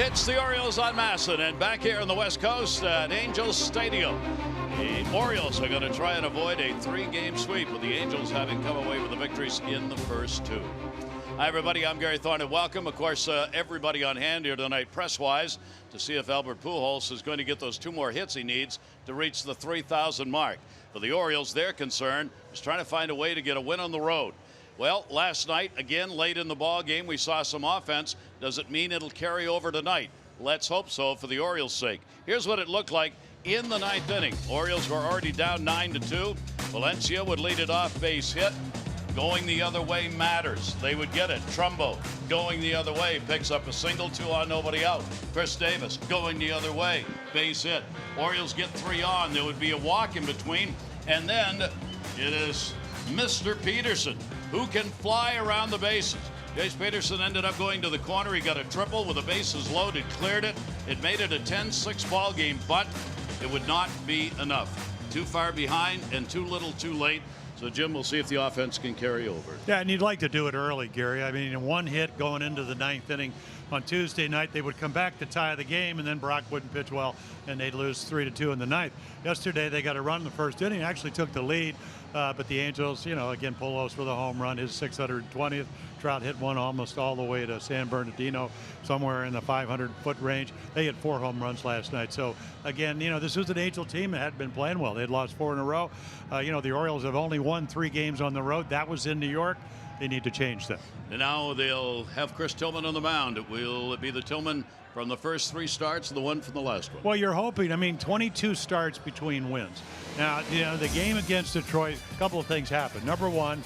It's the Orioles on Masson, and back here on the West Coast at Angels Stadium. The Orioles are going to try and avoid a 3-game sweep, with the Angels having come away with the victories in the first 2. Hi, everybody. I'm Gary Thorne, and welcome. Of course, everybody on hand here tonight, press-wise, to see if Albert Pujols is going to get those 2 more hits he needs to reach the 3,000 mark. For the Orioles, their concern is trying to find a way to get a win on the road. Well, last night, again, late in the ball game, we saw some offense. Does it mean it'll carry over tonight? Let's hope so for the Orioles' sake. Here's what it looked like in the 9th inning. Orioles were already down 9-2. Valencia would lead it off, base hit. Going the other way matters. They would get it. Trumbo going the other way, picks up a single, 2 on, nobody out. Chris Davis going the other way, base hit. Orioles get 3 on. There would be a walk in between, and then it is Mr. Peterson, who can fly around the bases. Jace Peterson ended up going to the corner. He got a triple with the bases loaded, cleared it. It made it a 10-6 ball game, but it would not be enough. Too far behind and too little too late. So, Jim, we'll see if the offense can carry over. Yeah, and you'd like to do it early, Gary. I mean, 1 hit going into the 9th inning on Tuesday night. They would come back to tie the game, and then Brock wouldn't pitch well, and they'd lose 3-2 in the 9th. Yesterday, they got a run in the first inning, actually took the lead, but the Angels, again, Pujols with a home run, his 620th. Trout hit one almost all the way to San Bernardino, somewhere in the 500-foot range. They had 4 home runs last night. So, again, this was an Angel team that hadn't been playing well. They had lost 4 in a row. The Orioles have only won 3 games on the road. That was in New York. They need to change that. And now they'll have Chris Tillman on the mound. Will it be the Tillman from the first 3 starts, the one from the last one? Well, you're hoping. 22 starts between wins. Now, the game against Detroit, a couple of things happened. Number one,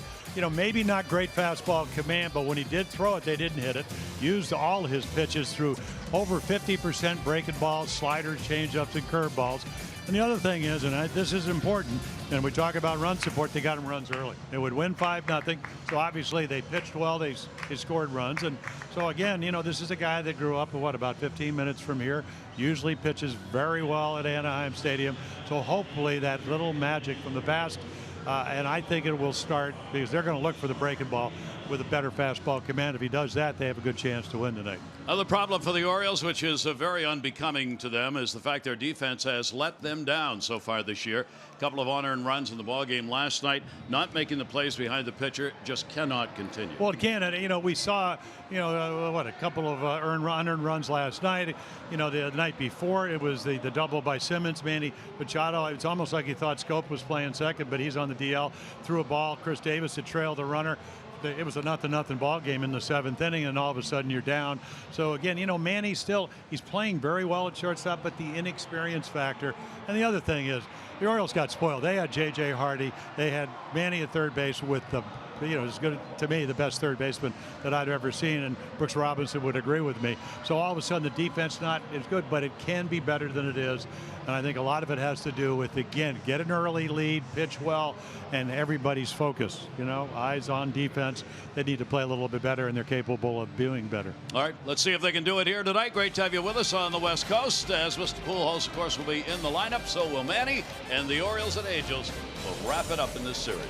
maybe not great fastball command, but when he did throw it, they didn't hit it. Used all his pitches through over 50% breaking balls, sliders, changeups, and curveballs. And the other thing is, and this is important, and we talk about run support, they got them runs early. They would win 5-0, so obviously they pitched well, they scored runs. And so again, this is a guy that grew up, about 15 minutes from here, usually pitches very well at Anaheim Stadium. So hopefully that little magic from the past, and I think it will start, because they're going to look for the breaking ball with a better fastball command. If he does that, they have a good chance to win tonight. The problem for the Orioles, which is very unbecoming to them, is the fact their defense has let them down so far this year. A couple of unearned runs in the ballgame last night. Not making the plays behind the pitcher just cannot continue. Well, again, we saw, a couple of unearned runs last night. The night before, it was the double by Simmons. Manny Machado, it's almost like he thought Scope was playing second, but he's on the DL. Threw a ball. Chris Davis to trail the runner. It was a 0-0 ball game in the 7th inning, and all of a sudden you're down. So again, Manny he's playing very well at shortstop, but the inexperience factor. And the other thing is, the Orioles got spoiled. They had J.J. Hardy. They had Manny at third base with the, it's good to me, the best third baseman that I've ever seen, and Brooks Robinson would agree with me. So all of a sudden the defense not as good, but it can be better than it is. And I think a lot of it has to do with, again, get an early lead, pitch well, and everybody's focus. Eyes on defense. They need to play a little bit better, and they're capable of doing better. All right, let's see if they can do it here tonight. Great to have you with us on the West Coast, as Mr. Pujols, of course, will be in the lineup. So will Manny, and the Orioles and Angels will wrap it up in this series.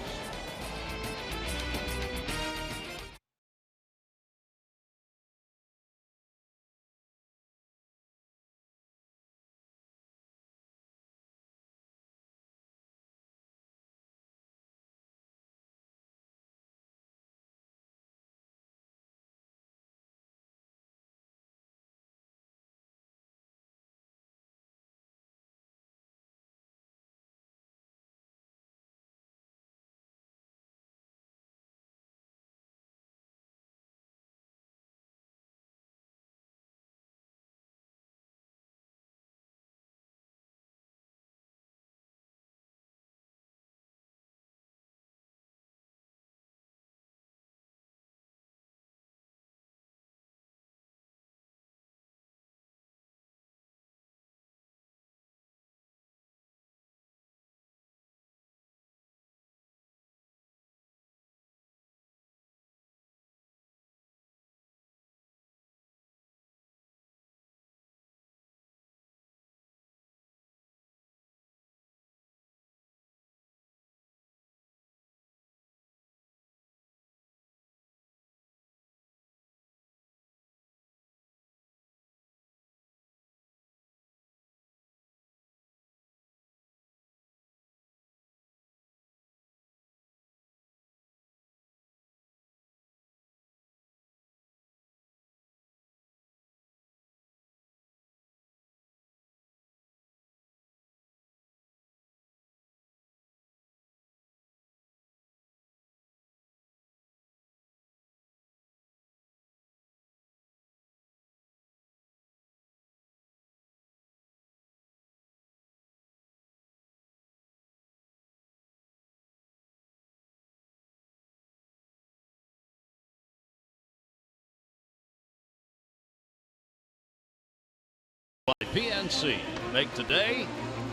by PNC. Make today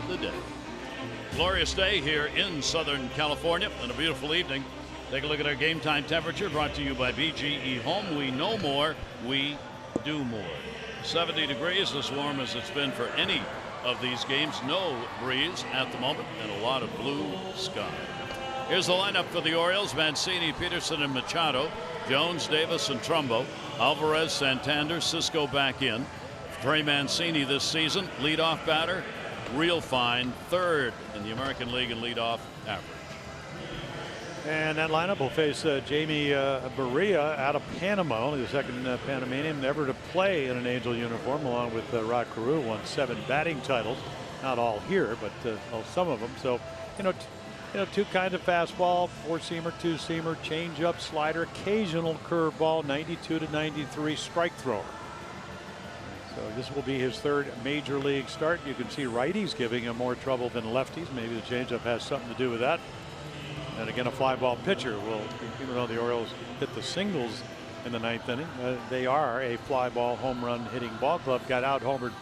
the day. Glorious day here in Southern California and a beautiful evening. Take a look at our game time temperature brought to you by BGE Home. We know more, we do more. 70 degrees, as warm as it's been for any of these games. No breeze at the moment and a lot of blue sky. Here's the lineup for the Orioles: Mancini, Peterson, and Machado. Jones, Davis, and Trumbo. Alvarez, Santander, Cisco back in. Trey Mancini this season, leadoff batter, real fine, third in the American League in leadoff average. And that lineup will face Jamie Barria out of Panama, only the second Panamanian ever to play in an Angel uniform, along with Rod Carew. Won 7 batting titles, not all here, but some of them. So, two kinds of fastball: 4-seamer, 2-seamer, changeup, slider, occasional curveball, 92 to 93 strike thrower. So this will be his third major league start. You can see righties giving him more trouble than lefties. Maybe the changeup has something to do with that. And again, a fly ball pitcher will, even though the Orioles hit the singles in the 9th inning, they are a fly ball home run hitting ball club. Got out homered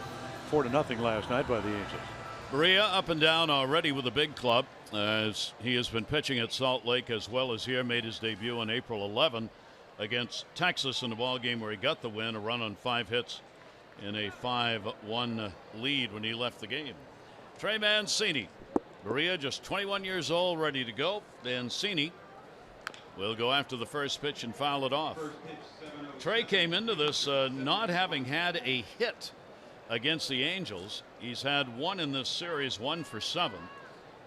4-0 last night by the Angels. Barria up and down already with a big club, as he has been pitching at Salt Lake as well as here. Made his debut on April 11 against Texas in a ball game where he got the win, a run on 5 hits in a 5-1 lead when he left the game. Trey Mancini. Barria just 21 years old, ready to go. Mancini will go after the first pitch and foul it off. Trey came into this not having had a hit against the Angels. He's had 1 in this series, 1 for 7.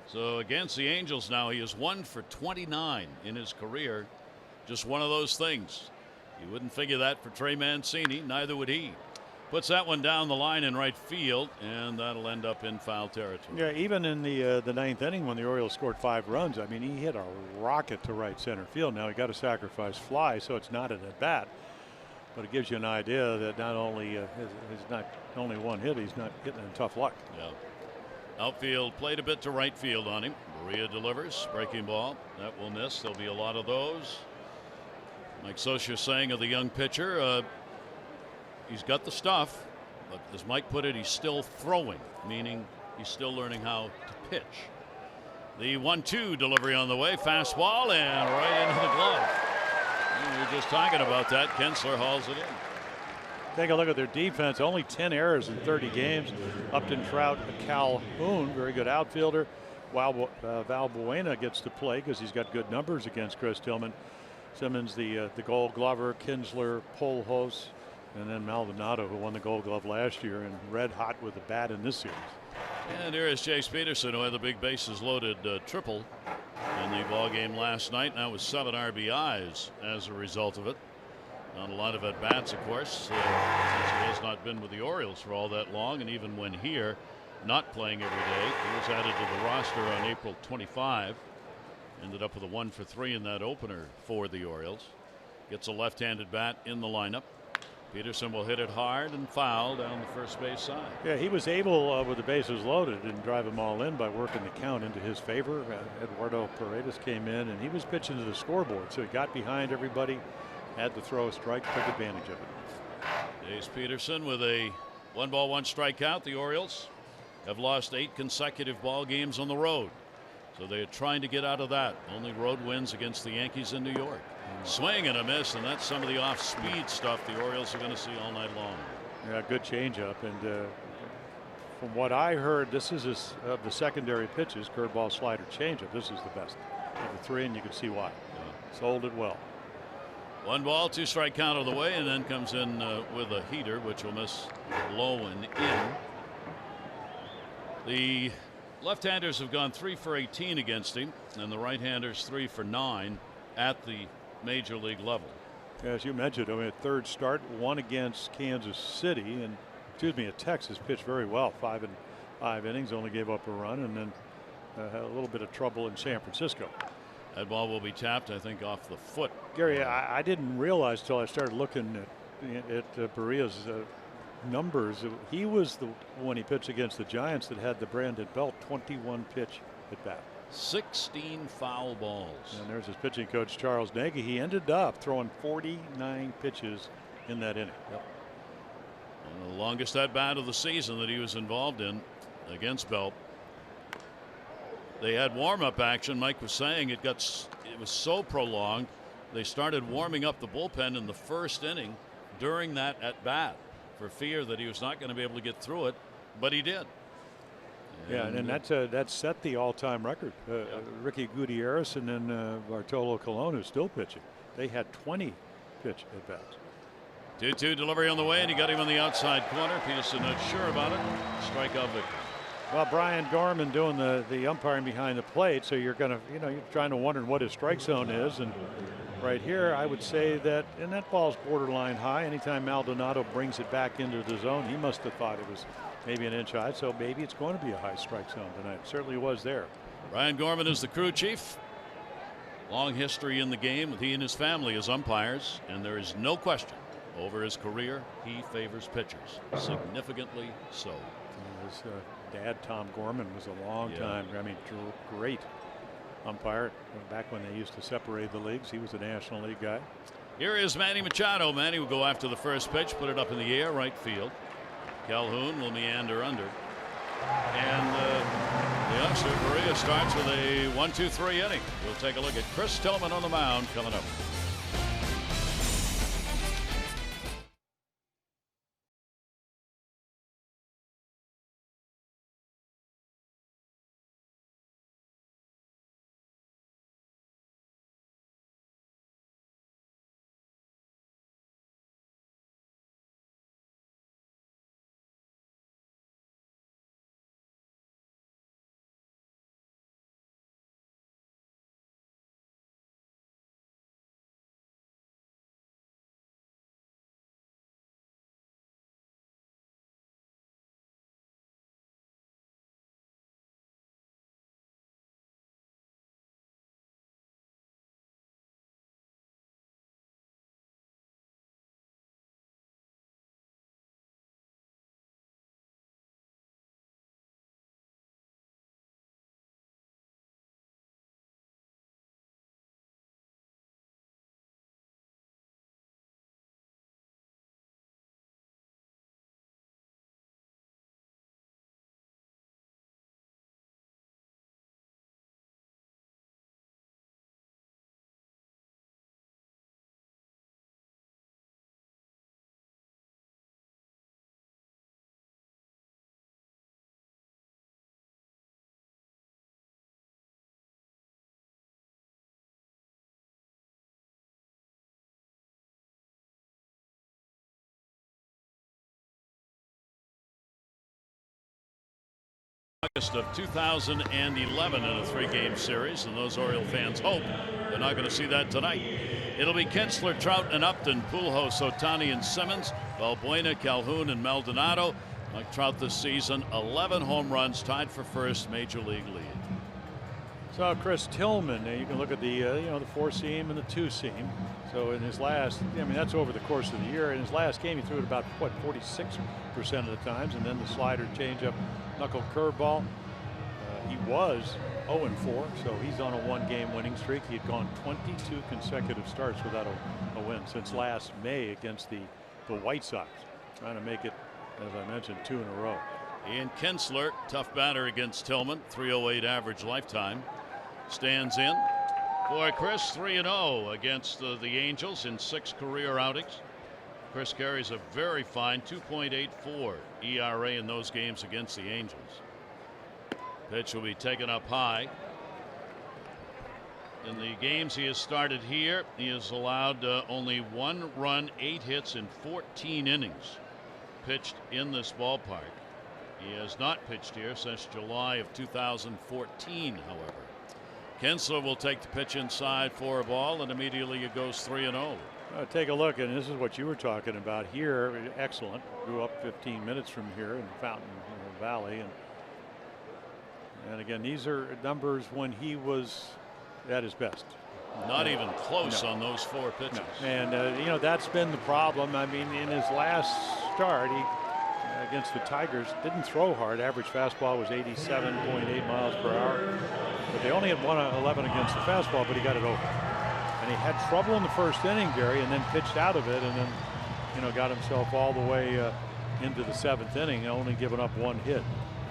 So against the Angels now, he is 1 for 29 in his career. Just one of those things. You wouldn't figure that for Trey Mancini, neither would he. Puts that one down the line in right field, and that'll end up in foul territory. Yeah, even in the 9th inning when the Orioles scored 5 runs, I mean, he hit a rocket to right center field. Now he got a sacrifice fly, so it's not an at bat, but it gives you an idea that not only he's not only one hit, he's not getting in tough luck. Yeah. Outfield played a bit to right field on him. Barria delivers, breaking ball that will miss. There'll be a lot of those. Mike Scioscia saying of the young pitcher, he's got the stuff, but as Mike put it, he's still throwing, meaning he's still learning how to pitch. The 1-2 delivery on the way, fastball and right into the glove. And we were just talking about that. Kinsler hauls it in. Take a look at their defense. Only 10 errors in 30 games. Upton, Trout, Calhoun, very good outfielder. Valbuena gets to play because he's got good numbers against Chris Tillman. Simmons, the Gold Glover, Kinsler, Pujols, and then Maldonado, who won the Gold Glove last year and red hot with the bat in this series. And here is Chase Peterson, who had the big bases loaded triple in the ball game last night. Now with 7 RBIs as a result of it. Not a lot of at bats, of course, since he has not been with the Orioles for all that long, and even when here, not playing every day. He was added to the roster on April 25. Ended up with a 1 for 3 in that opener for the Orioles. Gets a left-handed bat in the lineup. Peterson will hit it hard and foul down the first base side. Yeah, he was able, with the bases loaded, and drive them all in by working the count into his favor. Eduardo Paredes came in, and he was pitching to the scoreboard, so he got behind everybody, had to throw a strike, took advantage of it. Chase Peterson with a 1-ball, 1-strike count. The Orioles have lost 8 consecutive ball games on the road, so they're trying to get out of that. Only road wins against the Yankees in New York. Swing and a miss, and that's some of the off-speed stuff the Orioles are going to see all night long. Yeah, good changeup, and from what I heard, this is of the secondary pitches, curveball, slider, changeup. This is the best of the 3, and you can see why. Yeah. Sold it well. 1-ball, 2-strike count of the way, and then comes in with a heater, which will miss low and in. The left-handers have gone 3 for 18 against him, and the right-handers 3 for 9 at the major league level. As you mentioned, I mean, a 3rd start, 1 against Kansas City, and at Texas, pitched very well. 5 in 5 innings, only gave up a run, and then had a little bit of trouble in San Francisco. That ball will be tapped, I think, off the foot. Gary, I didn't realize till I started looking at Barria's numbers. He was the one he pitched against the Giants that had the Brandon Belt 21 pitch at bat. 16 foul balls. And there's his pitching coach, Charles Nagy. He ended up throwing 49 pitches in that inning. Yep. The longest at bat of the season that he was involved in against Bell. They had warm-up action. Mike was saying it was so prolonged. They started warming up the bullpen in the first inning during that at bat for fear that he was not going to be able to get through it, but he did. And that set the all-time record. Ricky Gutierrez and then Bartolo Colon, who's still pitching. They had 20 pitch at bats. 2-2 delivery on the way, and he got him on the outside corner. Peterson not sure about it. Strikeout victory. Well, Brian Dorman doing the umpiring behind the plate, so you're gonna, you're trying to wonder what his strike zone is, and right here, I would say that, and that ball's borderline high. Anytime Maldonado brings it back into the zone, he must have thought it was maybe an inch high, so maybe it's going to be a high strike zone tonight. It certainly was there. Brian Gorman is the crew chief. Long history in the game with he and his family as umpires, and there is no question over his career he favors pitchers, significantly so. His dad, Tom Gorman, was a long time, great umpire back when they used to separate the leagues. He was a National League guy. Here is Manny Machado. Manny will go after the first pitch, put it up in the air, right field. Calhoun will meander under. And the youngster, Correa, starts with a 1-2-3 inning. We'll take a look at Chris Tillman on the mound coming up. August of 2011 in a 3-game series, and those Oriole fans hope they're not going to see that tonight. It'll be Kinsler, Trout, and Upton, Pujols, Ohtani, and Simmons, Valbuena, Calhoun, and Maldonado. Mike Trout this season, 11 home runs, tied for first major league lead. So Chris Tillman, you can look at the the 4-seam and the 2-seam. So in his last, that's over the course of the year. In his last game, he threw it about 46% of the times, and then the slider, changeup, knuckle curveball. He was 0-4, so he's on a 1-game winning streak. He had gone 22 consecutive starts without a win since last May against the White Sox, trying to make it, as I mentioned, 2 in a row. Ian Kinsler, tough batter against Tillman, 308 average lifetime. Stands in for Chris, 3-0 against the Angels in 6 career outings. Chris carries a very fine 2.84 ERA in those games against the Angels. Pitch will be taken up high. In the games he has started here, he has allowed only 1 run, 8 hits in 14 innings pitched in this ballpark. He has not pitched here since July of 2014, however. Kinsler will take the pitch inside for a ball, and immediately it goes 3-0. Take a look, and this is what you were talking about here. Excellent. Grew up 15 minutes from here in Fountain Valley. And again, these are numbers when he was at his best. Not even close on those 4 pitches. No. And, that's been the problem. In his last start, he against the Tigers didn't throw hard. Average fastball was 87.8 miles per hour. But they only had 111 against the fastball, but he got it over. And he had trouble in the first inning, Gary, and then pitched out of it, and then, got himself all the way into the 7th inning, only giving up 1 hit.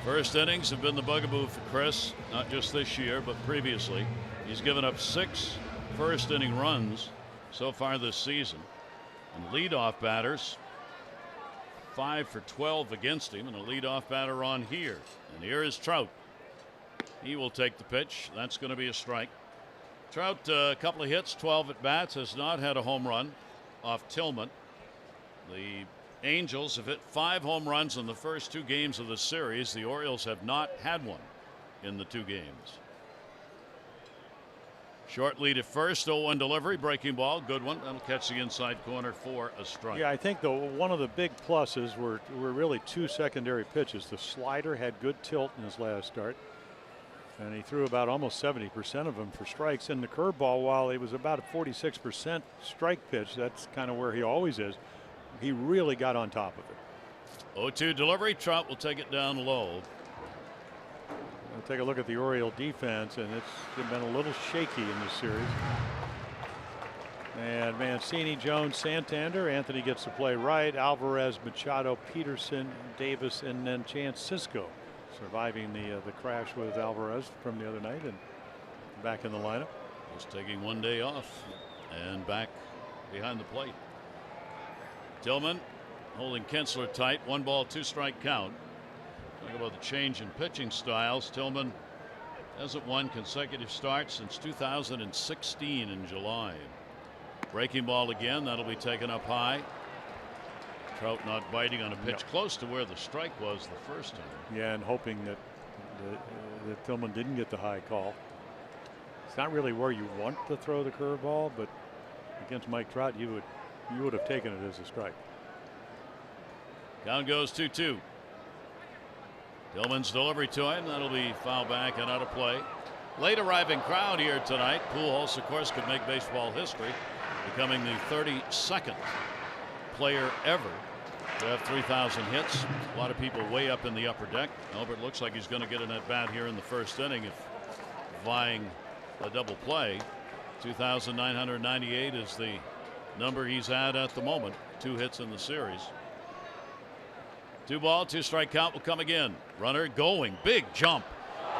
First innings have been the bugaboo for Chris, not just this year, but previously. He's given up 6 first inning runs so far this season. And leadoff batters, 5 for 12 against him, and a leadoff batter on here. And here is Trout. He will take the pitch. That's going to be a strike. Trout, a couple of hits, 12 at bats, has not had a home run off Tillman. The Angels have hit 5 home runs in the first 2 games of the series. The Orioles have not had one in the 2 games. Short lead at first, 0-1 delivery, breaking ball, good one. That'll catch the inside corner for a strike. Yeah, I think one of the big pluses were really 2 secondary pitches. The slider had good tilt in his last start, and he threw about almost 70% of them for strikes. And the curveball, while it was about a 46% strike pitch, that's kind of where he always is. He really got on top of it. 0-2 delivery. Trout will take it down low. We'll take a look at the Oriole defense, and it's been a little shaky in this series. And Mancini, Jones, Santander. Anthony gets to play right. Alvarez, Machado, Peterson, Davis, and then Chance Sisco surviving the crash with Alvarez from the other night and back in the lineup. Just taking 1 day off and back behind the plate. Tillman holding Kinsler tight. 1 ball, 2 strike count. Talk about the change in pitching styles. Tillman hasn't won consecutive starts since 2016 in July. Breaking ball again. That'll be taken up high. Trout not biting on a pitch close to where the strike was the first time. Yeah, and hoping that Tillman didn't get the high call. It's not really where you want to throw the curveball, but against Mike Trout, you would have taken it as a strike. Count goes 2-2. Tillman's delivery to him. That'll be foul back and out of play. Late arriving crowd here tonight. Pujols, of course, could make baseball history, becoming the 32nd player ever to have 3,000 hits. A lot of people way up in the upper deck. Albert looks like he's going to get an at bat here in the first inning if vying a double play. 2,998 is the number he's at the moment. 2 hits in the series. 2 ball, 2 strike count will come again. Runner going, big jump.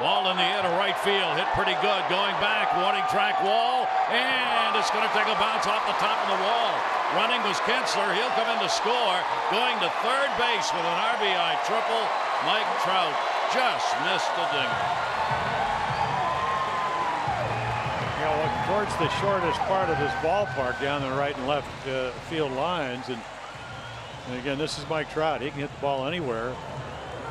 Ball in the air to right field, hit pretty good. Going back, warning track wall, and it's going to take a bounce off the top of the wall. Running was Kinsler. He'll come in to score. Going to third base with an RBI triple. Mike Trout just missed the dinger. You know, towards the shortest part of this ballpark, down the right and left field lines, and again, this is Mike Trout. He can hit the ball anywhere.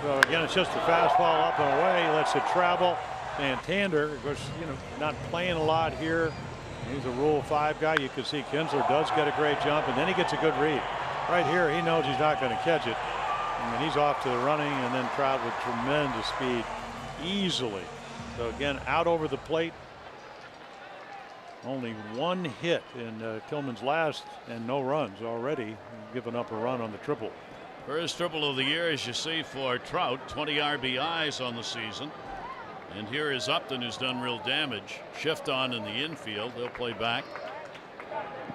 So again, it's just a fastball up and away. He lets it travel. Santander, of course, not playing a lot here. He's a Rule 5 guy. You can see Kinsler does get a great jump, and then he gets a good read. Right here, he knows he's not going to catch it. And he's off to the running, and then Trout with tremendous speed easily. So again, out over the plate. Only 1 hit in Tillman's last, and no runs already. Given up a run on the triple. First triple of the year, as you see, for Trout. 20 RBIs on the season. And here is Upton, who's done real damage. Shift on in the infield. They'll play back.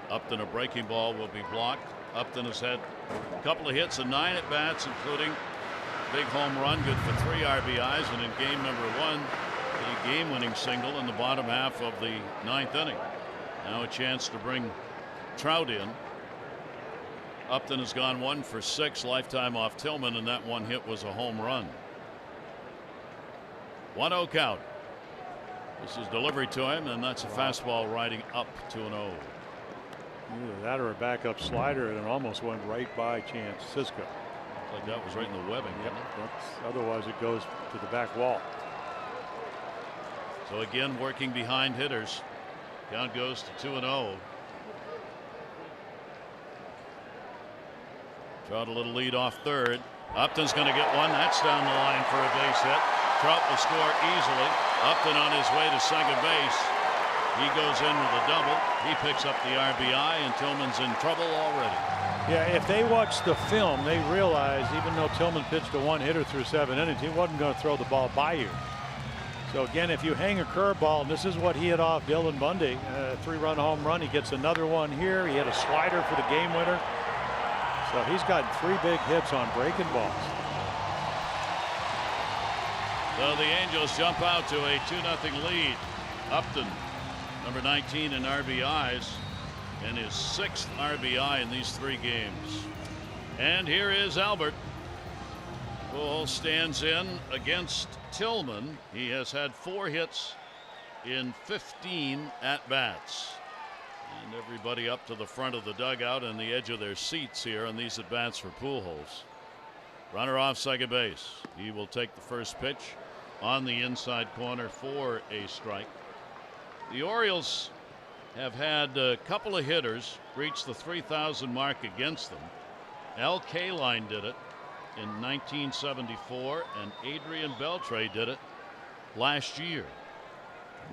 Upton, a breaking ball will be blocked. Upton has had a couple of hits and 9 at bats, including a big home run, good for 3 RBIs. And in game number 1, a game-winning single in the bottom half of the 9th inning. Now a chance to bring Trout in. Upton has gone 1 for 6 lifetime off Tillman, and that 1 hit was a home run. 1-0 count. This is delivery to him, and that's a fastball riding up 2-0. Either that or a backup slider, and it almost went right by Chance Sisco. Like that was right in the webbing. Yep, otherwise it goes to the back wall. So again, working behind hitters. Count goes to 2-0. Trout a little lead off third. Upton's going to get one. That's down the line for a base hit. Trout will score easily. Upton on his way to second base. He goes in with a double. He picks up the RBI, and Tillman's in trouble already. Yeah, if they watch the film, they realize even though Tillman pitched a 1-hitter through 7 innings, he wasn't going to throw the ball by you. So again, if you hang a curveball, and this is what he hit off Dylan Bundy, a 3-run home run. He gets another one here. He had a slider for the game winner. Well, he's gotten 3 big hits on breaking balls. So the Angels jump out to a 2-0 lead. Upton, number 19 in RBIs, and his 6th RBI in these 3 games. And here is Albert. Pujols stands in against Tillman. He has had 4 hits in 15 at-bats. And everybody up to the front of the dugout and the edge of their seats here on these at-bats for Pujols. Runner off second base. He will take the first pitch on the inside corner for a strike. The Orioles have had a couple of hitters reach the 3,000 mark against them. Al Kaline did it in 1974, and Adrian Beltre did it last year.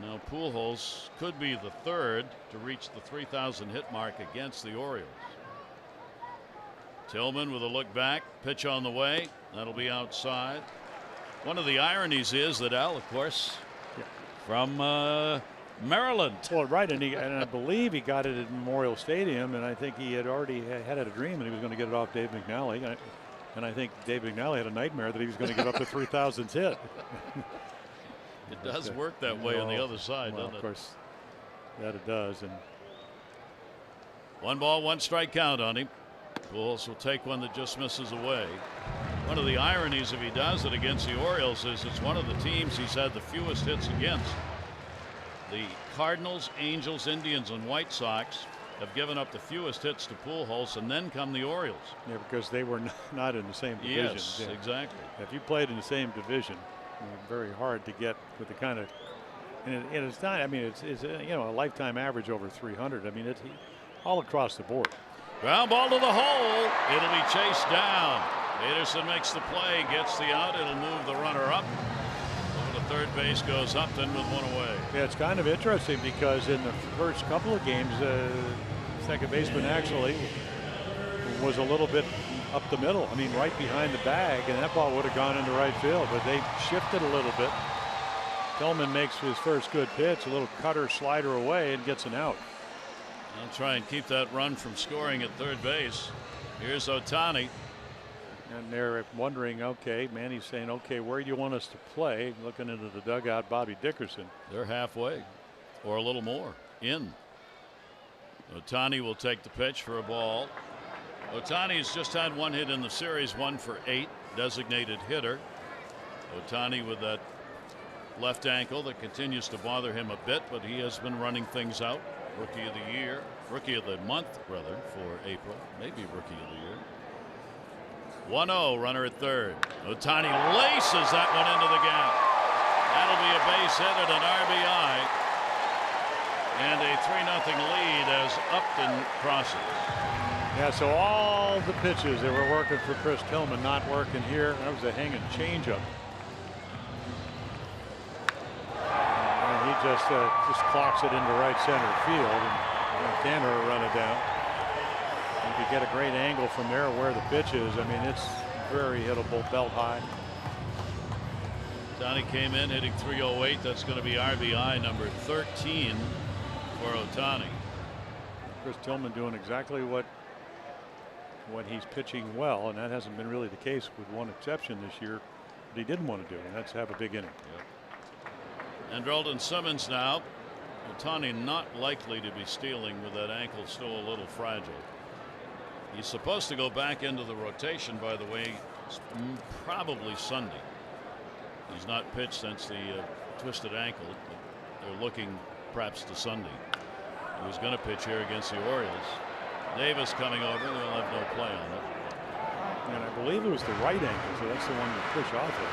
Now Pujols could be the 3rd to reach the 3,000 hit mark against the Orioles. Tillman with a look back, pitch on the way. That'll be outside. One of the ironies is that Al, of course, from Maryland. Well, right, and I believe he got it at Memorial Stadium, and I think he had already had a dream that he was going to get it off Dave McNally. And I think Dave McNally had a nightmare that he was going to give up the 3,000th hit. It does work that way on the other side, doesn't it? Of course, that it does. And 1 ball, 1 strike count on him. Pujols will take one that just misses away. One of the ironies, if he does it against the Orioles, is it's one of the teams he's had the fewest hits against. The Cardinals, Angels, Indians, and White Sox have given up the fewest hits to Pujols, and then come the Orioles. Yeah, because they were not in the same division. Yes, exactly. If you played in the same division, very hard to get with the kind of, and it's not. I mean, it's a lifetime average over 300. I mean, it's all across the board. Ground ball to the hole. It'll be chased down. Peterson makes the play, gets the out. It'll move the runner up. Over to third base goes Upton with 1 away. Yeah, it's kind of interesting because in the first couple of games, second baseman actually was a little bit up the middle. I mean, right behind the bag, and that ball would have gone into right field, but they shifted a little bit. Tillman makes his first good pitch, a little cutter slider away, and gets an out. I'll try and keep that run from scoring at third base. Here's Ohtani. And they're wondering, okay, Manny's saying, okay, where do you want us to play? Looking into the dugout, Bobby Dickerson. They're halfway, or a little more, in. Ohtani will take the pitch for a ball. Ohtani has just had 1 hit in the series, 1 for 8, designated hitter. Ohtani with that left ankle that continues to bother him a bit, but he has been running things out. Rookie of the year, rookie of the month, rather, for April, maybe rookie of the year. 1-0, runner at third. Ohtani laces that one into the gap. That'll be a base hit and an RBI. And a 3-0 lead as Upton crosses. Yeah, so all the pitches that were working for Chris Tillman not working here. That was a hanging changeup. And he just clocks it into right center field, and Tanner will run it down. You could get a great angle from there where the pitch is. I mean, it's very hittable, belt high. Ohtani came in hitting .308. That's going to be RBI number 13 for Ohtani. Chris Tillman doing exactly what he's pitching well, and that hasn't been really the case with one exception this year that he didn't want to do, and that's have a big inning. Yep. Andrelton Simmons now. Ohtani not likely to be stealing with that ankle still a little fragile. He's supposed to go back into the rotation, by the way, probably Sunday. He's not pitched since the twisted ankle, but they're looking perhaps to Sunday. He was going to pitch here against the Orioles. Davis coming over. They'll have no play on it. And I believe it was the right ankle, so that's the one to push off of.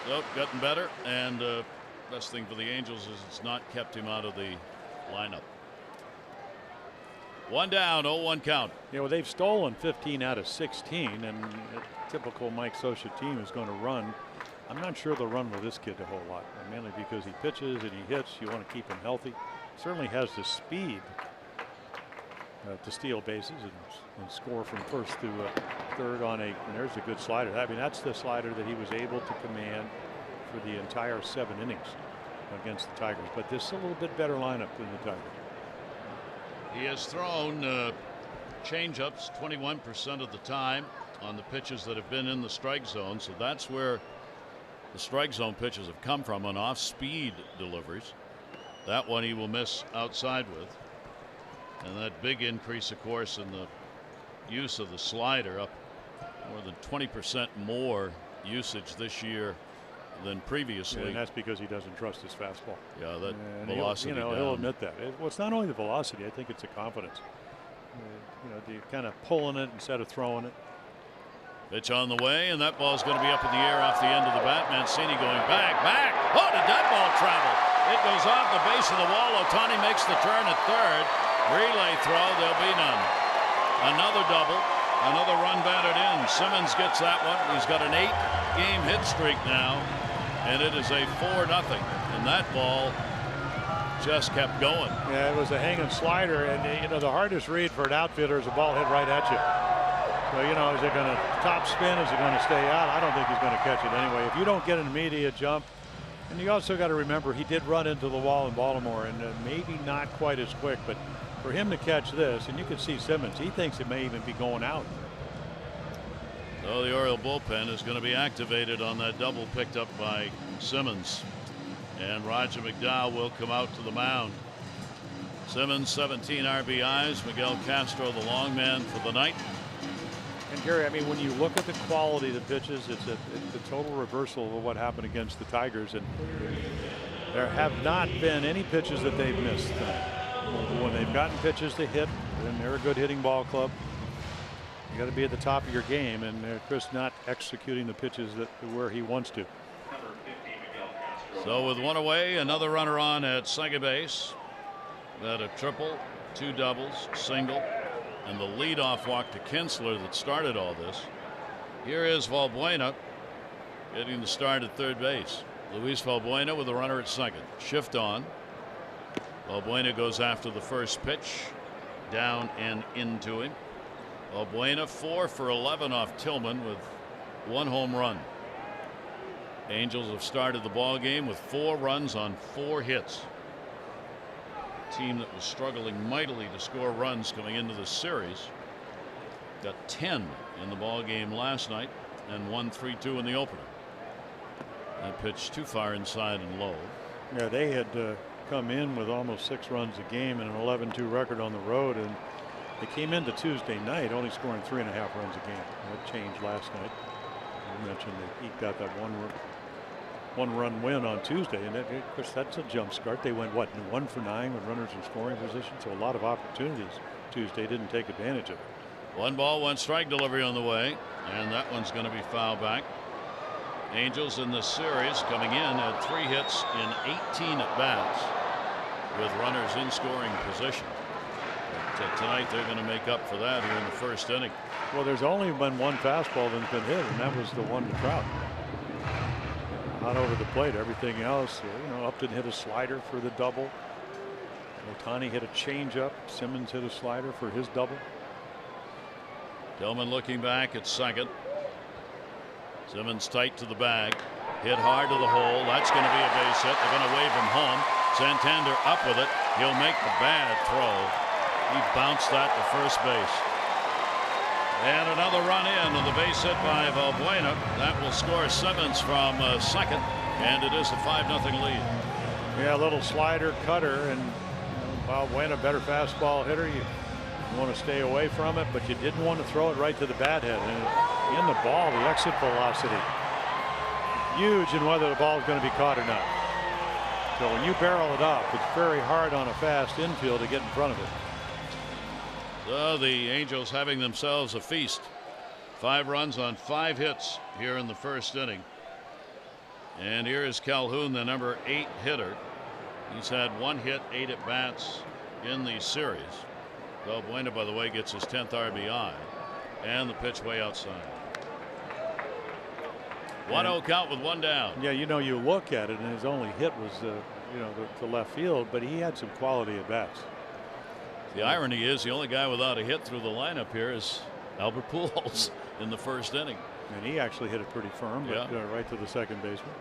So gotten better, and best thing for the Angels is it's not kept him out of the lineup. 1 down, 0-1 count. Yeah, well, they've stolen 15 out of 16, and a typical Mike Scioscia team is going to run. I'm not sure they'll run with this kid a whole lot, mainly because he pitches and he hits. You want to keep him healthy. Certainly has the speed to steal bases and score from first to third on and there's a good slider. I mean, that's the slider that he was able to command for the entire 7 innings against the Tigers. But this is a little bit better lineup than the Tigers. He has thrown change-ups 21% of the time on the pitches that have been in the strike zone. So that's where the strike zone pitches have come from, on off-speed deliveries. That one he will miss outside with. And that big increase, of course, in the use of the slider, up more than 20% more usage this year than previously. Yeah, and that's because he doesn't trust his fastball. Yeah, that and velocity. he'll admit that. Well, it's not only the velocity. I think it's the confidence. You're kind of pulling it instead of throwing it. Pitch on the way, and that ball's going to be up in the air off the end of the bat. Mancini going back. Oh, did that ball travel? It goes off the base of the wall. Ohtani makes the turn at third. Relay throw, there'll be none. Another double, another run batted in. Simmons gets that one. He's got an 8-game hit streak now, and it is a 4-0. And that ball just kept going. Yeah, it was a hanging slider, and the hardest read for an outfielder is a ball hit right at you. So, is it going to top spin? Is it going to stay out? I don't think he's going to catch it anyway. If you don't get an immediate jump, and you also got to remember he did run into the wall in Baltimore, and maybe not quite as quick, but for him to catch this, and you can see Simmons, he thinks it may even be going out. So the Oriole bullpen is going to be activated on that double picked up by Simmons, and Roger McDowell will come out to the mound. Simmons 17 RBIs. Miguel Castro the long man for the night. And Gary, I mean, when you look at the quality of the pitches, it's a total reversal of what happened against the Tigers, and there have not been any pitches that they've missed tonight. When they've gotten pitches to hit, and they're a good hitting ball club, you got to be at the top of your game, and Chris not executing the pitches where he wants to. So with one away, another runner on at second base. That a triple, 2 doubles, single, and the leadoff walk to Kinsler that started all this. Here is Valbuena getting the start at third base. Luis Valbuena with a runner at second. Shift on. Valbuena goes after the first pitch, down and into him. Valbuena 4 for 11 off Tillman with 1 home run. Angels have started the ball game with 4 runs on 4 hits. A team that was struggling mightily to score runs coming into the series got 10 in the ball game last night and won 3-2 in the opener. That pitch too far inside and low. Yeah, they had come in with almost 6 runs a game and an 11-2 record on the road, and they came into Tuesday night only scoring 3.5 runs a game. That changed last night. You mentioned they eked out that one run win on Tuesday, and of course that's a jump start. They went 1 for 9 with runners in scoring position, so a lot of opportunities. Tuesday didn't take advantage of it. 1 ball, 1 strike delivery on the way, and that one's going to be fouled back. Angels in this series coming in at 3 hits in 18 at bats with runners in scoring position. But tonight they're going to make up for that here in the first inning. Well, there's only been 1 fastball that's been hit, and that was the one to Trout. Not over the plate. Everything else, Upton hit a slider for the double. Ohtani hit a changeup. Simmons hit a slider for his double. Tillman looking back at second. Simmons tight to the bag. Hit hard to the hole. That's going to be a base hit. They're going to wave him home. Santander up with it. He'll make the bad throw. He bounced that to first base. And another run in on the base hit by Valbuena. That will score Simmons from second, and it is a 5-0 lead. Yeah, a little slider cutter, and Valbuena, better fastball hitter. You want to stay away from it, but you didn't want to throw it right to the bat head. And in the ball, the exit velocity huge in whether the ball is going to be caught or not. So when you barrel it up, it's very hard on a fast infield to get in front of it. So the Angels having themselves a feast. 5 runs on 5 hits here in the first inning. And here is Calhoun, the number 8 hitter. He's had 1 hit, 8 at bats in the series. Valbuena, by the way, gets his 10th RBI, and the pitch way outside. 1-0 count with 1 down. Yeah, you look at it, and his only hit was the left field, but he had some quality at bats. The irony is the only guy without a hit through the lineup here is Albert Pujols in the first inning. And he actually hit it pretty firm, but right to the second baseman.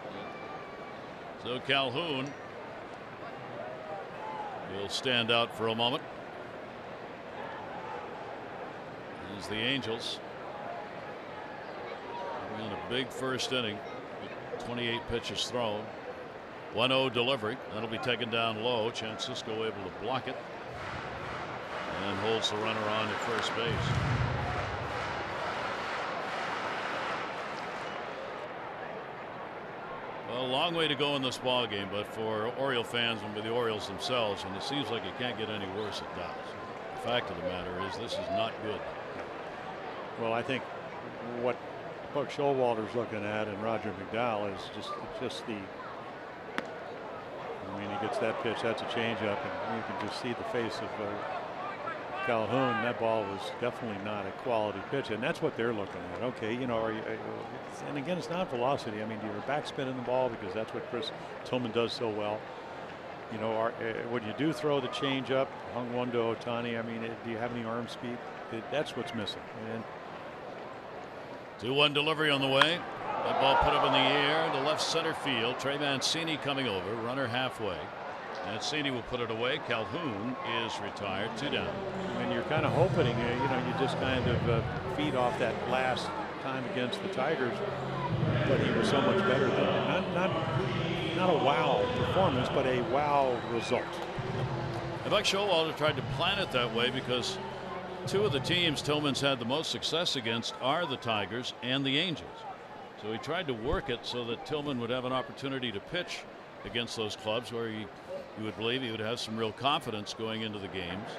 So Calhoun will stand out for a moment. as the Angels in a big first inning. 28 pitches thrown. 1-0 delivery. That'll be taken down low. Francisco able to block it and holds the runner on at first base. Well, a long way to go in this ball game, but for Oriole fans and for the Orioles themselves, and it seems like it can't get any worse, it does. The fact of the matter is this is not good. Well, I think what Buck Showalter's looking at and Roger McDowell is just the. I mean, he gets that pitch. That's a changeup, and you can just see the face of Calhoun. That ball was definitely not a quality pitch, and that's what they're looking at. Okay, you know, and again, it's not velocity. I mean, you're backspinning the ball because that's what Chris Tillman does so well. You know, when you do throw the changeup, hung one to Ohtani. I mean, do you have any arm speed? That's what's missing. And 2-1 delivery on the way. That ball put up in the air to left center field. Trey Mancini coming over. Runner halfway. Mancini will put it away. Calhoun is retired. 2 down. And you're kind of hoping, you know, you just kind of feed off that last time against the Tigers. But he was so much better than that. Not a wow performance, but a wow result. And Buck Showalter tried to plan it that way because two of the teams Tillman's had the most success against are the Tigers and the Angels. So he tried to work it so that Tillman would have an opportunity to pitch against those clubs where you would believe he would have some real confidence going into the games.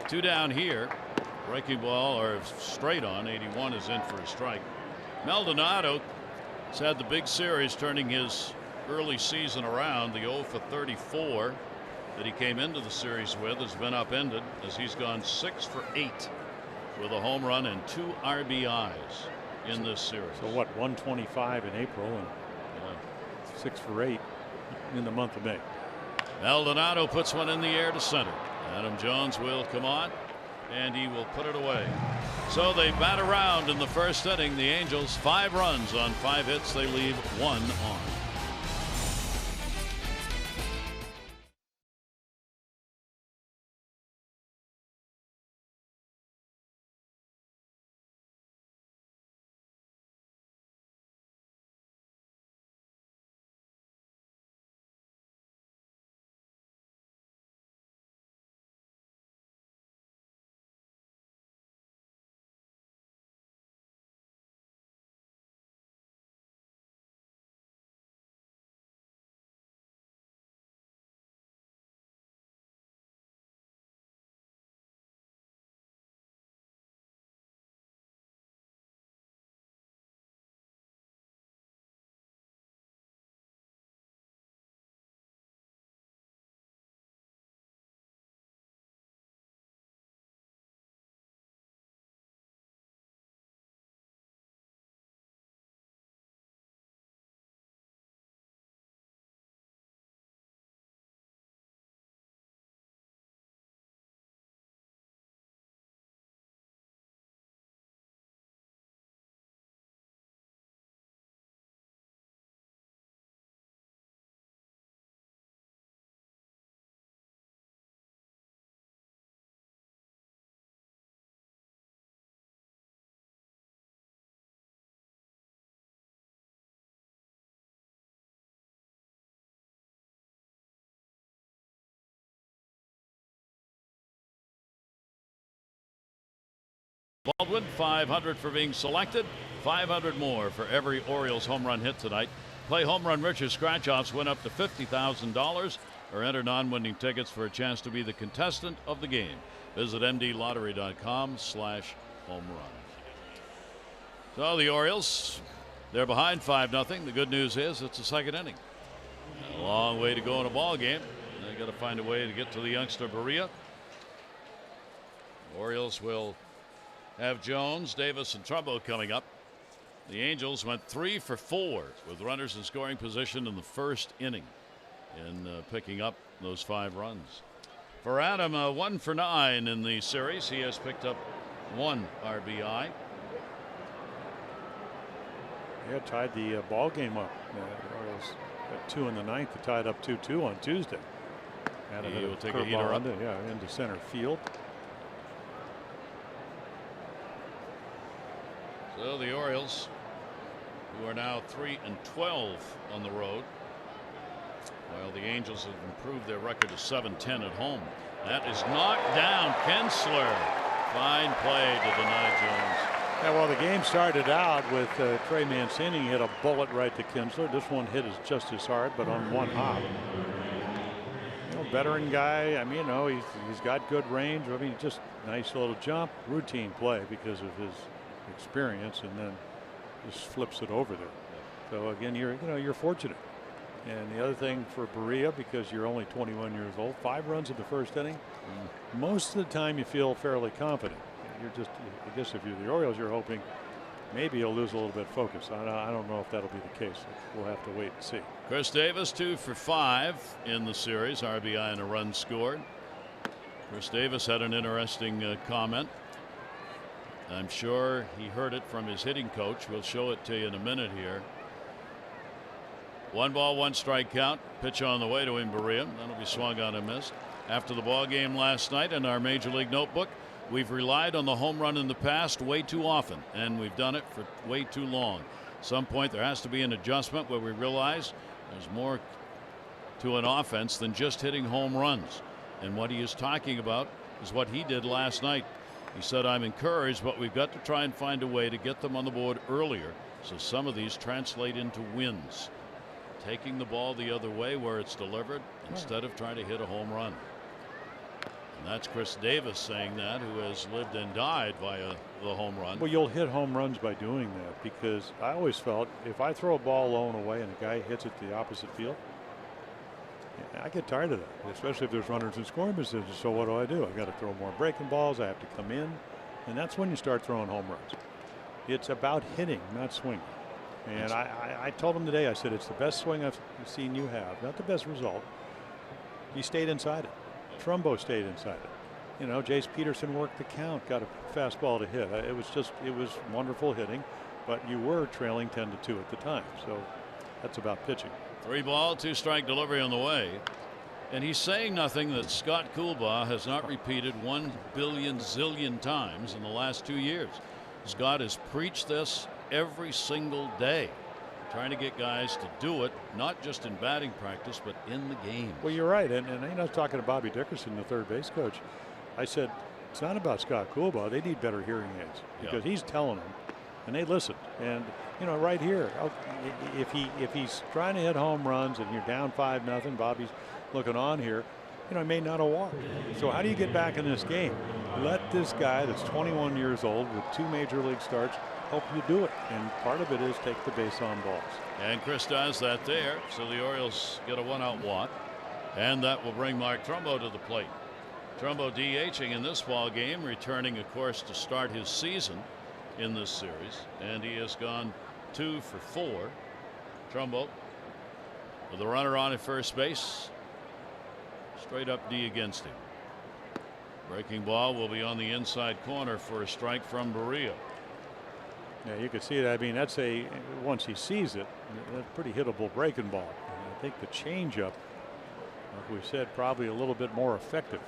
2 down here. Breaking ball or straight on. 81 is in for a strike. Maldonado has had the big series, turning his early season around. The 0 for 34 that he came into the series with has been upended as he's gone 6 for 8 with a home run and 2 RBIs in this series. So what, 125 in April and 6 for 8 in the month of May. Maldonado puts one in the air to center. Adam Jones will come on and he will put it away. So they bat around in the first inning. The Angels 5 runs on 5 hits. They leave 1 on. Baldwin, 500 for being selected, 500 more for every Orioles home run hit tonight. Play Home Run Richard scratch-offs win up to $50,000 or enter non-winning tickets for a chance to be the contestant of the game. Visit mdlottery.com/home run. So the Orioles, they're behind 5-0. The good news is it's the second inning. A long way to go in a ball game. They got to find a way to get to the youngster Berea. Orioles will have Jones, Davis, and Trumbo coming up. The Angels went 3 for 4 with runners in scoring position in the first inning in picking up those 5 runs. For Adam, 1 for 9 in the series. He has picked up 1 RBI. Yeah, tied the ball game up. Orioles at 2 in the 9th. They tied up 2-2 on Tuesday. He will take a heater up. Into center field. So the Orioles, who are now 3-12 on the road, while the Angels have improved their record to 7-10 at home. That is knocked down. Kinsler. Fine play to deny Jones. Yeah, well, the game started out with Trey Mancini hit a bullet right to Kinsler. This one hit just as hard, but on one hop. Veteran guy. I mean, he's got good range. I mean, just nice little jump, routine play because of his experience, and then just flips it over there. So again, you're fortunate. And the other thing for Berea, because you're only 21 years old, 5 runs in the first inning. Most of the time, you feel fairly confident. I guess if you're the Orioles, you're hoping maybe he'll lose a little bit of focus. I don't know if that'll be the case. We'll have to wait and see. Chris Davis 2 for 5 in the series, RBI and a run scored. Chris Davis had an interesting comment. I'm sure he heard it from his hitting coach. We'll show it to you in a minute here. 1 ball, 1 strike count. Pitch on the way to him, Berea. That'll be swung on and missed. After the ball game last night in our Major League notebook, we've relied on the home run in the past way too often, and we've done it for way too long. At some point there has to be an adjustment where we realize there's more to an offense than just hitting home runs. And what he is talking about is what he did last night. He said, I'm encouraged, but we've got to try and find a way to get them on the board earlier so some of these translate into wins. Taking the ball the other way where it's delivered instead of trying to hit a home run. And that's Chris Davis saying that, who has lived and died via the home run. Well, you'll hit home runs by doing that, because I always felt if I throw a ball low and away and a guy hits it to the opposite field, I get tired of that, especially if there's runners in scoring position. So what do? I got to throw more breaking balls. I have to come in, and that's when you start throwing home runs. It's about hitting, not swinging. And I told him today, I said, it's the best swing I've seen you have. Not the best result. You stayed inside it. Trumbo stayed inside it. Jace Peterson worked the count, got a fastball to hit. It was wonderful hitting, but you were trailing 10-2 at the time. So that's about pitching. 3 ball, 2 strike delivery on the way. And he's saying nothing that Scott Coolbaugh has not repeated 1 billion zillion times in the last 2 years. Scott has preached this every single day, trying to get guys to do it, not just in batting practice, but in the game. Well, you're right. And I was talking to Bobby Dickerson, the third base coach. I said, it's not about Scott Coolbaugh. They need better hearing aids, because he's telling them, and they listen. And, right here, if he's trying to hit home runs and you're down 5-0, Bobby's looking on here, he may not have walked. So how do you get back in this game? Let this guy that's 21 years old with 2 major league starts help you do it. And part of it is take the base on balls. And Chris does that there. So the Orioles get a 1-out walk. And that will bring Mark Trumbo to the plate. Trumbo DHing in this ball game, returning, of course, to start his season in this series. And he has gone 2 for 4. Trumbo with a runner on at first base. Straight up D against him. Breaking ball will be on the inside corner for a strike from Berea. Yeah, you can see it. I mean, that's once he sees it, that's a pretty hittable breaking ball. And I think the changeup, like we said, probably a little bit more effective.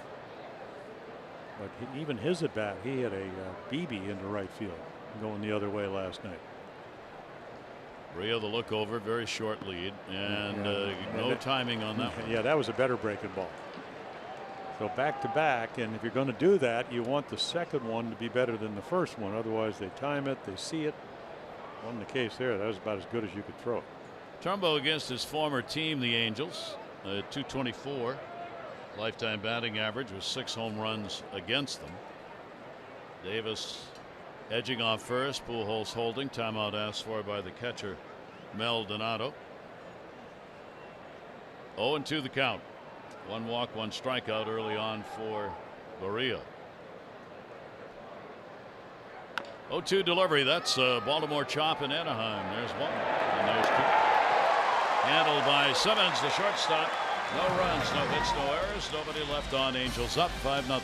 But even his at bat, he had a BB into right field going the other way last night. Berea the look over, very short lead, and no timing on that one. Yeah, that was a better breaking ball. So back to back, and if you're going to do that, you want the second one to be better than the first one. Otherwise, they time it, they see it. Wasn't the case there. That was about as good as you could throw it. Trumbo against his former team, the Angels, 224 lifetime batting average with 6 home runs against them. Davis edging off first, Pujols holding. Timeout asked for by the catcher, Mel Donato. 0-2 the count. 1 walk, 1 strikeout early on for Berea. 0-2 delivery. That's Baltimore chop in Anaheim. There's 1 and there's 2. Handled by Simmons, the shortstop. No runs, no hits, no errors. Nobody left on. Angels up 5-0.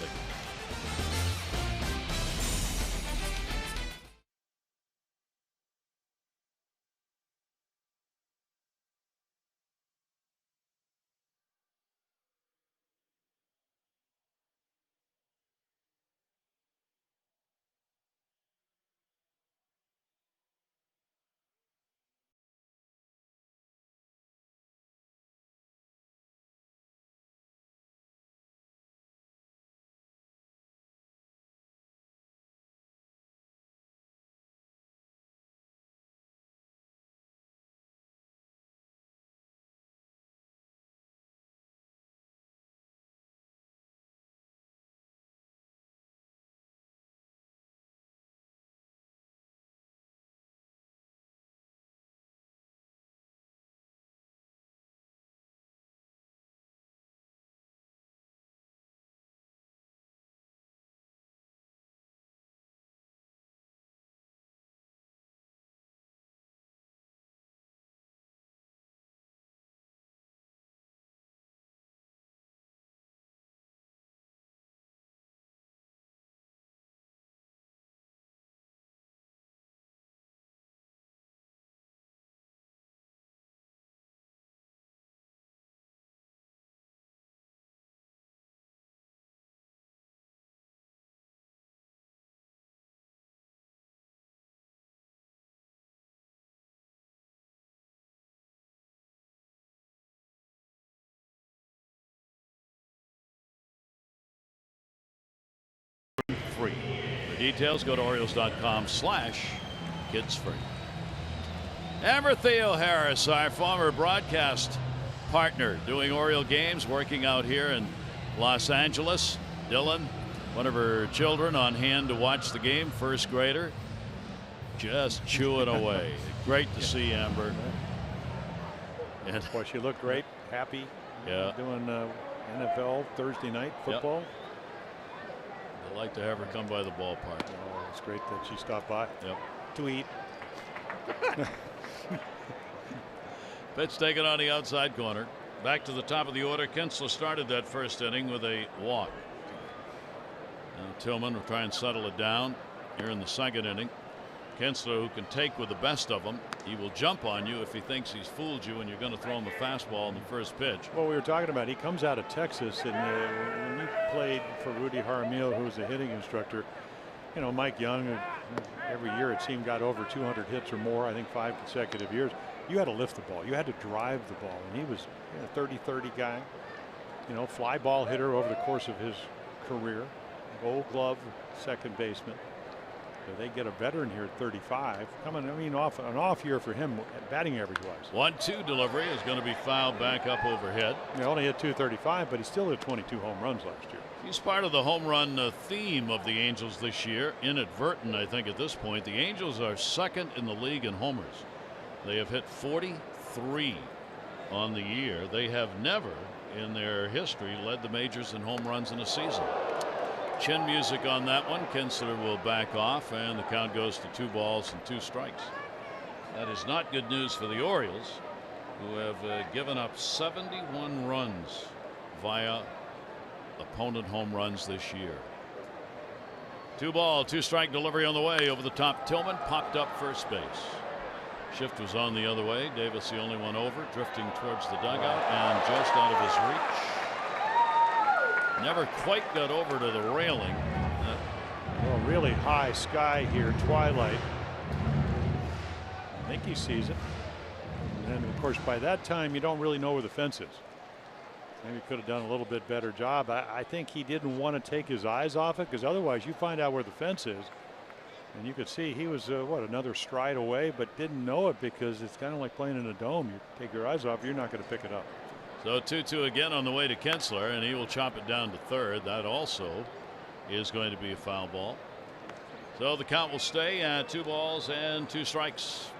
details, go to Orioles.com/kidsfree. Amber Theo Harris, our former broadcast partner, doing Oriole games, working out here in Los Angeles. Dylan, one of her children, on hand to watch the game, first grader, just chewing away. Great to see Amber. And boy, she looked great, happy. Yeah, doing NFL Thursday night football. I'd like to have her come by the ballpark. Oh, it's great that she stopped by. Yep. To eat. Pitch taken on the outside corner. Back to the top of the order. Kinsler started that first inning with a walk. Now Tillman will try and settle it down here in the second inning. Kinsler, who can take with the best of them, he will jump on you if he thinks he's fooled you and you're going to throw him a fastball in the first pitch. Well, we were talking about, he comes out of Texas, and when he played for Rudy Jaramillo, who was a hitting instructor, you know, Mike Young, every year it seemed got over 200 hits or more, I think 5 consecutive years. You had to lift the ball. You had to drive the ball. And he was a 30-30 guy, you know, fly ball hitter over the course of his career. Gold glove second baseman. So they get a veteran here at 35. Coming, I mean, off an off year for him, batting average wise. 1-2 delivery is going to be fouled back up overhead. He only hit 235, but he still hit 22 home runs last year. He's part of the home run theme of the Angels this year. Inadvertent, I think, at this point. The Angels are second in the league in homers. They have hit 43 on the year. They have never in their history led the majors in home runs in a season. Chin music on that one. Kinsler will back off, and the count goes to 2 balls and 2 strikes. That is not good news for the Orioles, who have given up 71 runs via opponent home runs this year. 2 ball, 2 strike delivery on the way over the top. Tillman popped up first base. Shift was on the other way. Davis the only one over, drifting towards the dugout and just out of his reach. Never quite got over to the railing. Well, really high sky here, twilight. I think he sees it. And of course, by that time, you don't really know where the fence is. Maybe could have done a little bit better job. I think he didn't want to take his eyes off it, because otherwise you find out where the fence is. And you could see he was, another stride away, but didn't know it, because it's kind of like playing in a dome. You take your eyes off, you're not going to pick it up. So 2-2 again on the way to Kinsler, and he will chop it down to third. That also is going to be a foul ball. So the count will stay at 2 balls and 2 strikes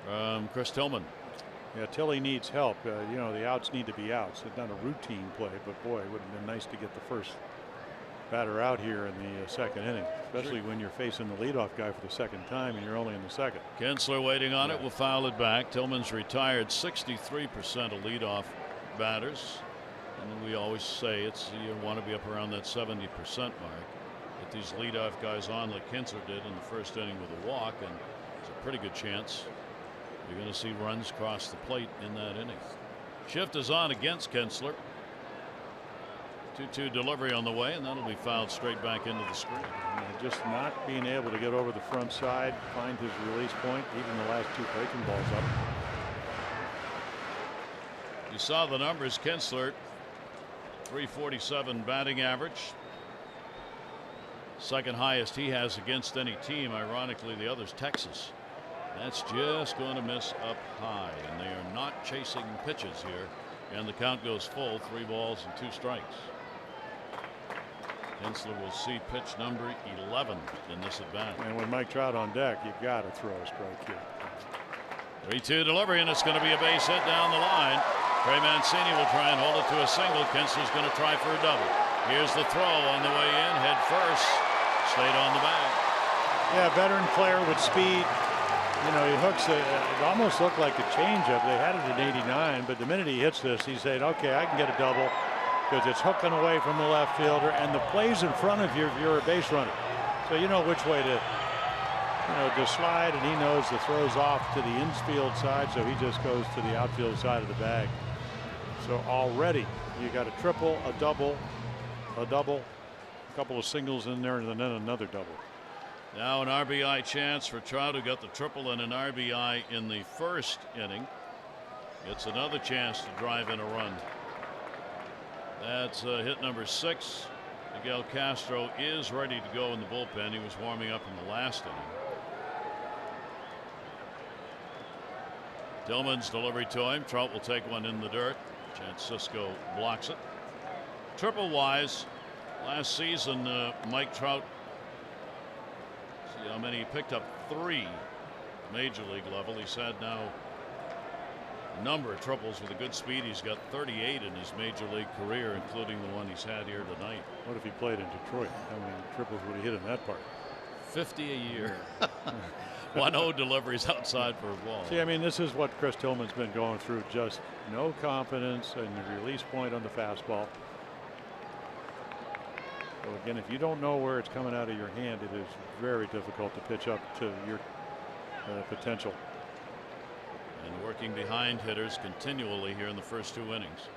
from Chris Tillman. Yeah, Tilly needs help. You know, the outs need to be outs. It's not a routine play, but boy, it would have been nice to get the first batter out here in the second inning, especially when you're facing the leadoff guy for the second time and you're only in the second. Kinsler waiting on it, will foul it back. Tillman's retired 63% of leadoff batters, and we always say you want to be up around that 70% mark. Get these leadoff guys on like Kinsler did in the first inning with a walk, and it's a pretty good chance you're going to see runs cross the plate in that inning. Shift is on against Kinsler. 2-2 delivery on the way, and that'll be fouled straight back into the screen. Just not being able to get over the front side, find his release point, even the last 2 breaking balls up. You saw the numbers. Kinsler, 347 batting average. Second highest he has against any team. Ironically, the other's Texas. That's just going to miss up high, and they are not chasing pitches here. And the count goes full, 3 balls and 2 strikes. Kinsler will see pitch number 11 in this at bat. And with Mike Trout on deck, you've got to throw a strike here. 3-2 delivery, and it's going to be a base hit down the line. Trey Mancini will try and hold it to a single. Kinsler's going to try for a double. Here's the throw on the way in, head first, stayed on the bag. Yeah, veteran player with speed. You know, he hooks it. It almost looked like a changeup. They had it at 89, but the minute he hits this, he said, "Okay, I can get a double," because it's hooking away from the left fielder, and the play's in front of you if you're a base runner. So you know which way to slide, and he knows the throw's off to the infield side, so he just goes to the outfield side of the bag. So already you got a triple, a double, a couple of singles in there, and then another double. Now an RBI chance for Trout, who got the triple and an RBI in the first inning. Gets another chance to drive in a run. That's hit number 6 Miguel Castro is ready to go in the bullpen. He was warming up in the last inning. Tillman's delivery to him. Trout will take one in the dirt. Chance Cisco blocks it. Triple wise. Last season, Mike Trout, see how many he picked up, 3 major league level. He's had now a number of triples with a good speed. He's got 38 in his major league career, including the one he's had here tonight. What if he played in Detroit? How many triples would he hit in that part? 50 a year. 1-0 deliveries outside for a ball. See, I mean, this is what Chris Tillman's been going through. Just no confidence in the release point on the fastball. So again, if you don't know where it's coming out of your hand, it is very difficult to pitch up to your potential. And working behind hitters continually here in the first 2 innings.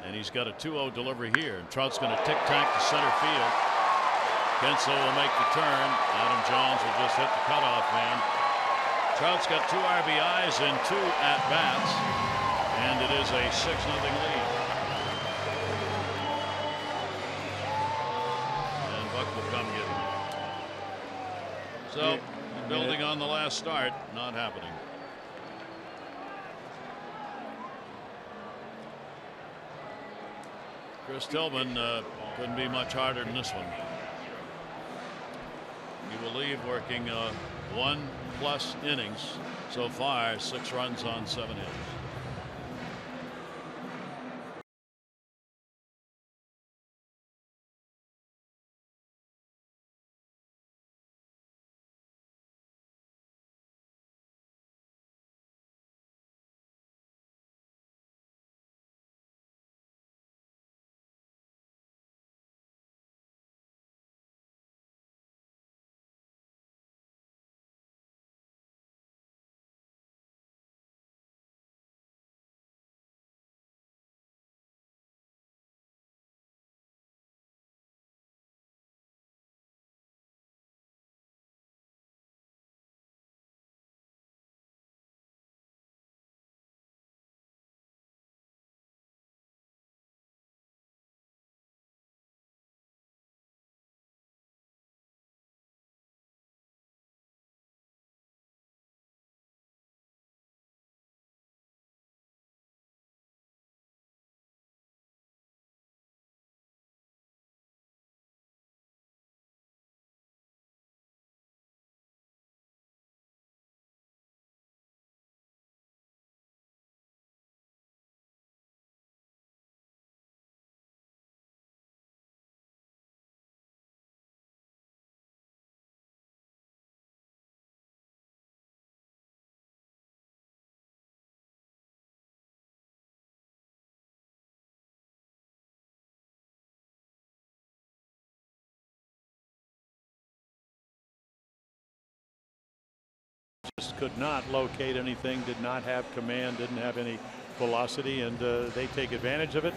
And he's got a 2-0 delivery here. And Trout's going to tic-tac to center field. Kensel will make the turn. Adam Jones will just hit the cutoff man. Trout's got 2 RBIs in 2 at-bats. And it is a 6-0 lead. And Buck will come get him. So, building on the last start, not happening. Chris Tillman couldn't be much harder than this one. He will leave working 1+ innings so far, 6 runs on 7 hits. Just could not locate anything, did not have command, didn't have any velocity, and they take advantage of it.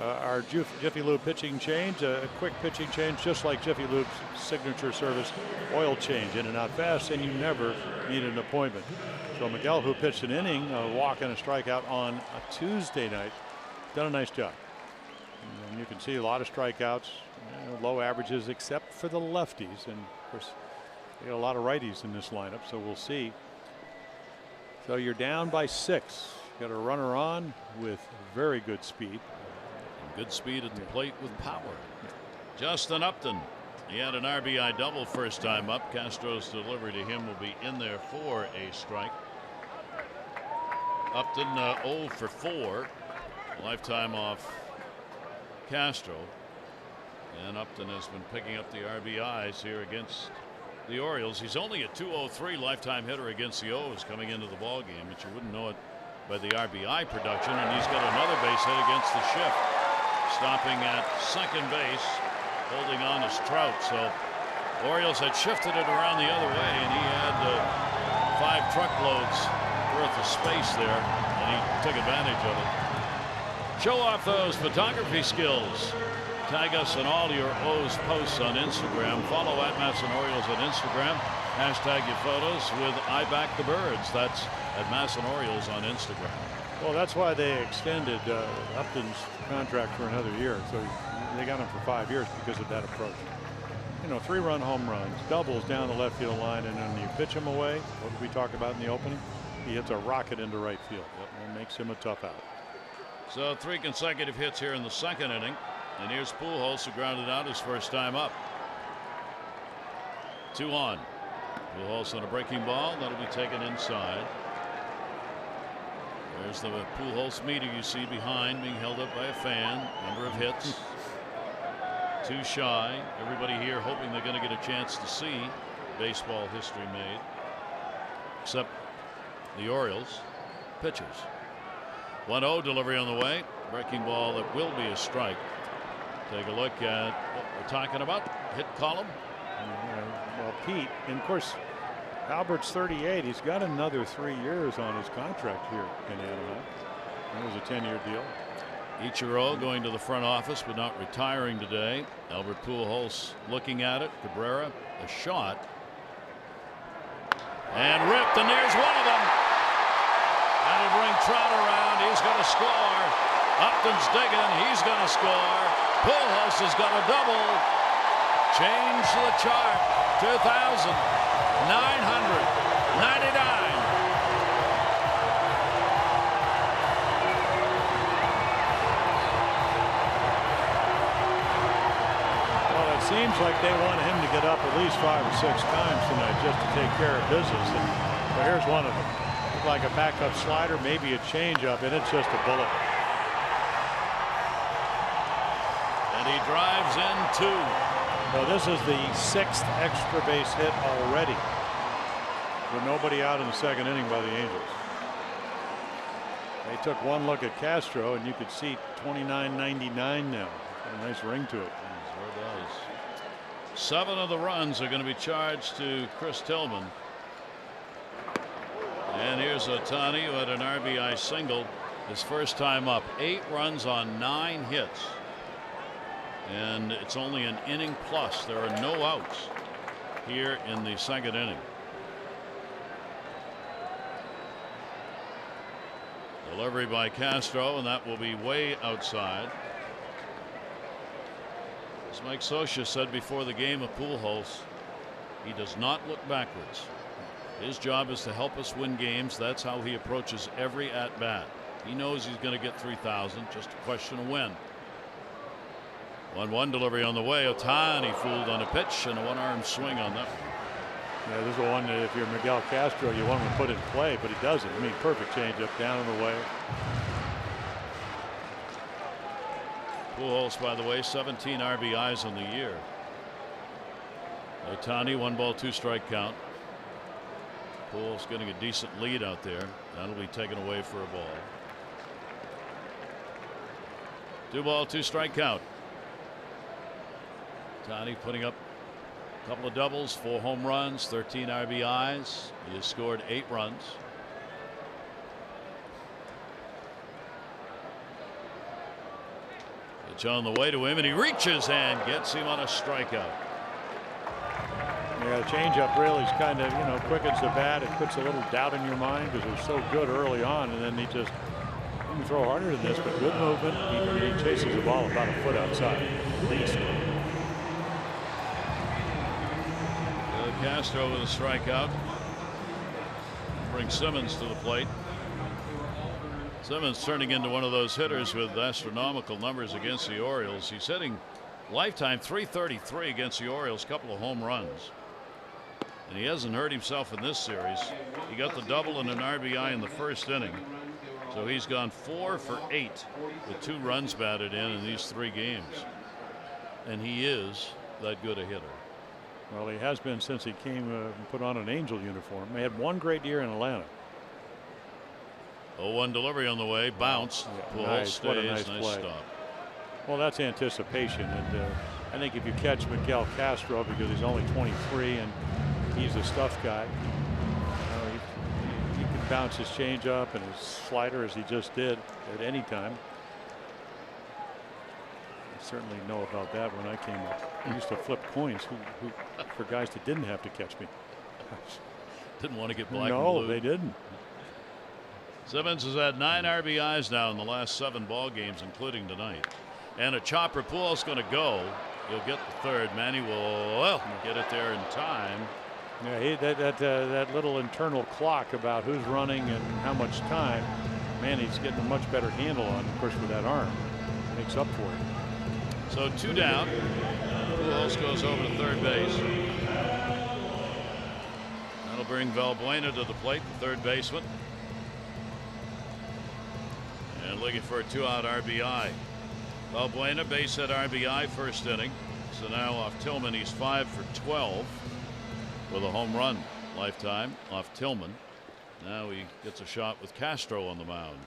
Our Jiffy Lube pitching change, a quick pitching change, just like Jiffy Lube's signature service oil change, in and out fast, and you never need an appointment. So Miguel, who pitched an inning, a walk and a strikeout on a Tuesday night, done a nice job. And you can see a lot of strikeouts, low averages except for the lefties, and of course they got a lot of righties in this lineup, so we'll see. So you're down by 6. Got a runner on with very good speed. Good speed at the plate with power. Justin Upton. He had an RBI double first time up. Castro's delivery to him will be in there for a strike. Upton 0 for 4. Lifetime off Castro. And Upton has been picking up the RBIs here against the Orioles. He's only a .203 lifetime hitter against the O's coming into the ball game, but you wouldn't know it by the RBI production. And he's got another base hit against the shift. Stopping at second base, holding on is Trout. So Orioles had shifted it around the other way, and he had 5 truckloads worth of space there, and he took advantage of it. Show off those photography skills. Tag us in all your O's posts on Instagram. Follow at Masson Orioles on Instagram. Hashtag your photos with I Back the Birds. That's at Masson Orioles on Instagram. Well, that's why they extended Upton's contract for another year. So they got him for 5 years because of that approach. You know, 3-run home runs, doubles down the left field line, and then you pitch him away. What did we talk about in the opening? He hits a rocket into right field. That makes him a tough out. So 3 consecutive hits here in the 2nd inning. And here's Pujols, who grounded out his first time up. 2 on. Pujols on a breaking ball. That'll be taken inside. There's the Pujols meter you see behind, being held up by a fan. Number of hits. 2 shy. Everybody here hoping they're going to get a chance to see baseball history made. Except the Orioles pitchers. 1-0 delivery on the way. Breaking ball that will be a strike. Take a look at what we're talking about. Hit column. Well, Pete, and of course, Albert's 38. He's got another 3 years on his contract here in Anaheim. That was a 10-year deal. Ichiro going to the front office, but not retiring today. Albert Pujols looking at it. Cabrera, a shot. And ripped, and there's one of them. That'll bring Trout around. He's going to score. Upton's digging. He's going to score. Pujols has got a double. Change the chart. 2,999. Seems like they want him to get up at least 5 or 6 times tonight just to take care of business. But here's one of them. Looked like a backup slider, maybe a changeup, and it's just a bullet. And he drives in 2. Well, this is the 6th extra base hit already, with nobody out in the 2nd inning by the Angels. They took one look at Castro, and you could see 29.99 now. Got a nice ring to it. Sure does. 7 of the runs are going to be charged to Chris Tillman. And here's Ohtani, who had an RBI single his first time up. 8 runs on 9 hits. And it's only an inning plus. There are no outs here in the 2nd inning. Delivery by Castro, and that will be way outside. As Mike Scioscia said before the game of Pujols, he does not look backwards. His job is to help us win games. That's how he approaches every at-bat. He knows he's going to get 3,000, just a question of when. 1-1 delivery on the way. Ohtani fooled on a pitch and a one-arm swing on that one. Yeah, this is the one that if you're Miguel Castro, you want him to put in play, but he doesn't. I mean, perfect changeup down and away. Pujols, by the way, 17 RBIs on the year. Ohtani, 1 ball, 2 strike count. Pujols getting a decent lead out there. That'll be taken away for a ball. 2 ball, 2 strike count. Ohtani putting up a couple of doubles, 4 home runs, 13 RBIs. He has scored 8 runs. On the way to him, and he reaches and gets him on a strikeout. Yeah, the changeup really is kind of, quickens the bat. It puts a little doubt in your mind because it was so good early on, and then he just didn't throw harder than this, but good movement. He chases the ball about a foot outside, at least. Castro with a strikeout. Brings Simmons to the plate. Simmons turning into one of those hitters with astronomical numbers against the Orioles. He's hitting lifetime .333 against the Orioles, couple of home runs. And he hasn't hurt himself in this series. He got the double and an RBI in the 1st inning. So he's gone 4 for 8 with 2 runs batted in these 3 games. And he is that good a hitter. Well, he has been since he came and put on an Angel uniform. They had one great year in Atlanta. 0-1 delivery on the way. Bounce. Yeah, nice. Stays. What a nice play. Stop. Well, that's anticipation. And I think if you catch Miguel Castro, because he's only 23 and he's a stuff guy, he can bounce his changeup and his slider as he just did at any time. I certainly know about that when I came up. I used to flip coins for guys that didn't have to catch me. Didn't want to get black and No, blue. they didn't. Simmons has had 9 RBIs now in the last 7 ball games, including tonight. And a chopper Pujols going to go. He'll get the third. Manny will get it there in time. Yeah, that little internal clock about who's running and how much time, Manny's getting a much better handle on. Of course, with that arm, makes up for it. So 2 down. Pujols goes over to third base. That'll bring Valbuena to the plate, the third baseman. And looking for a 2-out RBI. Valbuena base hit RBI first inning. So now off Tillman, he's 5 for 12 with a home run lifetime off Tillman. Now he gets a shot with Castro on the mound.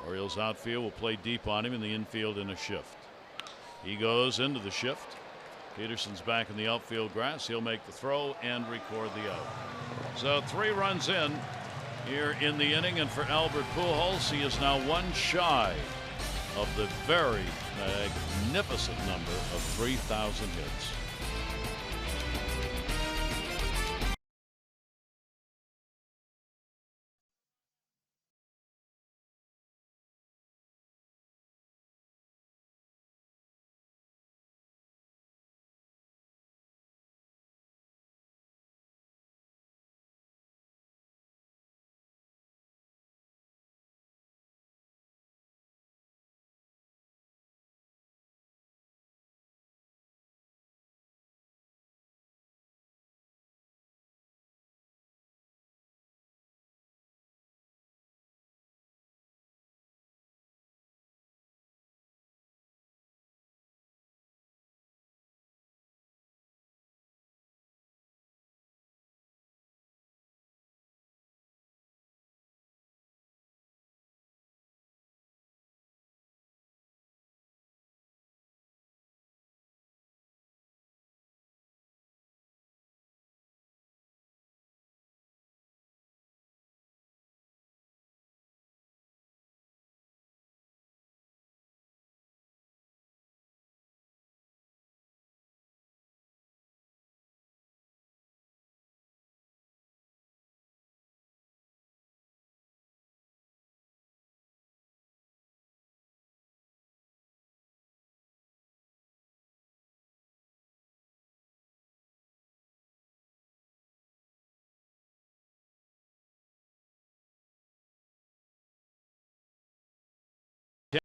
Orioles outfield will play deep on him in the infield in a shift. He goes into the shift. Peterson's back in the outfield grass. He'll make the throw and record the out. So 3 runs in here in the inning, and for Albert Pujols, he is now 1 shy of the very magnificent number of 3,000 hits.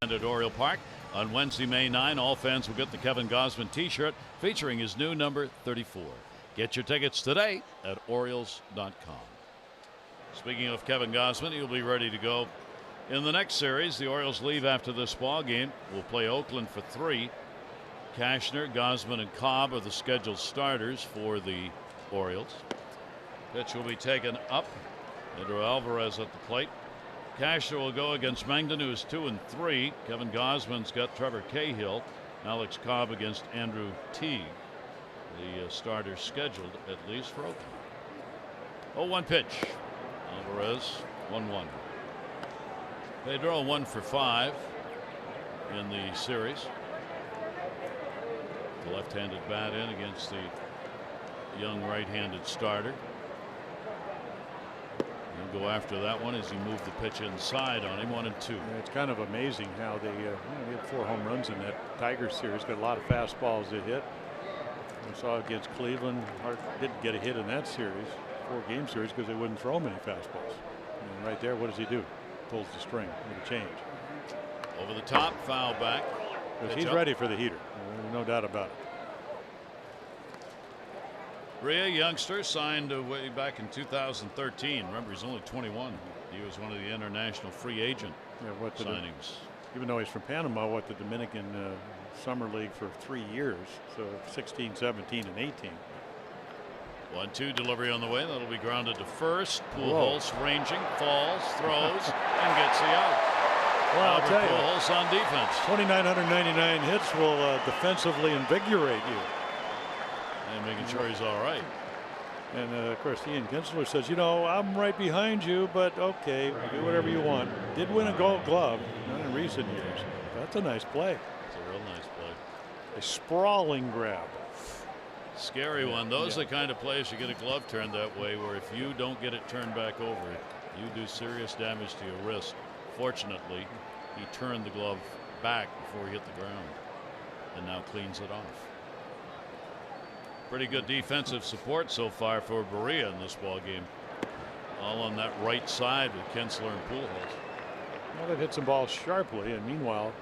At Oriole Park on Wednesday, May 9. All fans will get the Kevin Gausman t-shirt featuring his new number 34. Get your tickets today at Orioles.com. Speaking of Kevin Gausman, he'll be ready to go in the next series. The Orioles leave after this ball game. We'll play Oakland for 3. Cashner, Gausman, and Cobb are the scheduled starters for the Orioles. Pitch will be taken up. Pedro Alvarez at the plate. Cashner will go against Mangden, who is 2 and 3. Kevin Gausman's got Trevor Cahill. Alex Cobb against Andrew Teague. The starter scheduled at least for Oakland. 0-1 pitch. Alvarez 1-1. Pedro 1 for 5 in the series. The left-handed bat in against the young right-handed starter. He'll go after that one as he moved the pitch inside on him. 1 and 2. Yeah, it's kind of amazing how they had 4 home runs in that Tigers series. Got a lot of fastballs they hit. We saw against Cleveland. Hart didn't get a hit in that series, 4-game series, because they wouldn't throw many fastballs. And right there, what does he do? Pulls the string with a change. Over the top, foul back. Because he's ready for the heater. No doubt about it. Rhea, youngster, signed way back in 2013. Remember, he's only 21. He was one of the international free agent signings. Even though he's from Panama, the Dominican Summer League for 3 years. So 16, 17, and 18. 1-2 delivery on the way. That'll be grounded to first. Pujols ranging, falls, throws, and gets the out. Well, I'll tell you, Pujols on defense. 2,999 hits will defensively invigorate you. And making sure he's all right. And of course, Ian Kinsler says, I'm right behind you, but okay, do whatever you want. Did win a Gold Glove, not in recent years. That's a nice play. It's a real nice play. A sprawling grab. Scary one. Those are the kind of plays you get a glove turned that way, where if you don't get it turned back over, you do serious damage to your wrist. Fortunately, he turned the glove back before he hit the ground and now cleans it off. Pretty good defensive support so far for Berea in this ball game. All on that right side with Kinsler and Pujols. Well, they've hit some balls sharply, and meanwhile,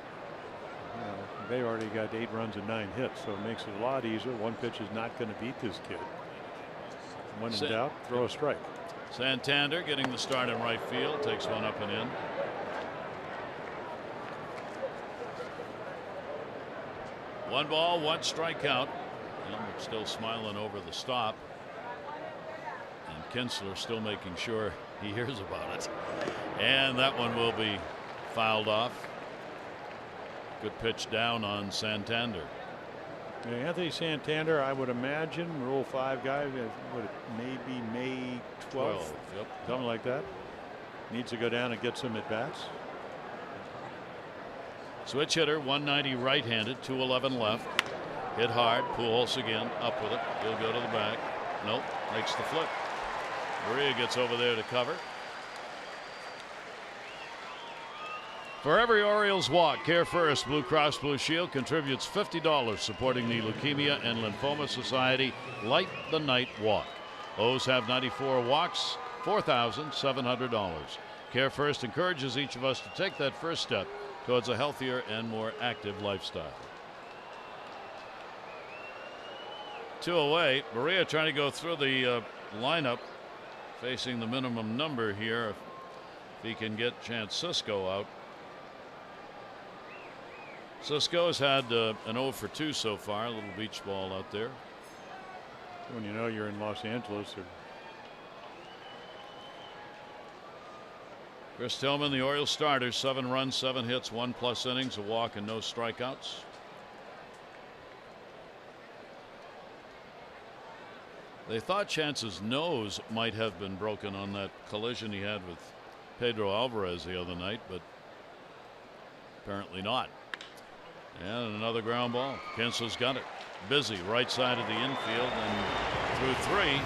they already got 8 runs and 9 hits, so it makes it a lot easier. One pitch is not going to beat this kid. When in doubt, throw a strike. Santander getting the start in right field, takes one up and in. One ball, one strikeout. Elmer still smiling over the stop. And Kinsler still making sure he hears about it. And that one will be fouled off. Good pitch down on Santander. Yeah, Anthony Santander, I would imagine, Rule 5 guy, maybe May 12th, Yep. something like that. Needs to go down and get some at bats. Switch hitter, 190 right-handed, 211 left. Hit hard. Pujols again, up with it. He'll go to the back. Nope, makes the flip. Berea gets over there to cover. For every Orioles walk, Care First Blue Cross Blue Shield contributes $50 supporting the Leukemia and Lymphoma Society Light the Night Walk. O's have 94 walks, $4,700. Care First encourages each of us to take that first step towards a healthier and more active lifestyle. 2 away. Berea trying to go through the lineup, facing the minimum number here if he can get Chance Sisco out. Sisco has had an 0 for 2 so far. A little beach ball out there. When you know you're in Los Angeles. Chris Tillman, the Orioles starter, 7 runs, 7 hits, 1+ innings, a walk, and no strikeouts. They thought Chance's nose might have been broken on that collision he had with Pedro Alvarez the other night, but apparently not. And another ground ball. Kinsler's got it. Busy right side of the infield, and through 3.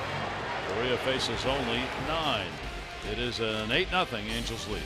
Berea faces only 9. It is an 8-0 Angels lead.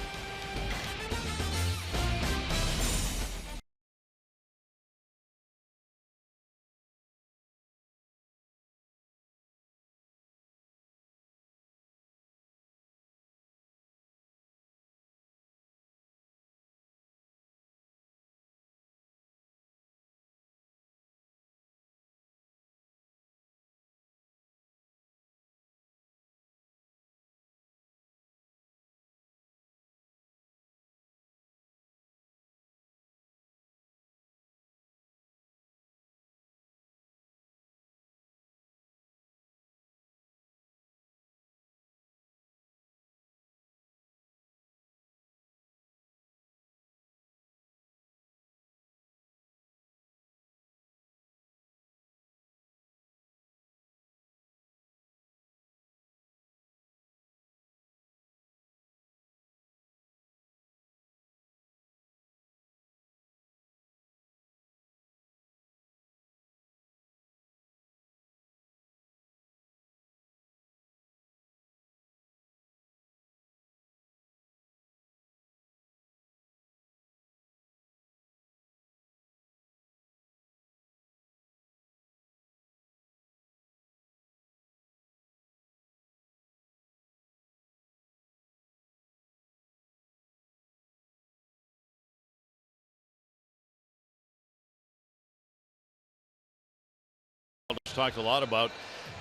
Talked a lot about.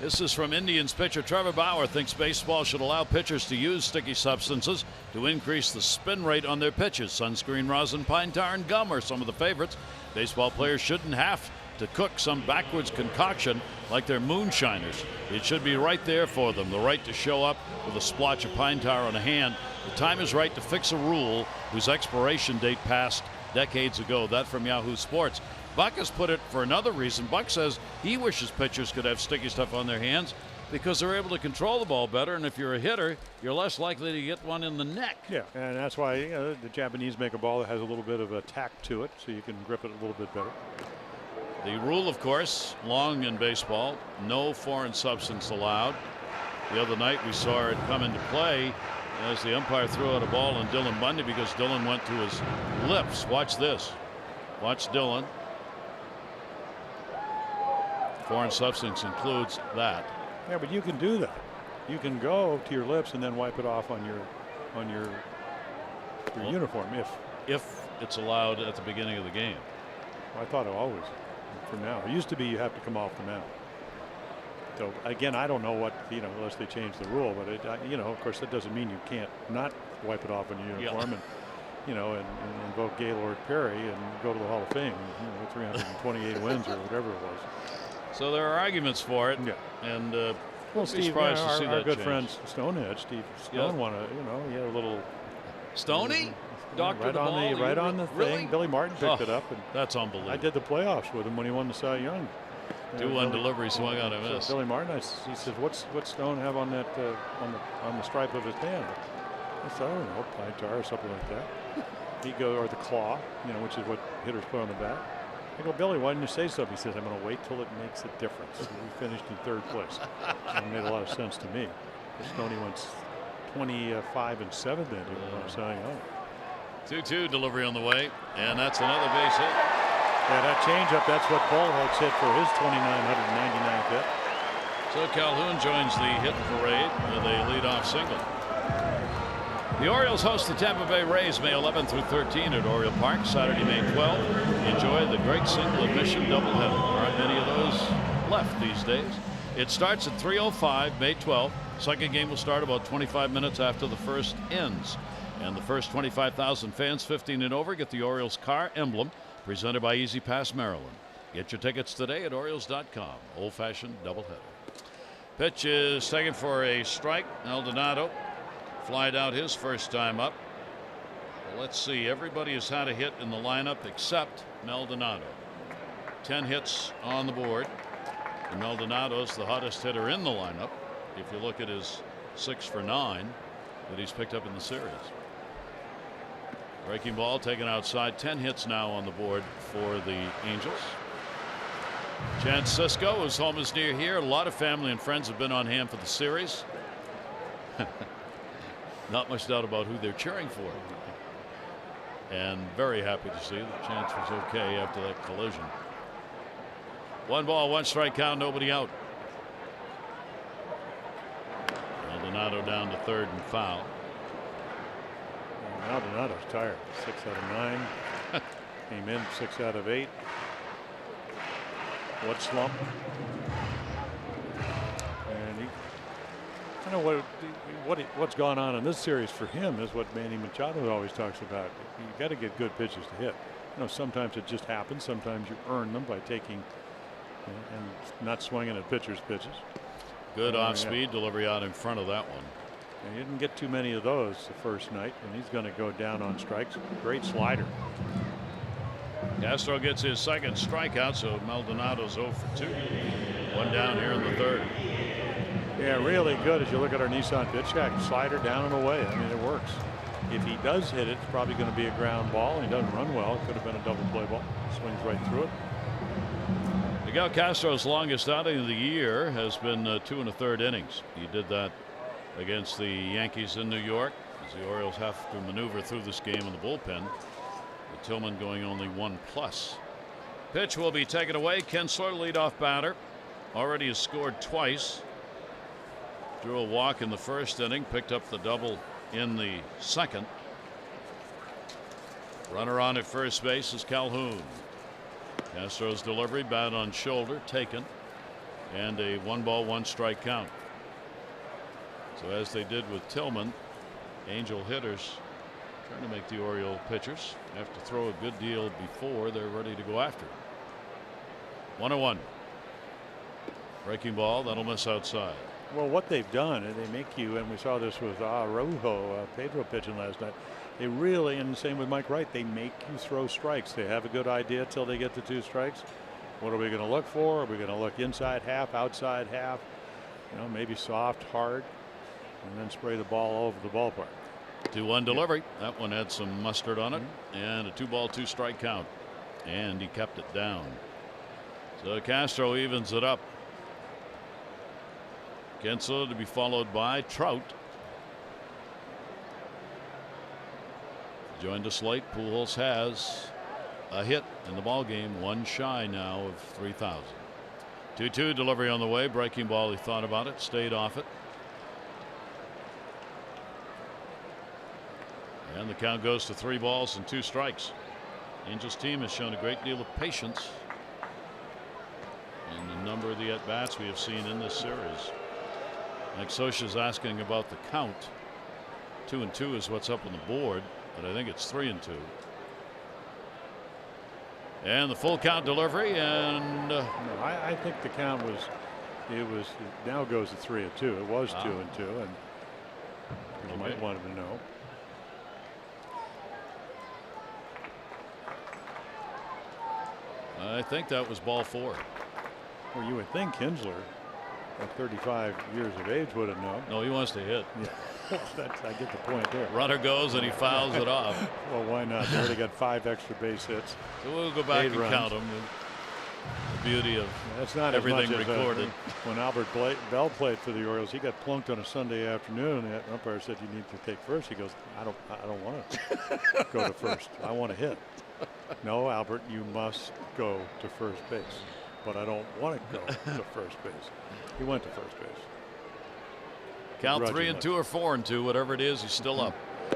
This is from Indians pitcher Trevor Bauer. Thinks baseball should allow pitchers to use sticky substances to increase the spin rate on their pitches. Sunscreen, rosin, pine tar, and gum are some of the favorites. Baseball players shouldn't have to cook some backwards concoction like they're moonshiners. It should be right there for them. The right to show up with a splotch of pine tar on a hand. The time is right to fix a rule whose expiration date passed decades ago. That from Yahoo Sports. Buck has put it for another reason. Buck says he wishes pitchers could have sticky stuff on their hands because they're able to control the ball better, and if you're a hitter, you're less likely to get one in the neck. Yeah, and that's why the Japanese make a ball that has a little bit of a tack to it, so you can grip it a little bit better. The rule, of course, long in baseball, no foreign substance allowed. The other night we saw it come into play as the umpire threw out a ball on Dylan Bundy because Dylan went to his lips. Watch this. Watch Dylan. Foreign substance includes that. Yeah, but you can do that. You can go to your lips and then wipe it off on your uniform if it's allowed at the beginning of the game. I thought it always for now. It used to be you have to come off the mound. So again, I don't know what, unless they change the rule, but of course that doesn't mean you can't not wipe it off on your uniform and invoke Gaylord Perry and go to the Hall of Fame. 328 wins or whatever it was. So there are arguments for it. Yeah. And well, Steve, our good change. friend Stonehead, Steve Stone, he had a little Stoney. Doctor right on the really? thing. Billy Martin picked it up. And that's unbelievable. I did the playoffs with him when he won the Cy Young. 2-1 delivery swung on a miss. Billy Martin, he says, "What's Stone have on that on the stripe of his hand?" I said, "I don't know, pine tar or something like that." He goes, or the claw, which is what hitters put on the bat. I go, "Billy, why didn't you say something?" He says, "I'm going to wait till it makes a difference." We finished in 3rd place. It made a lot of sense to me. Stoney went 25-7 then. He won a Cy Young. 2-2 delivery on the way, and that's another base hit. Yeah, that changeup, that's what Bullhooks hit for his 2,999th hit. So Calhoun joins the hit parade with a leadoff single. The Orioles host the Tampa Bay Rays May 11 through 13 at Oriole Park, Saturday, May 12. Enjoy the great single admission doubleheader. There aren't many of those left these days. It starts at 3:05 May 12. Second game will start about 25 minutes after the first ends. And the first 25,000 fans 15 and over get the Orioles car emblem presented by Easy Pass Maryland. Get your tickets today at Orioles.com. Old-fashioned doubleheader. Pitch is taken for a strike. Maldonado flied out his first time up. Well, let's see. Everybody has had a hit in the lineup except Maldonado. 10 hits on the board. And Maldonado's the hottest hitter in the lineup. If you look at his 6 for 9 that he's picked up in the series. Breaking ball taken outside. 10 hits now on the board for the Angels. Chance Sisco, whose home is near here. A lot of family and friends have been on hand for the series. Not much doubt about who they're cheering for. And very happy to see that Chance was okay after that collision. 1 ball, 1 strike count, nobody out. Maldonado down to 3rd and foul. Maldonado's tired. 6 out of 9. Came in 6 out of 8. What slump? And I know what's gone on in this series for him is what Manny Machado always talks about. You got to get good pitches to hit. Sometimes it just happens. Sometimes you earn them by taking and not swinging at pitchers' pitches. Good off-speed delivery out in front of that one. And he didn't get too many of those the first night, and he's going to go down on strikes. Great slider. Castro gets his 2nd strikeout, so Maldonado's 0 for 2. 1 down here in the 3rd. Yeah, really good as you look at our Nissan pitch track. Slider down and away. I mean, it works. If he does hit it, it's probably going to be a ground ball. He doesn't run well. It could have been a double play ball. Swings right through it. Miguel Castro's longest outing of the year has been 2 1/3 innings. He did that against the Yankees in New York as the Orioles have to maneuver through this game in the bullpen. With Tillman going only 1+. Pitch will be taken away. Kinsler, leadoff batter, already has scored twice. Drew a walk in the 1st inning, picked up the double in the 2nd. Runner on at first base is Calhoun. Castro's delivery, bat on shoulder, taken, and a 1 ball 1 strike count. So as they did with Tillman, Angel hitters trying to make the Oriole pitchers have to throw a good deal before they're ready to go after it. 1-1. Breaking ball, that'll miss outside. Well, what they've done, and they make you, and we saw this with Araujo, Pedro pitching last night. They really, and the same with Mike Wright, they make you throw strikes. They have a good idea till they get to 2 strikes. What are we going to look for? Are we going to look inside half, outside half? Maybe soft, hard, and then spray the ball over the ballpark. 2-1 delivery. That one had some mustard on it, and a 2 ball 2 strike count, and he kept it down. So Castro evens it up. Kinsler to be followed by Trout. Joined us late. Pujols has a hit in the ball game, one shy now of 3,000. 2-2 delivery on the way. Breaking ball. He thought about it, stayed off it. And the count goes to 3 balls and 2 strikes. Angels team has shown a great deal of patience in the number of the at bats we have seen in this series. Mike Scioscia is asking about the count. 2-2 is what's up on the board, but I think it's 3-2. And the full count delivery, and no, I think the count was it now goes to 3-2. It was 2-2, and you might want him to know. I think that was ball 4. Well, you would think Kinsler at 35 years of age would have known. No, he wants to hit. Yeah. I get the point there. Runner goes and he fouls it off. Well, why not? They already got 5 extra base hits. So we'll go back and count them. The beauty of that's not everything as recorded. When Albert Bell played for the Orioles, he got plunked on a Sunday afternoon. The umpire said, "You need to take first." He goes, "I don't want to go to first. I want to hit." "No, Albert, you must go to first base." "But I don't want to go to first base." He went to first base. Count 3-2 or 4-2, whatever it is, he's still up.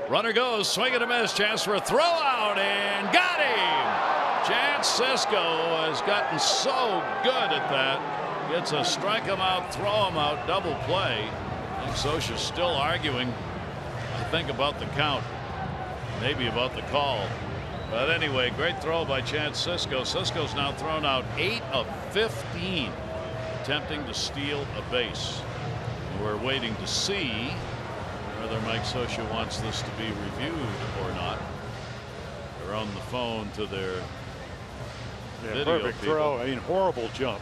Runner goes, swing and a miss, chance for a throw out, and got him. Chance Sisco has gotten so good at that. Gets a strike him out, throw him out, double play. I think Scioscia's still arguing, I think, about the count, maybe about the call. But anyway, great throw by Chance Sisco. Sisco's now thrown out 8 of 15, attempting to steal a base. We're waiting to see whether Mike Scioscia wants this to be reviewed or not. They're on the phone to their video perfect people. throw. I mean, horrible jump.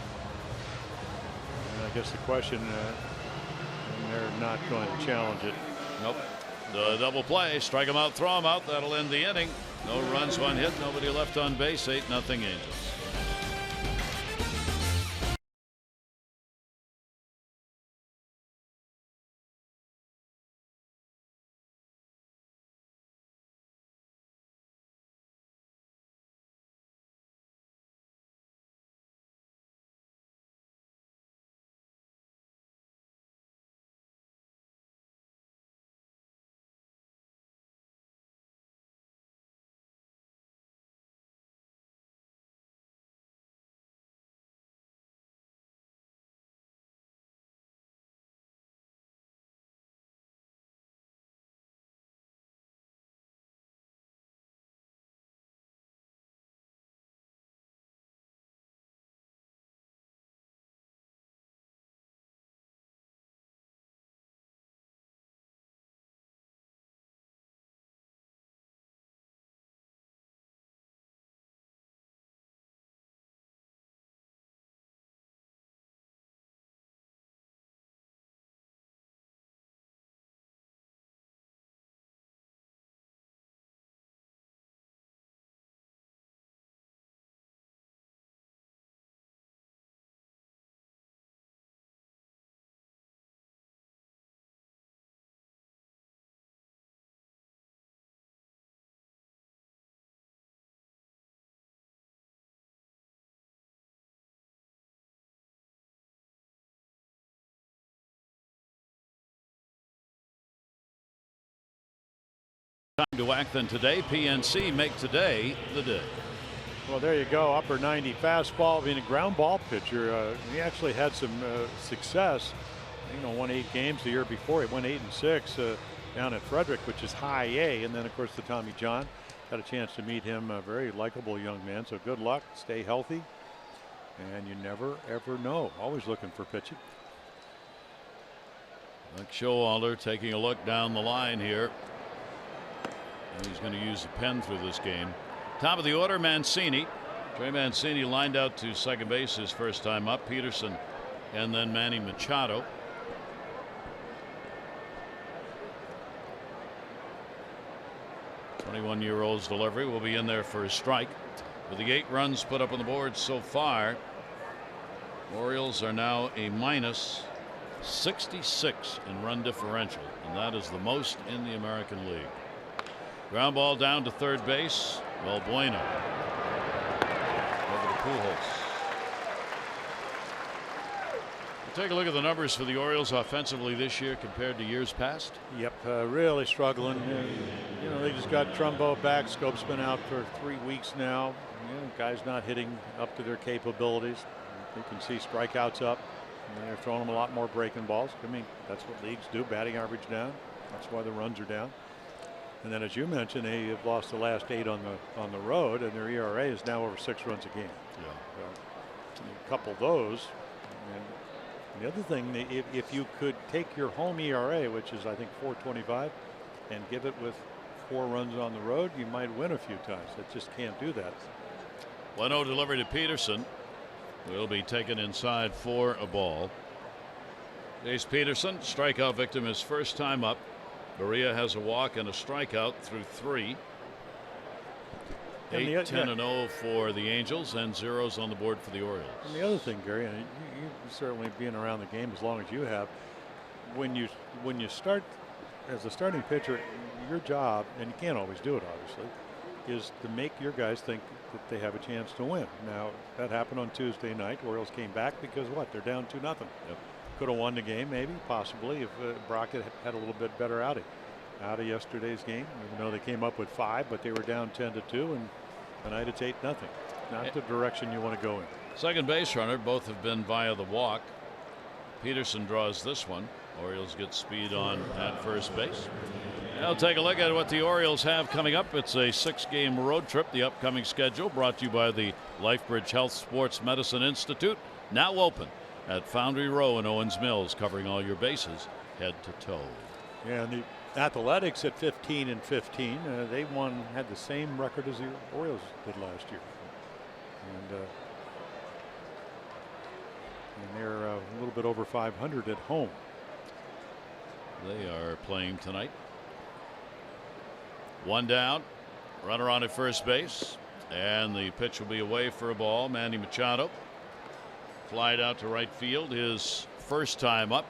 And I guess the question, they're not going to challenge it. Nope. The double play, strike him out, throw him out. That'll end the inning. No runs, 1 hit, nobody left on base. 8-0 Angels. Time to act then today. PNC make today the day. Well, there you go. Upper 90 fastball. Being a ground ball pitcher, he actually had some success. Won 8 games the year before. He won 8 and 6 down at Frederick, which is high A. And then, of course, the Tommy John. Got a chance to meet him. A very likable young man. So good luck. Stay healthy. And you never, ever know. Always looking for pitching. Like Showalter taking a look down the line here. And he's going to use the pen through this game. Top of the order, Mancini. Trey Mancini lined out to second base his first time up. Peterson and then Manny Machado. '21-year-old's delivery will be in there for a strike. With the 8 runs put up on the board so far, Orioles are now a minus 66 in run differential, and that is the most in the American League. Ground ball down to third base. Valbuena over to Pujols. Take a look at the numbers for the Orioles offensively this year compared to years past. Yep, really struggling. You know, they just got Trumbo back. Scope's been out for 3 weeks now. You know, guys not hitting up to their capabilities. You can see strikeouts up. And they're throwing them a lot more breaking balls. I mean, that's what leagues do. Batting average down. That's why the runs are down. And then, as you mentioned, they have lost the last 8 on the road, and their ERA is now over 6 runs a game. Yeah. So you couple those. And the other thing, if you could take your home ERA, which is I think 4.25, and give it with 4 runs on the road, you might win a few times. It just can't do that. 1-0 delivery to Peterson. Will be taken inside for a ball. Ace Peterson, strikeout victim, his first time up. Berea has a walk and a strikeout through 3. 8-10-0 for the Angels, and zeros on the board for the Orioles. And the other thing, Gary, and you certainly being around the game as long as you have, when you start as a starting pitcher, your job, and you can't always do it obviously, is to make your guys think that they have a chance to win. Now that happened on Tuesday night. Orioles came back because what? They're down 2-0. Yep. Could have won the game, maybe, possibly, if Brockett had a little bit better outing out of yesterday's game. Even though they came up with 5, but they were down 10-2, and tonight it's 8-0. Not the direction you want to go in. Second base runner, both have been via the walk. Peterson draws this one. Orioles get speed on at first base. Now take a look at what the Orioles have coming up. It's a 6-game road trip. The upcoming schedule brought to you by the LifeBridge Health Sports Medicine Institute, now open at Foundry Row in Owens Mills, covering all your bases head to toe. Yeah, and the Athletics at 15-15, they had the same record as the Orioles did last year, and they're a little bit over 500 at home. They are playing tonight. 1 down, runner on at first base, and the pitch will be away for a ball. Manny Machado flied out to right field, his first time up.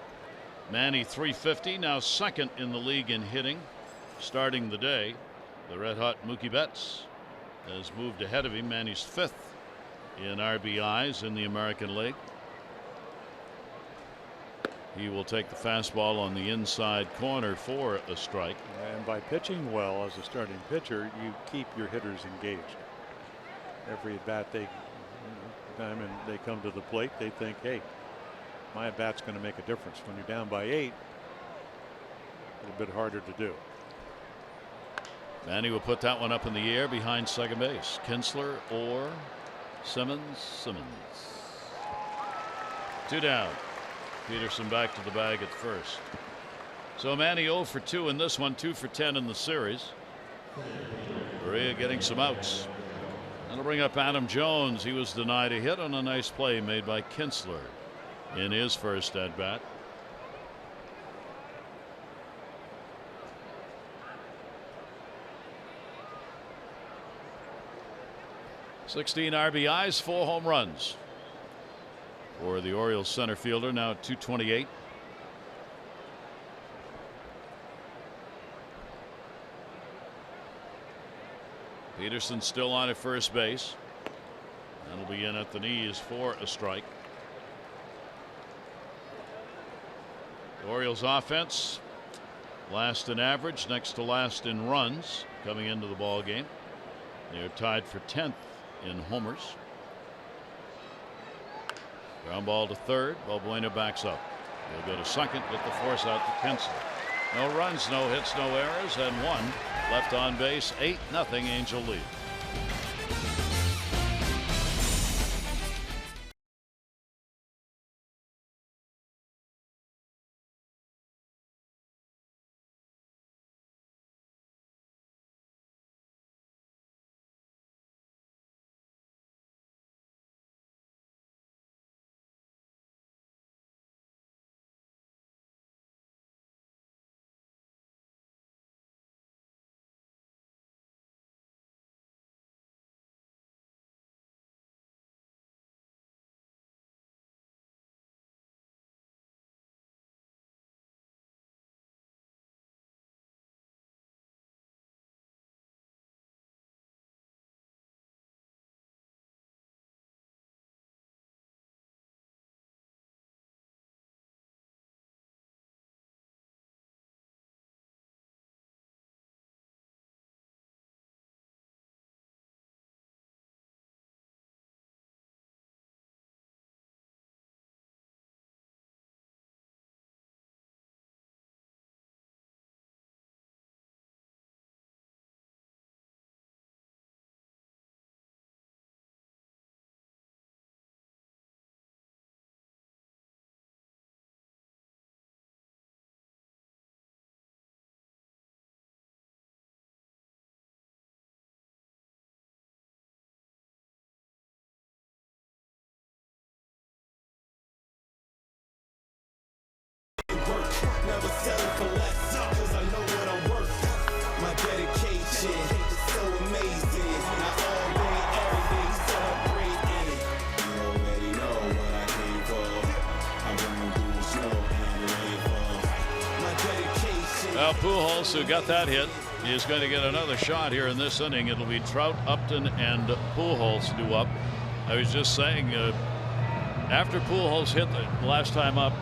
Manny .350, now second in the league in hitting. Starting the day, the red-hot Mookie Betts has moved ahead of him. Manny's 5th in RBIs in the American League. He will take the fastball on the inside corner for a strike. And by pitching well as a starting pitcher, you keep your hitters engaged. Every at bat time they come to the plate, they think, hey, my at bat's going to make a difference. When you're down by 8, a little bit harder to do. Manny will put that one up in the air behind second base. Kinsler or Simmons. 2 down. Peterson back to the bag at first. So Manny 0 for 2 in this one, 2 for 10 in the series. Berea getting some outs. That'll bring up Adam Jones. He was denied a hit on a nice play made by Kinsler in his first at bat. (16 RBIs, 4 home runs for the Orioles center fielder, now at 228. Peterson still on at first base. That'll be in at the knees for a strike. The Orioles offense last in average, next to last in runs coming into the ball game. They're tied for 10th in homers. Ground ball to third. Valbuena backs up. He'll go to second with the force out to Kinsler. No runs, no hits, no errors, and 1 left on base. 8-0 Angel lead. Now Pujols, who got that hit, is going to get another shot here in this inning. It'll be Trout, Upton, and Pujols due up. I was just saying, after Pujols hit the last time up,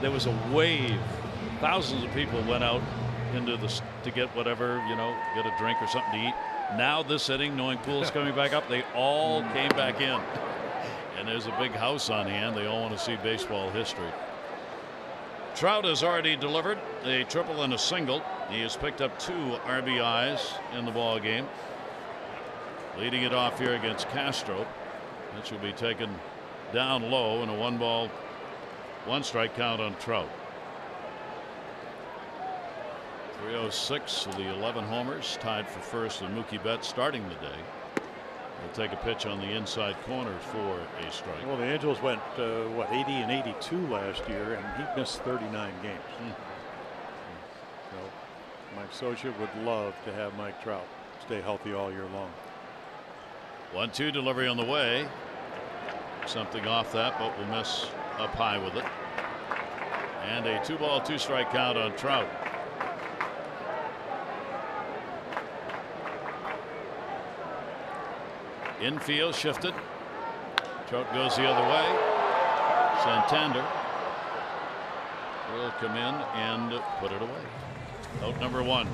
there was a wave. Thousands of people went out into to get whatever, get a drink or something to eat. Now this inning, knowing Pujols coming back up, they all came back in. And there's a big house on hand. They all want to see baseball history. Trout has already delivered a triple and a single. He has picked up 2 RBIs in the ball game. Leading it off here against Castro. That will be taken down low in a 1-ball, 1-strike count on Trout. 306 of the 11 homers, tied for first, and Mookie Betts starting the day. He'll take a pitch on the inside corner for a strike. Well, the Angels went 80 and 82 last year, and he missed 39 games. So Mike Scioscia would love to have Mike Trout stay healthy all year long. 1-2 delivery on the way. Something off that, but will miss up high with it. And a 2-ball, 2-strike count on Trout. Infield shifted. Trout goes the other way. Santander will come in and put it away. Out number 1.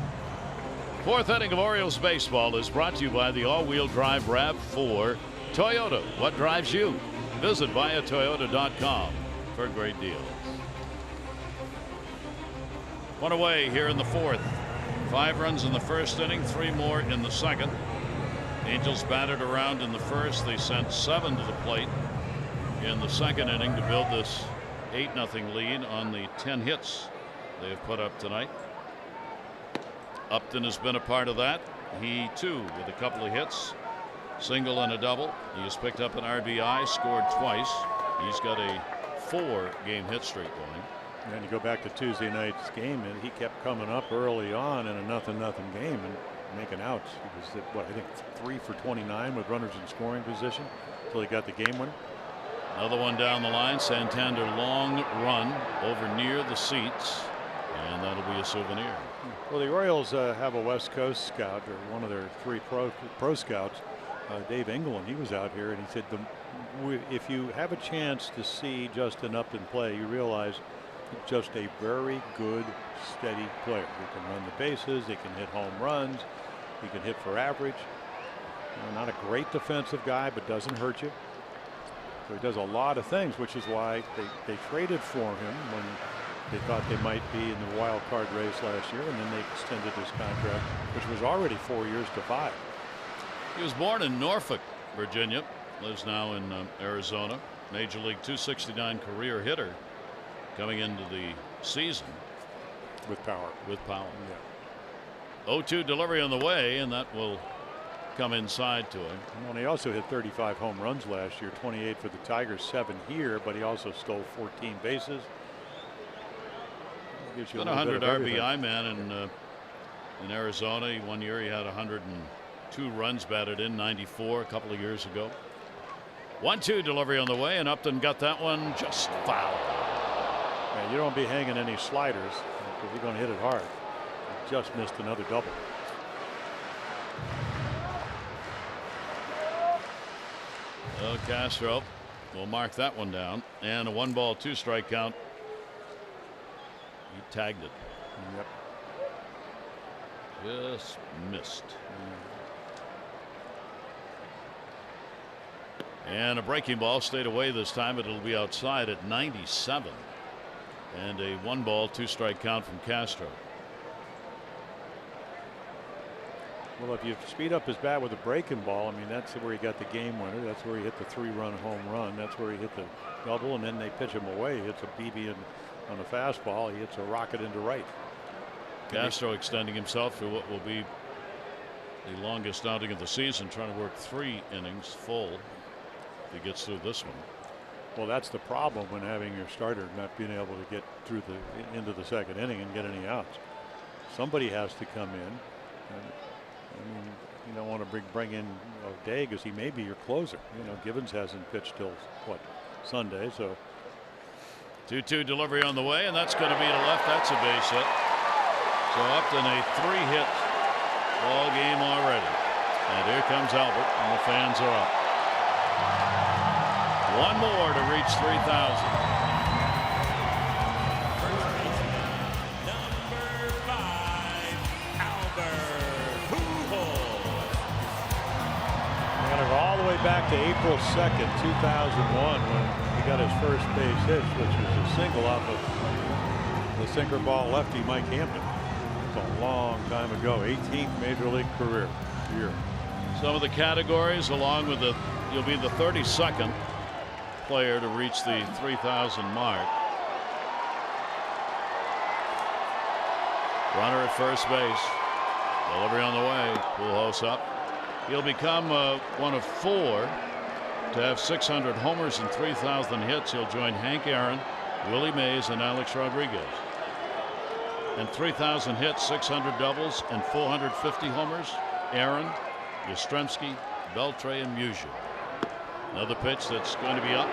4th inning of Orioles baseball is brought to you by the all-wheel drive RAV4 Toyota. What drives you? Visit buyatoyota.com for great deals. 1 away here in the 4th. 5 runs in the first inning, 3 more in the second. Angels batted around in the first. They sent 7 to the plate in the second inning to build this 8-0 lead on the 10 hits they have put up tonight. Upton has been a part of that. He too with a couple of hits, single and a double. He has picked up an RBI, scored twice. He's got a 4-game hit streak going. And you go back to Tuesday night's game, and he kept coming up early on in a 0-0 game and making outs. He was at, I think 3 for 29 with runners in scoring position until he got the game winner. Another one down the line. Santander long run over near the seats, and that'll be a souvenir. Well, the Orioles have a West Coast scout, or one of their 3 pro scouts, Dave England. He was out here and he said, if you have a chance to see Justin Upton play, you realize he's just a very good, steady player. He can run the bases, he can hit home runs, he can hit for average. Not a great defensive guy, but doesn't hurt you. So he does a lot of things, which is why they traded for him when they thought they might be in the wild card race last year, and then they extended his contract, which was already 4 years to 5. He was born in Norfolk, Virginia, lives now in Arizona. Major League 269 career hitter coming into the season with power. Yeah. 0-2 delivery on the way, and that will come inside to him. Well, and he also hit 35 home runs last year, 28 for the Tigers, 7 here, but he also stole 14 bases. He's been a 100 RBI man in Arizona. One year he had 102 runs batted in, 94 a couple of years ago. 1-2 delivery on the way, and Upton got that one just foul. Yeah, you don't be hanging any sliders because you're going to hit it hard. He just missed another double. Castro will mark that one down, and a 1-ball 2-strike count. He tagged it. Yep. Just missed. And a breaking ball stayed away this time. It'll be outside at 97. And a 1-ball 2-strike count from Castro. Well, if you speed up his bat with a breaking ball, I mean, that's where he got the game winner. That's where he hit the 3-run home run. That's where he hit the double, and then they pitch him away. He hits a BB on a fastball. He hits a rocket into right. Castro extending himself to what will be the longest outing of the season, trying to work 3 innings full if he gets through this one. Well, that's the problem when having your starter not being able to get through into the second inning and get any outs. Somebody has to come in. I mean, you don't want to bring in O'Day because he may be your closer. Givens hasn't pitched till Sunday, so. 2-2 delivery on the way, and that's going to be to left. That's a base hit. So Upton a 3-hit ball game already. And here comes Albert, and the fans are up. One more to reach 3,000. All the way back to April 2nd, 2001, when he got his first base hit, which was a single off of the sinker ball lefty Mike Hampton. It's a long time ago. 18th major league career year. Some of the categories, along with you'll be the 32nd player to reach the 3,000 mark. Runner at first base. Delivery on the way. Pujols up. He'll become one of 4 to have 600 homers and 3,000 hits. He'll join Hank Aaron, Willie Mays, and Alex Rodriguez. And 3,000 hits, 600 doubles, and 450 homers. Aaron, Yastrzemski, Beltre, and Musial. Another pitch that's going to be up.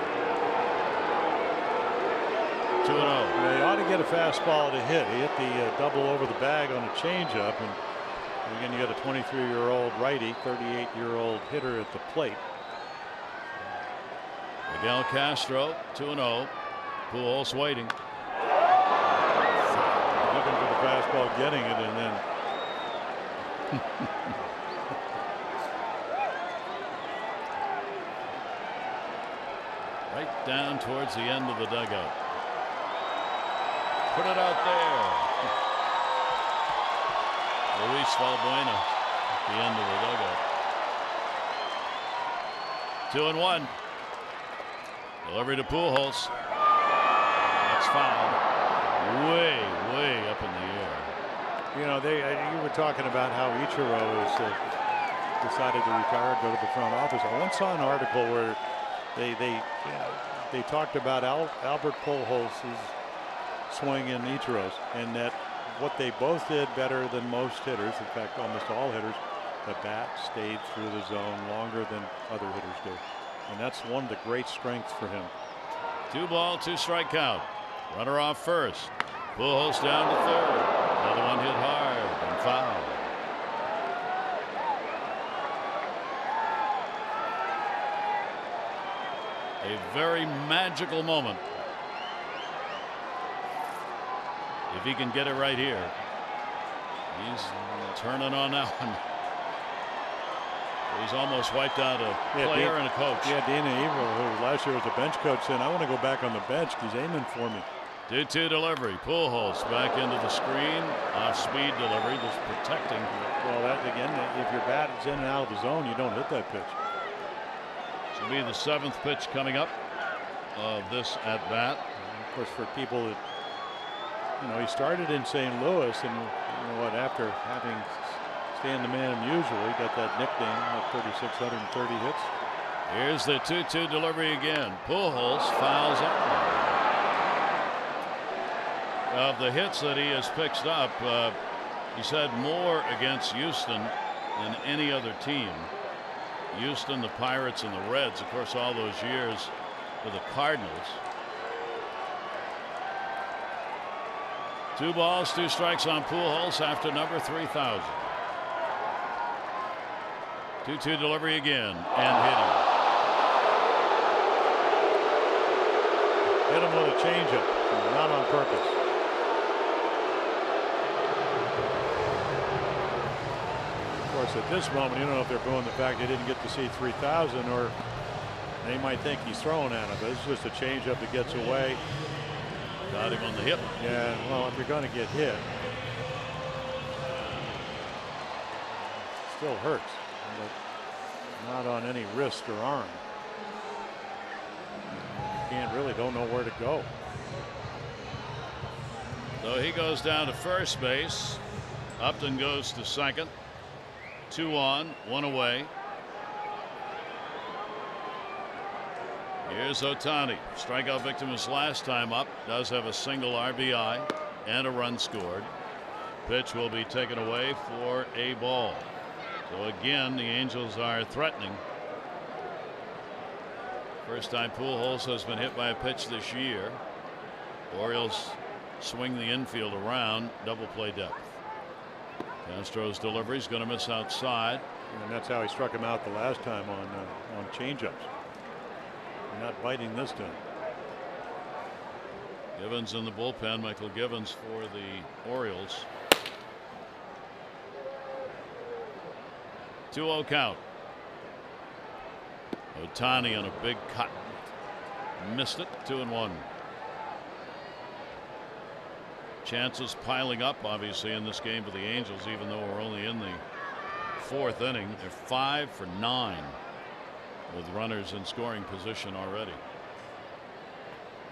2-0. They ought to get a fastball to hit. He hit the double over the bag on a changeup, and again, you got a 23-year-old righty, 38-year-old hitter at the plate. Miguel Castro, 2-0. Pujols waiting. Looking for the fastball, getting it, and then right down towards the end of the dugout. Put it out there. Luis Valbuena at the end of the dugout. 2-1. Delivery to Pujols. That's foul. Way up in the air. you know, you were talking about how Ichiro has decided to retire, go to the front office. I once saw an article where they talked about Albert Pujols' swing and Ichiro's, and that what they both did better than most hitters, in fact almost all hitters, the bat stayed through the zone longer than other hitters do, and that's one of the great strengths for him. 2 ball, 2 strike count. Runner off first. Pujols down to third. Another one hit hard and foul. A very magical moment. If he can get it right here. He's turning on that one. He's almost wiped out a player and a coach. Yeah, Dana Evil, who last year was a bench coach, said, I want to go back on the bench. He's aiming for me. 2-2 delivery. Pujols back into the screen. Off-speed delivery, just protecting. Well, that again, if your bat is in and out of the zone, you don't hit that pitch. This will be the 7th pitch coming up of this at bat. And of course, for people that, you know, he started in St. Louis, and you know what, after having Stan the Man usually got that nickname of 3,630 hits. Here's the 2-2 delivery again. Pujols fouls up. Of the hits that he has picked up, he's had more against Houston than any other team. Houston, the Pirates, and the Reds, of course, all those years with the Cardinals. 2 balls, 2 strikes on Pujols after number 3,000. 2-2 delivery again, and hit him. Hit him with a changeup, not on purpose. Of course, at this moment, you don't know if they're booing the fact they didn't get to see 3,000, or they might think he's throwing at him, but it's just a changeup that gets away. Got him on the hip. Yeah, well, if you're going to get hit, still hurts, but not on any wrist or arm. Don't know where to go. So he goes down to first base. Upton goes to second. 2 on, 1 away. Here's Ohtani. Strikeout victim his last time up. Does have a single RBI and a run scored. Pitch will be taken away for a ball. So again, the Angels are threatening. First time Pujols has been hit by a pitch this year. Orioles swing the infield around. Double play depth. Castro's delivery is going to miss outside. And that's how he struck him out the last time on changeups. Not biting this time. Givens in the bullpen. Michael Givens for the Orioles. 2-0 count. Ohtani on a big cut. Missed it. 2-1. Chances piling up, obviously, in this game for the Angels, even though we're only in the 4th inning. They're 5 for 9 with runners in scoring position already.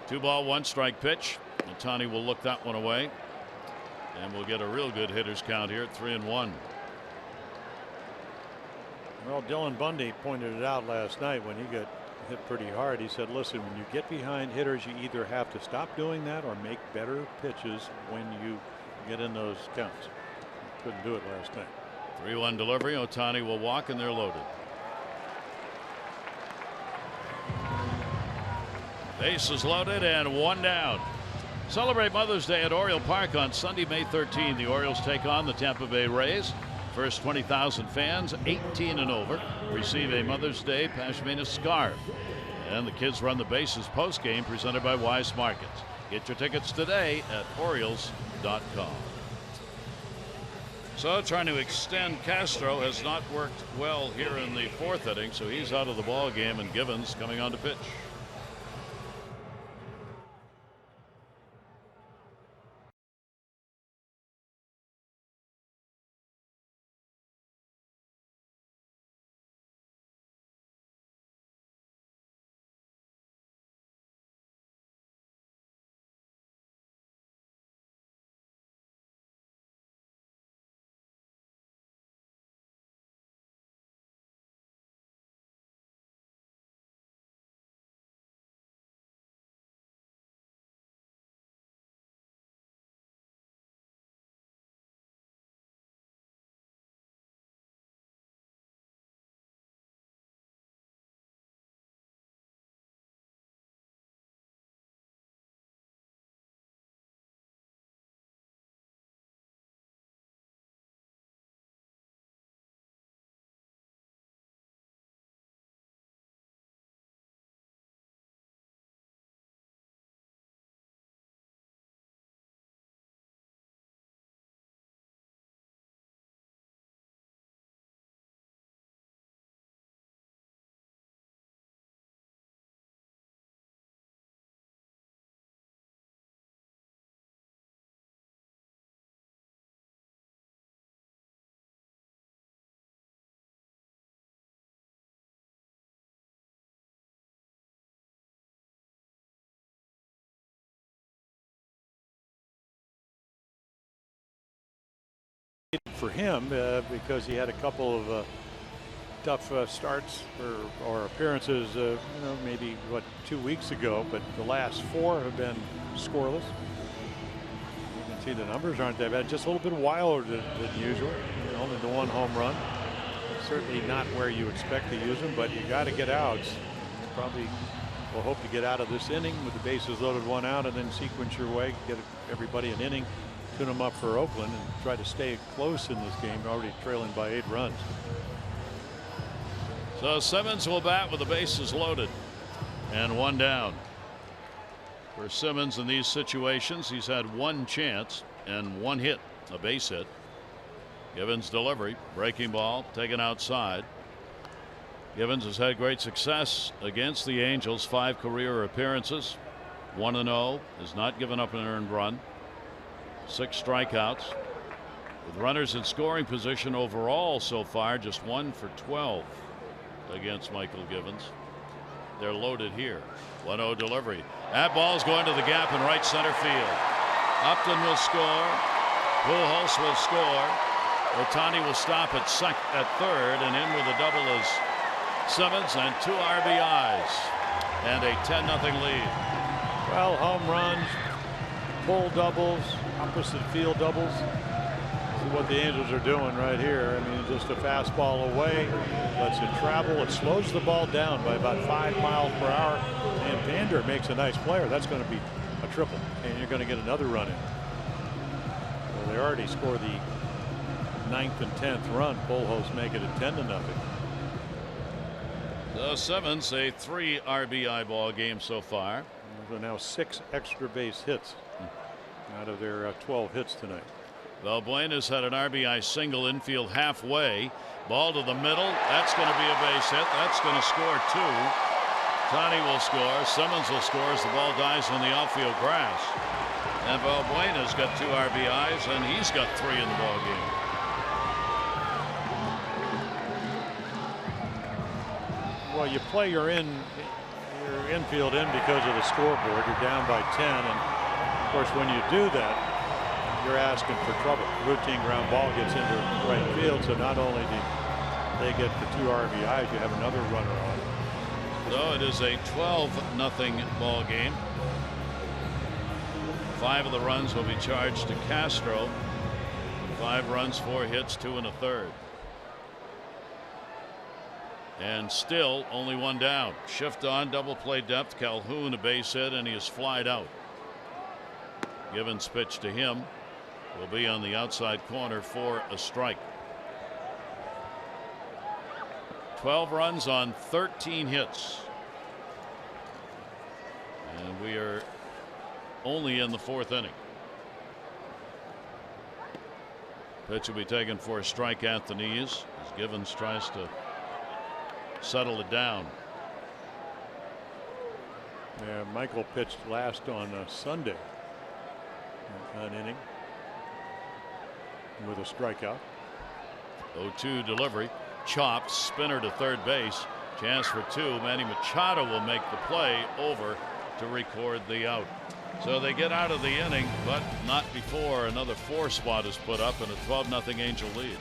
2-ball, 1-strike pitch. Ohtani will look that one away, and we'll get a real good hitters count here at 3-1. Well, Dylan Bundy pointed it out last night when he got hit pretty hard. He said, listen, when you get behind hitters, you either have to stop doing that or make better pitches when you get in those counts. Couldn't do it last night. 3-1 delivery. Ohtani will walk, and they're loaded. Bases loaded and 1 down. Celebrate Mother's Day at Oriole Park on Sunday, May 13. The Orioles take on the Tampa Bay Rays. First 20,000 fans 18 and over receive a Mother's Day Pashmina scarf. And the kids run the bases post-game presented by Wise Markets. Get your tickets today at Orioles.com. So trying to extend Castro has not worked well here in the 4th inning, so he's out of the ball game, and Givens coming on to pitch. For him, because he had a couple of tough starts or appearances, maybe 2 weeks ago, but the last 4 have been scoreless. You can see the numbers aren't that bad, just a little bit wilder than usual. Only the 1 home run. Certainly not where you expect to use him, but you got to get outs. You probably will hope to get out of this inning with the bases loaded, 1 out, and then sequence your way, get everybody an inning, tune them up for Oakland, and try to stay close in this game, already trailing by 8 runs. So Simmons will bat with the bases loaded and 1 down. For Simmons in these situations, he's had 1 chance and 1 hit, a base hit. Givens delivery, breaking ball, taken outside. Givens has had great success against the Angels, 5 career appearances, 1-0, has not given up an earned run, 6 strikeouts. With runners in scoring position overall so far, just 1 for 12 against Michael Givens. They're loaded here. 1-0 delivery. That ball's going to the gap in right center field. Upton will score. Pujols will score. Ohtani will stop at 3rd, and in with a double is Simmons, and 2 RBIs and a 10-0 lead. Well, home runs, pull doubles, opposite field doubles. This is what the Angels are doing right here. I mean, just a fastball away, lets it travel. It slows the ball down by about 5 miles per hour. And Vander makes a nice player. That's going to be a triple, and you're going to get another run in. Well, they already scored the 9th and 10th run, Pujols make it a 10-0. The Simmons a 3 RBI ball game so far. So now 6 extra base hits out of their 12 hits tonight. Valbuena's had an RBI single infield halfway. Ball to the middle. That's going to be a base hit. That's going to score 2. Tani will score. Simmons will score as the ball dies on the outfield grass. And Valbuena's got 2 RBIs, and he's got 3 in the ball game. Well, you play your infield in because of the scoreboard. You're down by 10, and of course, when you do that, you're asking for trouble. Routine ground ball gets into right field, so not only do they get the 2 RBIs, you have another runner on. So it is a 12-0 ball game. 5 of the runs will be charged to Castro. 5 runs, 4 hits, 2 1/3. And still only 1 down. Shift on, double play depth. Calhoun a base hit, and he is flied out. Givens pitch to him will be on the outside corner for a strike. 12 runs on 13 hits. And we are only in the 4th inning. Pitch will be taken for a strike at the knees as Givens tries to settle it down. Yeah, Michael pitched last on Sunday. An inning with a strikeout. 0-2 delivery. Chopped. Spinner to third base. Chance for 2. Manny Machado will make the play over to record the out. So they get out of the inning, but not before another 4 spot is put up and a 12-0 Angel lead.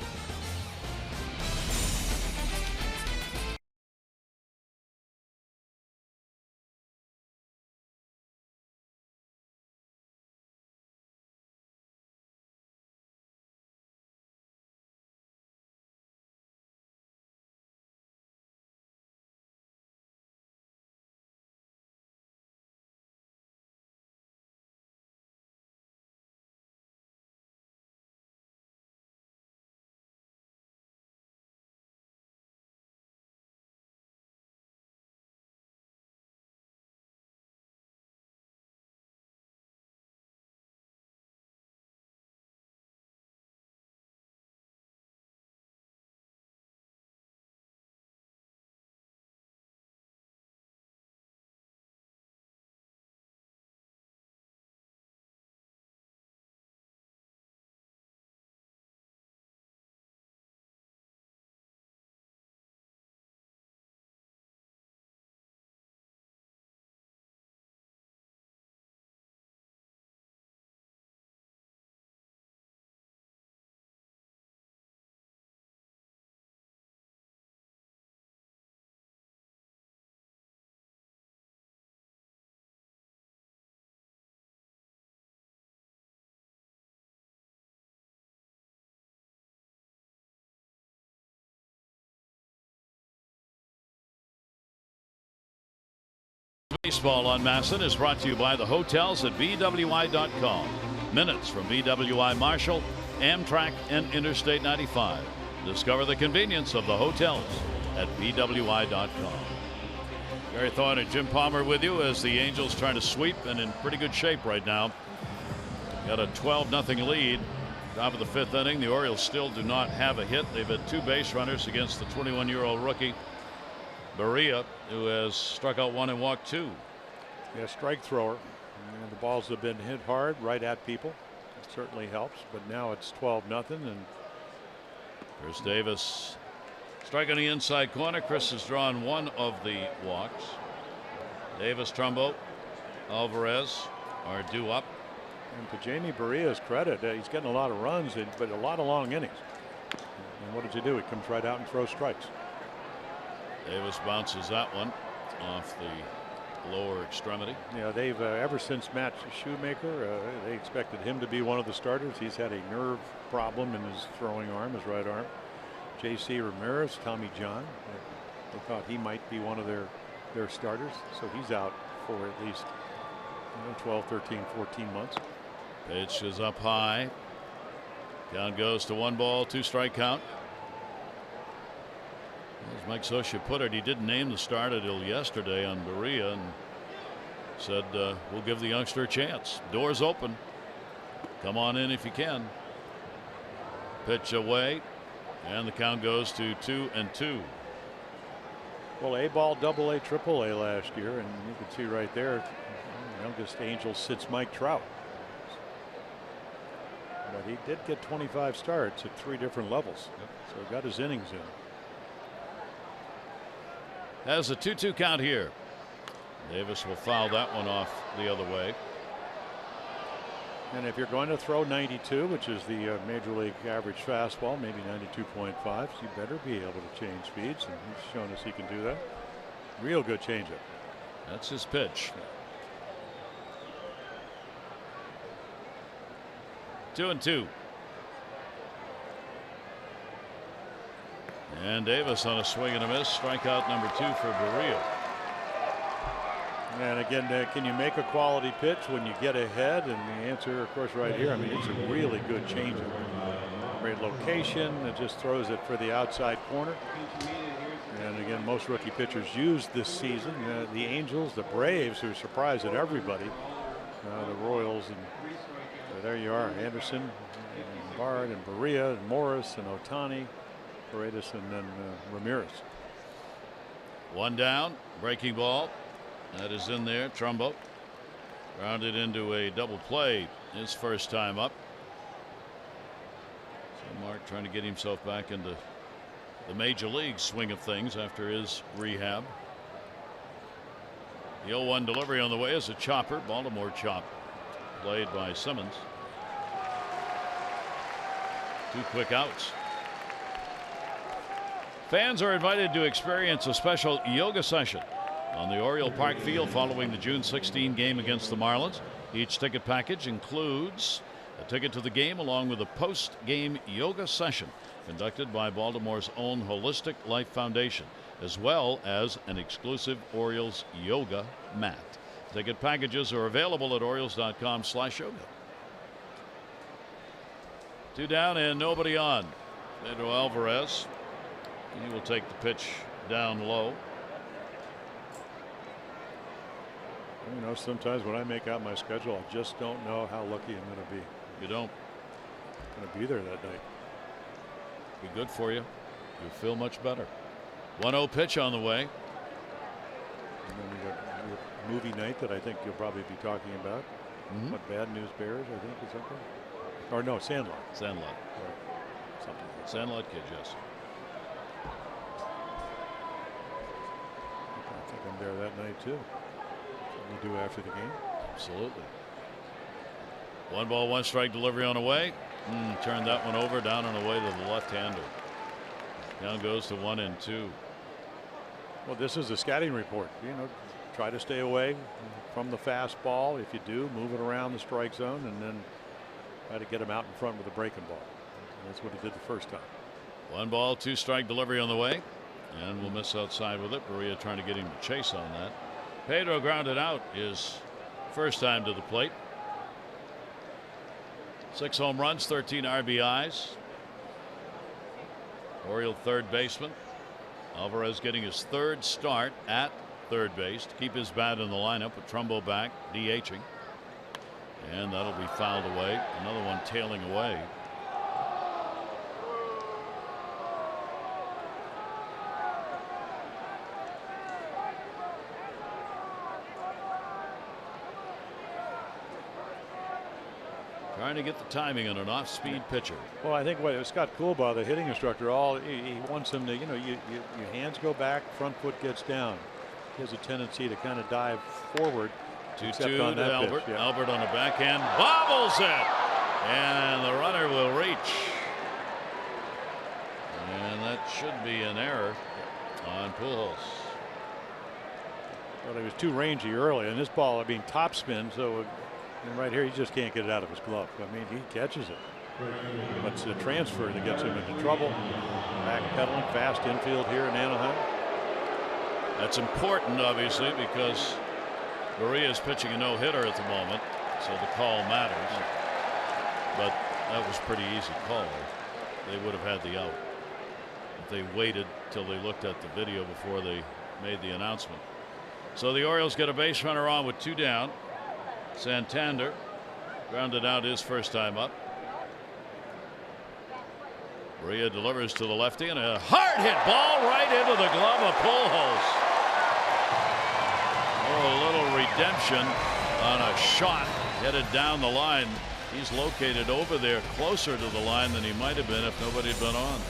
Baseball on Masson is brought to you by the hotels at BWI.com. Minutes from BWI Marshall, Amtrak, and Interstate 95. Discover the convenience of the hotels at BWI.com. Gary Thorne and Jim Palmer with you as the Angels trying to sweep and in pretty good shape right now. Got a 12-0 lead. Top of the 5th inning. The Orioles still do not have a hit. They've had 2 base runners against the 21-year-old rookie Berea, who has struck out 1 and walked 2. Yeah, strike thrower. And the balls have been hit hard right at people. It certainly helps, but now it's 12-0. And Chris Davis striking the inside corner. Chris has drawn 1 of the walks. Davis, Trumbo, Alvarez are due up. And to Jamie Berea's credit, he's getting a lot of runs, but a lot of long innings. And what does he do? He comes right out and throws strikes. Davis bounces that one off the lower extremity. Yeah, they've ever since Matt Shoemaker, they expected him to be one of the starters. He's had a nerve problem in his throwing arm, his right arm. J.C. Ramirez, Tommy John, they thought he might be one of their starters, so he's out for at least 12, 13, 14 months. Pitch is up high. Count goes to 1 ball, 2 strike count. As Mike Scioscia put it, he didn't name the starter till yesterday on Berea and said we'll give the youngster a chance. Doors open. Come on in if you can. Pitch away, and the count goes to 2-2. Well, A ball, double A, triple A last year, and you can see right there, the youngest Angel sits Mike Trout. But he did get 25 starts at 3 different levels, so he got his innings in. Has a 2-2 count here. Davis will foul that one off the other way. And if you're going to throw 92, which is the major league average fastball, maybe 92.5, you better be able to change speeds, and he's shown us he can do that. Real good changeup. That's his pitch. 2-2. And Davis on a swing and a miss. Strikeout number 2 for Berea. And again, can you make a quality pitch when you get ahead? And the answer, of course, right here. I mean, it's a really good changeup. Great location. It just throws it for the outside corner. And again, most rookie pitchers used this season. The Angels, the Braves, who surprised at everybody. The Royals, and there you are. Anderson, and Bard, and Berea, and Morris, and Ohtani, Paredes, and then Ramirez. 1 down. Breaking ball. That is in there. Trumbo rounded into a double play his first time up. So Mark trying to get himself back into the major league swing of things after his rehab. The 0-1 delivery on the way is a chopper. Baltimore chop played by Simmons. 2 quick outs. Fans are invited to experience a special yoga session on the Oriole Park field following the June 16 game against the Marlins. Each ticket package includes a ticket to the game along with a post-game yoga session conducted by Baltimore's own Holistic Life Foundation, as well as an exclusive Orioles yoga mat. Ticket packages are available at Orioles.com/yoga. 2 down and nobody on. Pedro Alvarez. He will take the pitch down low. You know, sometimes when I make out my schedule, I just don't know how lucky I'm going to be. You don't. I'm going to be there that night. Be good for you. You'll feel much better. 1-0 pitch on the way. And then we got your movie night that I think you'll probably be talking about. What, Bad News Bears, I think, is something. Or no, Sandlot. Sandlot. Right. Something like that. Sandlot Kid, yes. I think I'm there that night too. We do after the game. Absolutely. 1 ball, 1 strike delivery on the way. Turned that one over, down and away to the left-hander. Down goes to 1-2. Well, this is a scouting report. You know, try to stay away from the fastball. If you do, move it around the strike zone and then try to get him out in front with a breaking ball. And that's what he did the first time. 1 ball, 2 strike delivery on the way, and we'll miss outside with it. Berea trying to get him to chase on that. Pedro grounded out his first time to the plate. 6 home runs, 13 RBIs. Oriole third baseman. Alvarez getting his 3rd start at third base to keep his bat in the lineup with Trumbo back DHing. And that'll be fouled away. Another one tailing away. Trying to get the timing on an off-speed pitcher. Well, I think what Scott Coolbaugh, the hitting instructor, he wants him to, you know, your hands go back, front foot gets down. He has a tendency to kind of dive forward. 2-2 on to Albert. Yeah. Albert on the backhand bobbles it, and the runner will reach. And that should be an error on Pujols. Well, he was too rangy early, and this ball, I mean, top spin, so. And right here, he just can't get it out of his glove. I mean, he catches it. But it's the transfer that gets him into trouble. Backpedaling fast infield here in Anaheim. That's important, obviously, because Berea is pitching a no-hitter at the moment, so the call matters. But That was pretty easy call. They would have had the out if they waited till they looked at the video before they made the announcement. So the Orioles get a base runner on with 2 down. Santander grounded out his first time up. Rhea delivers to the lefty, and a hard hit ball right into the glove of Pujols. Oh, a little redemption on a shot headed down the line. He's located over there closer to the line than he might have been if nobody had been on.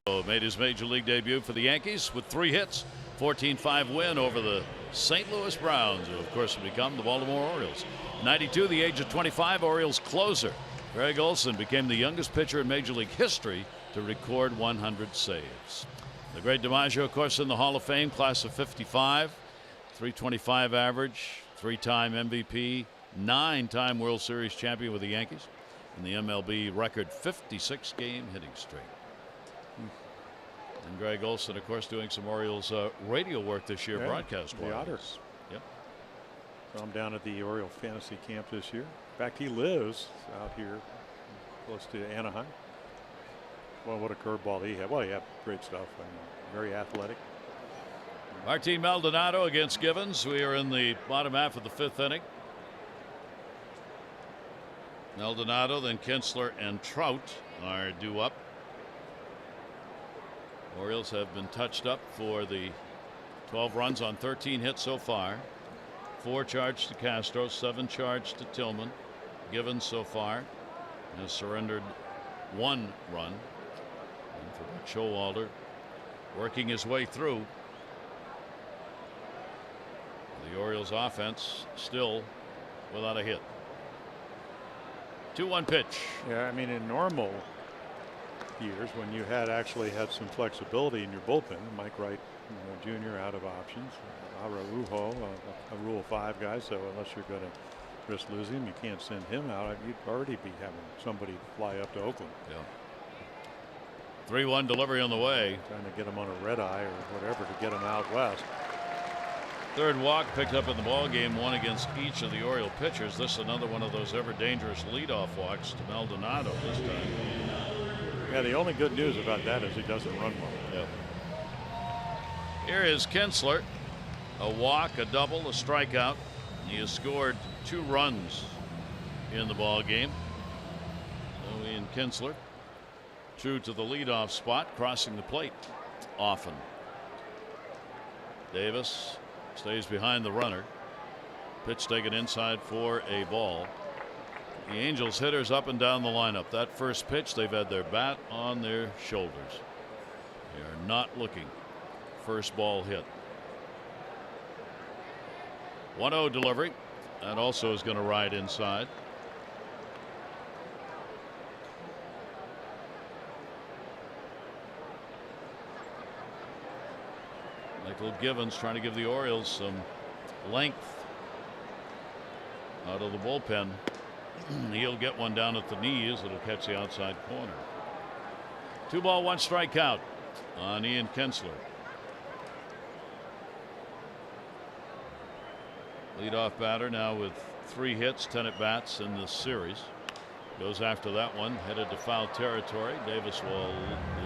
Joe made his major league debut for the Yankees with 3 hits, 14-5 win over the St. Louis Browns, who of course have become the Baltimore Orioles. 92, the age of 25, Orioles closer Greg Olson became the youngest pitcher in Major League history to record 100 saves. The great DiMaggio, of course, in the Hall of Fame, class of 55, 325 average, 3-time MVP, 9-time World Series champion with the Yankees, and the MLB record 56-game hitting streak. And Greg Olson, of course, doing some Orioles radio work this year, broadcast wise. The Otters. Yep. So I'm down at the Oriole Fantasy Camp this year. In fact, he lives out here close to Anaheim. Well, what a curveball he had. Well, yeah, great stuff. I mean, very athletic. Martin Maldonado against Givens. We are in the bottom half of the 5th inning. Maldonado, then Kinsler and Trout are due up. Orioles have been touched up for the 12 runs on 13 hits so far. 4 charged to Castro, 7 charged to Tillman. Givens so far has surrendered 1 run. And for Showalter working his way through. The Orioles offense still without a hit. 2-1 pitch. Yeah, I mean, in normal years when you actually had some flexibility in your bullpen, Mike Wright Jr. out of options, Araujo, a Rule 5 guy, so unless you're going to risk losing him, you can't send him out. You'd already be having somebody fly up to Oakland. Yeah. 3-1 delivery on the way. Trying to get him on a red eye or whatever to get him out west. 3rd walk picked up in the ball game, 1 against each of the Oriole pitchers. This is another one of those ever dangerous leadoff walks to Maldonado this time. Yeah, the only good news about that is he doesn't run well. Yeah. Here is Kinsler. A walk, a double, a strikeout. He has scored 2 runs in the ball game. So Ian Kinsler, true to the leadoff spot, crossing the plate often. Davis stays behind the runner. Pitch taken inside for a ball. The Angels hitters up and down the lineup. That first pitch, they've had their bat on their shoulders. They are not looking. First ball hit. 1-0 delivery. That also is going to ride inside. Michael Givens trying to give the Orioles some length out of the bullpen. He'll get one down at the knees. It'll catch the outside corner. 2 ball, 1 strikeout on Ian Kinsler. Leadoff batter now with 3 hits, 10 at bats in this series. Goes after that one, headed to foul territory. Davis will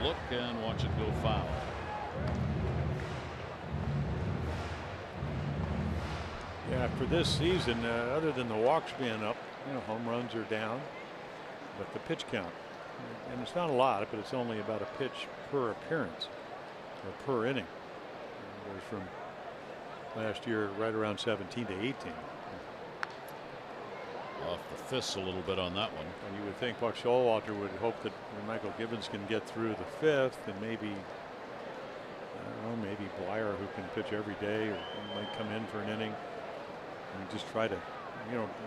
look and watch it go foul. Yeah, for this season, other than the walks being up, home runs are down, but the pitch count, and it's not a lot, but it's only about a pitch per appearance or per inning. It goes from last year right around 17 to 18. Off the fists a little bit on that one. And you would think Buck Showalter would hope that Michael Givens can get through the 5th, and maybe, I don't know, maybe Blyer, who can pitch every day, or might come in for an inning and just try to,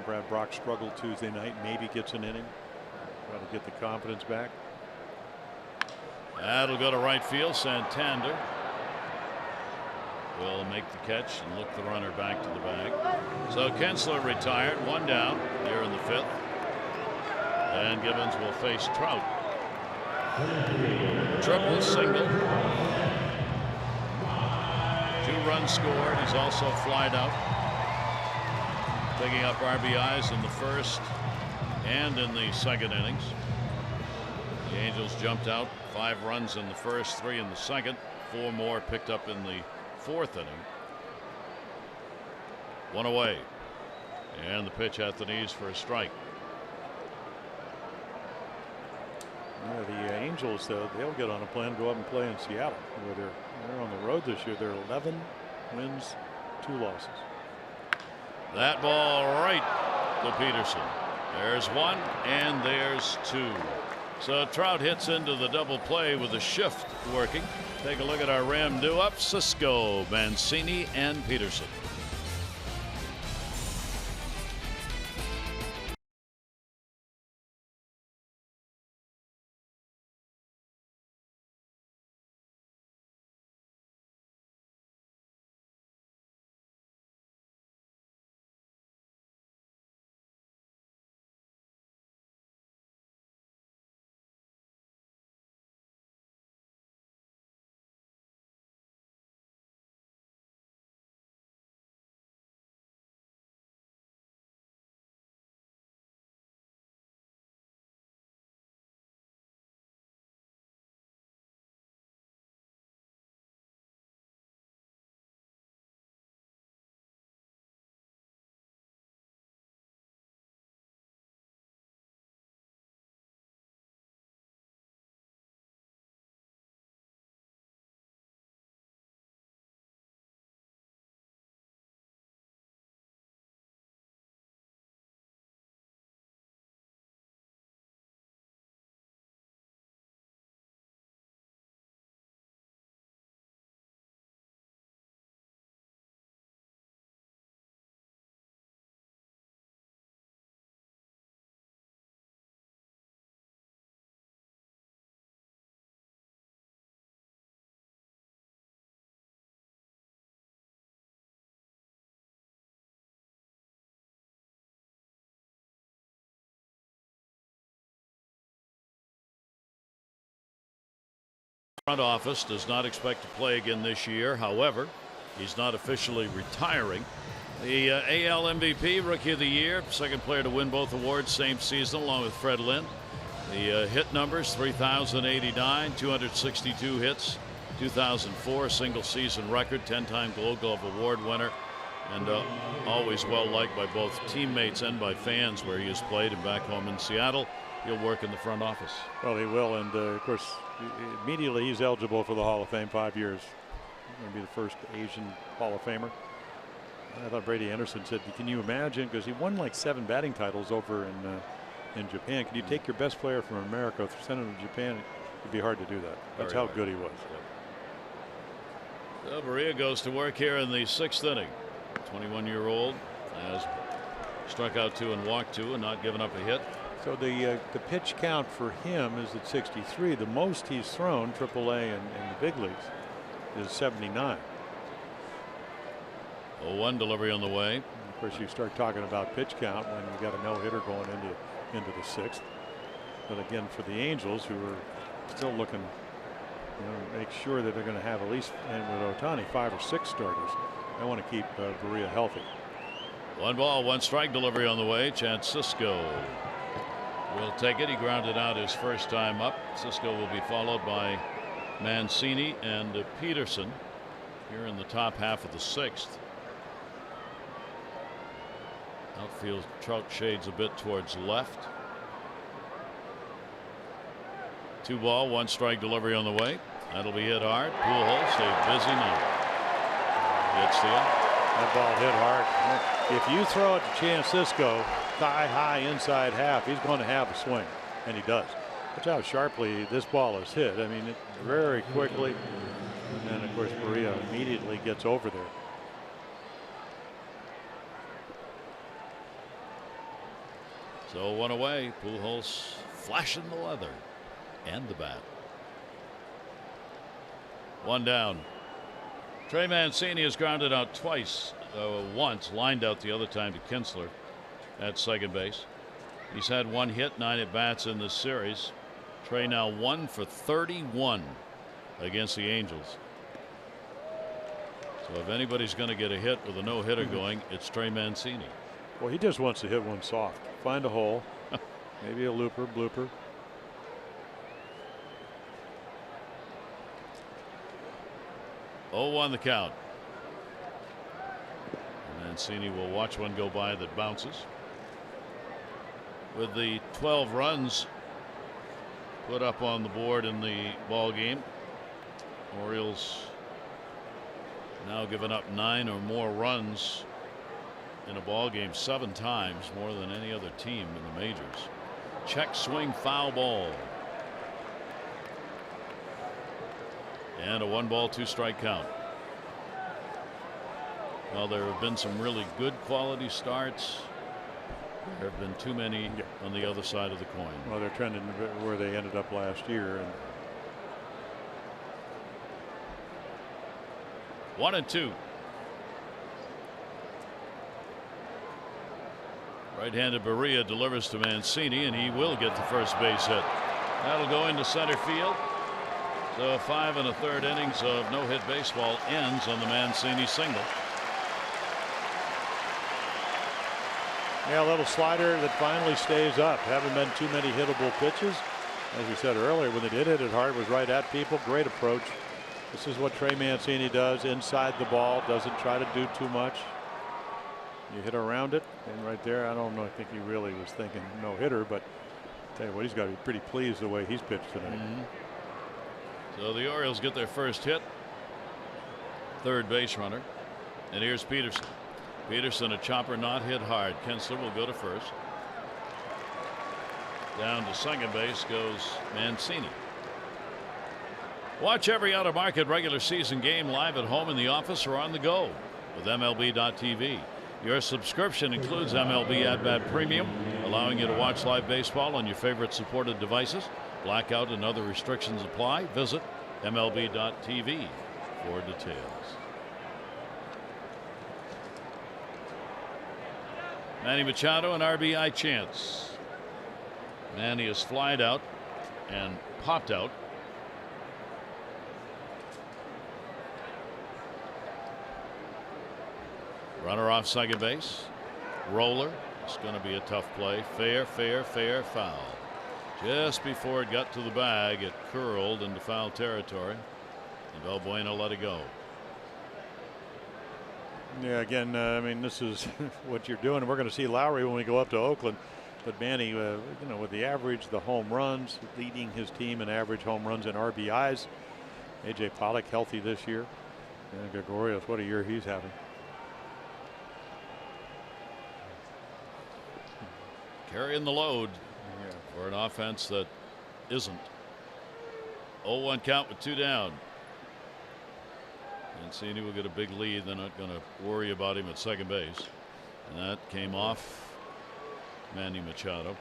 Brad Brock struggled Tuesday night, maybe gets an inning, try to get the confidence back. That'll go to right field. Santander will make the catch and look the runner back to the bag. So Kinsler retired, 1 down here in the 5th, and Givens will face Trout. Triple, single, 2 runs scored. He's also flied out, picking up RBIs in the 1st and in the 2nd innings. The Angels jumped out, 5 runs in the 1st, 3 in the 2nd, 4 more picked up in the 4th inning. 1 away, and the pitch at the knees for a strike. Yeah, the Angels, they'll get on a plan to go up and play in Seattle, where they're on the road this year. They're 11 wins, 2 losses. That ball right to Peterson. There's 1 and there's 2. So Trout hits into the double play with the shift working. Take a look at our Ram do-up. Cisco, Mancini, and Peterson. Front office does not expect to play again this year. However, he's not officially retiring. The AL MVP, Rookie of the Year, 2nd player to win both awards same season, along with Fred Lynn. The hit numbers: 3,089, 262 hits, 2004 single season record, 10-time Gold Glove Award winner, and always well liked by both teammates and by fans where he has played. And back home in Seattle, he'll work in the front office. Well, he will, and of course, immediately he's eligible for the Hall of Fame. 5 years. He's going to be the first Asian Hall of Famer. I thought Brady Anderson said, "Can you imagine?" Because he won like 7 batting titles over in Japan. Can you take your best player from America, send him to Japan? It'd be hard to do that. That's how good he was. So Maria goes to work here in the 6th inning. 21-year-old has struck out 2 and walked 2 and not given up a hit. So the pitch count for him is at 63. The most he's thrown, AAA and in the big leagues, is 79. 0-1 delivery on the way. Of course, you start talking about pitch count when you got a no-hitter going into the 6th. But again, for the Angels, who are still looking, make sure that they're going to have at least, and with Ohtani, 5 or 6 starters. I want to keep Berea healthy. 1 ball, 1 strike delivery on the way. Chance Cisco will take it. He grounded out his first time up. Cisco will be followed by Mancini and Peterson here in the top half of the 6th. Outfield Trout shades a bit towards left. 2 ball, 1 strike delivery on the way. That'll be hit hard. Pujols stay busy now. Gets the out. That ball hit hard. If you throw it to Chance Cisco thigh high inside half, he's going to have a swing, and he does. Watch how sharply this ball is hit. I mean, very quickly, and of course Berea immediately gets over there. So 1 away. Pujols flashing the leather and the bat. 1 down. Trey Mancini has grounded out twice. Once lined out the other time to Kinsler at second base. He's had 1 hit, 9 at bats in this series. Trey now 1 for 31 against the Angels. So if anybody's going to get a hit with a no-hitter going, it's Trey Mancini. Well, he just wants to hit one soft. Find a hole. Maybe a looper, blooper. On the count. Mancini will watch one go by that bounces. With the 12 runs put up on the board in the ball game, Orioles now given up 9 or more runs in a ball game 7 times, more than any other team in the majors. Check swing, foul ball. And a 1 ball 2 strike count. Well, there have been some really good quality starts. There have been too many on the other side of the coin. Well, they're trending where they ended up last year. And 1-2. Right-handed Berea delivers to Mancini, and he will get the first base hit. That'll go into center field. So 5 1/3 innings of no-hit baseball ends on the Mancini single. Yeah, a little slider that finally stays up. Haven't been too many hittable pitches. As we said earlier, when they did hit it hard, it was right at people. Great approach. This is what Trey Mancini does inside the ball. Doesn't try to do too much. You hit around it, and right there, I don't know. I think he really was thinking no hitter, but I'll tell you what, he's got to be pretty pleased the way he's pitched tonight. So the Orioles get their first hit. Third base runner. And here's Peterson. Peterson, a chopper, not hit hard. Kinsler will go to first. Down to second base goes Mancini. Watch every out-of-market regular season game live at home, in the office, or on the go with MLB.tv. Your subscription includes MLB At Bat Premium, allowing you to watch live baseball on your favorite supported devices. Blackout and other restrictions apply. Visit MLB.tv for details. Manny Machado, an RBI chance. Manny is flied out and popped out. Runner off second base. Roller. It's going to be a tough play. Fair, fair, fair, foul. Just before it got to the bag, it curled into foul territory, and Valbuena let it go. Yeah, again, I mean, this is what you're doing. We're going to see Lowry when we go up to Oakland. But Manny, with the average, the home runs, leading his team in average home runs and RBIs. AJ Pollock healthy this year. And Gregorius, what a year he's having. Carrying the load for an offense that isn't. 0-1 count with 2 down. Mancini will get a big lead. They're not going to worry about him at second base. And that came off Manny Machado.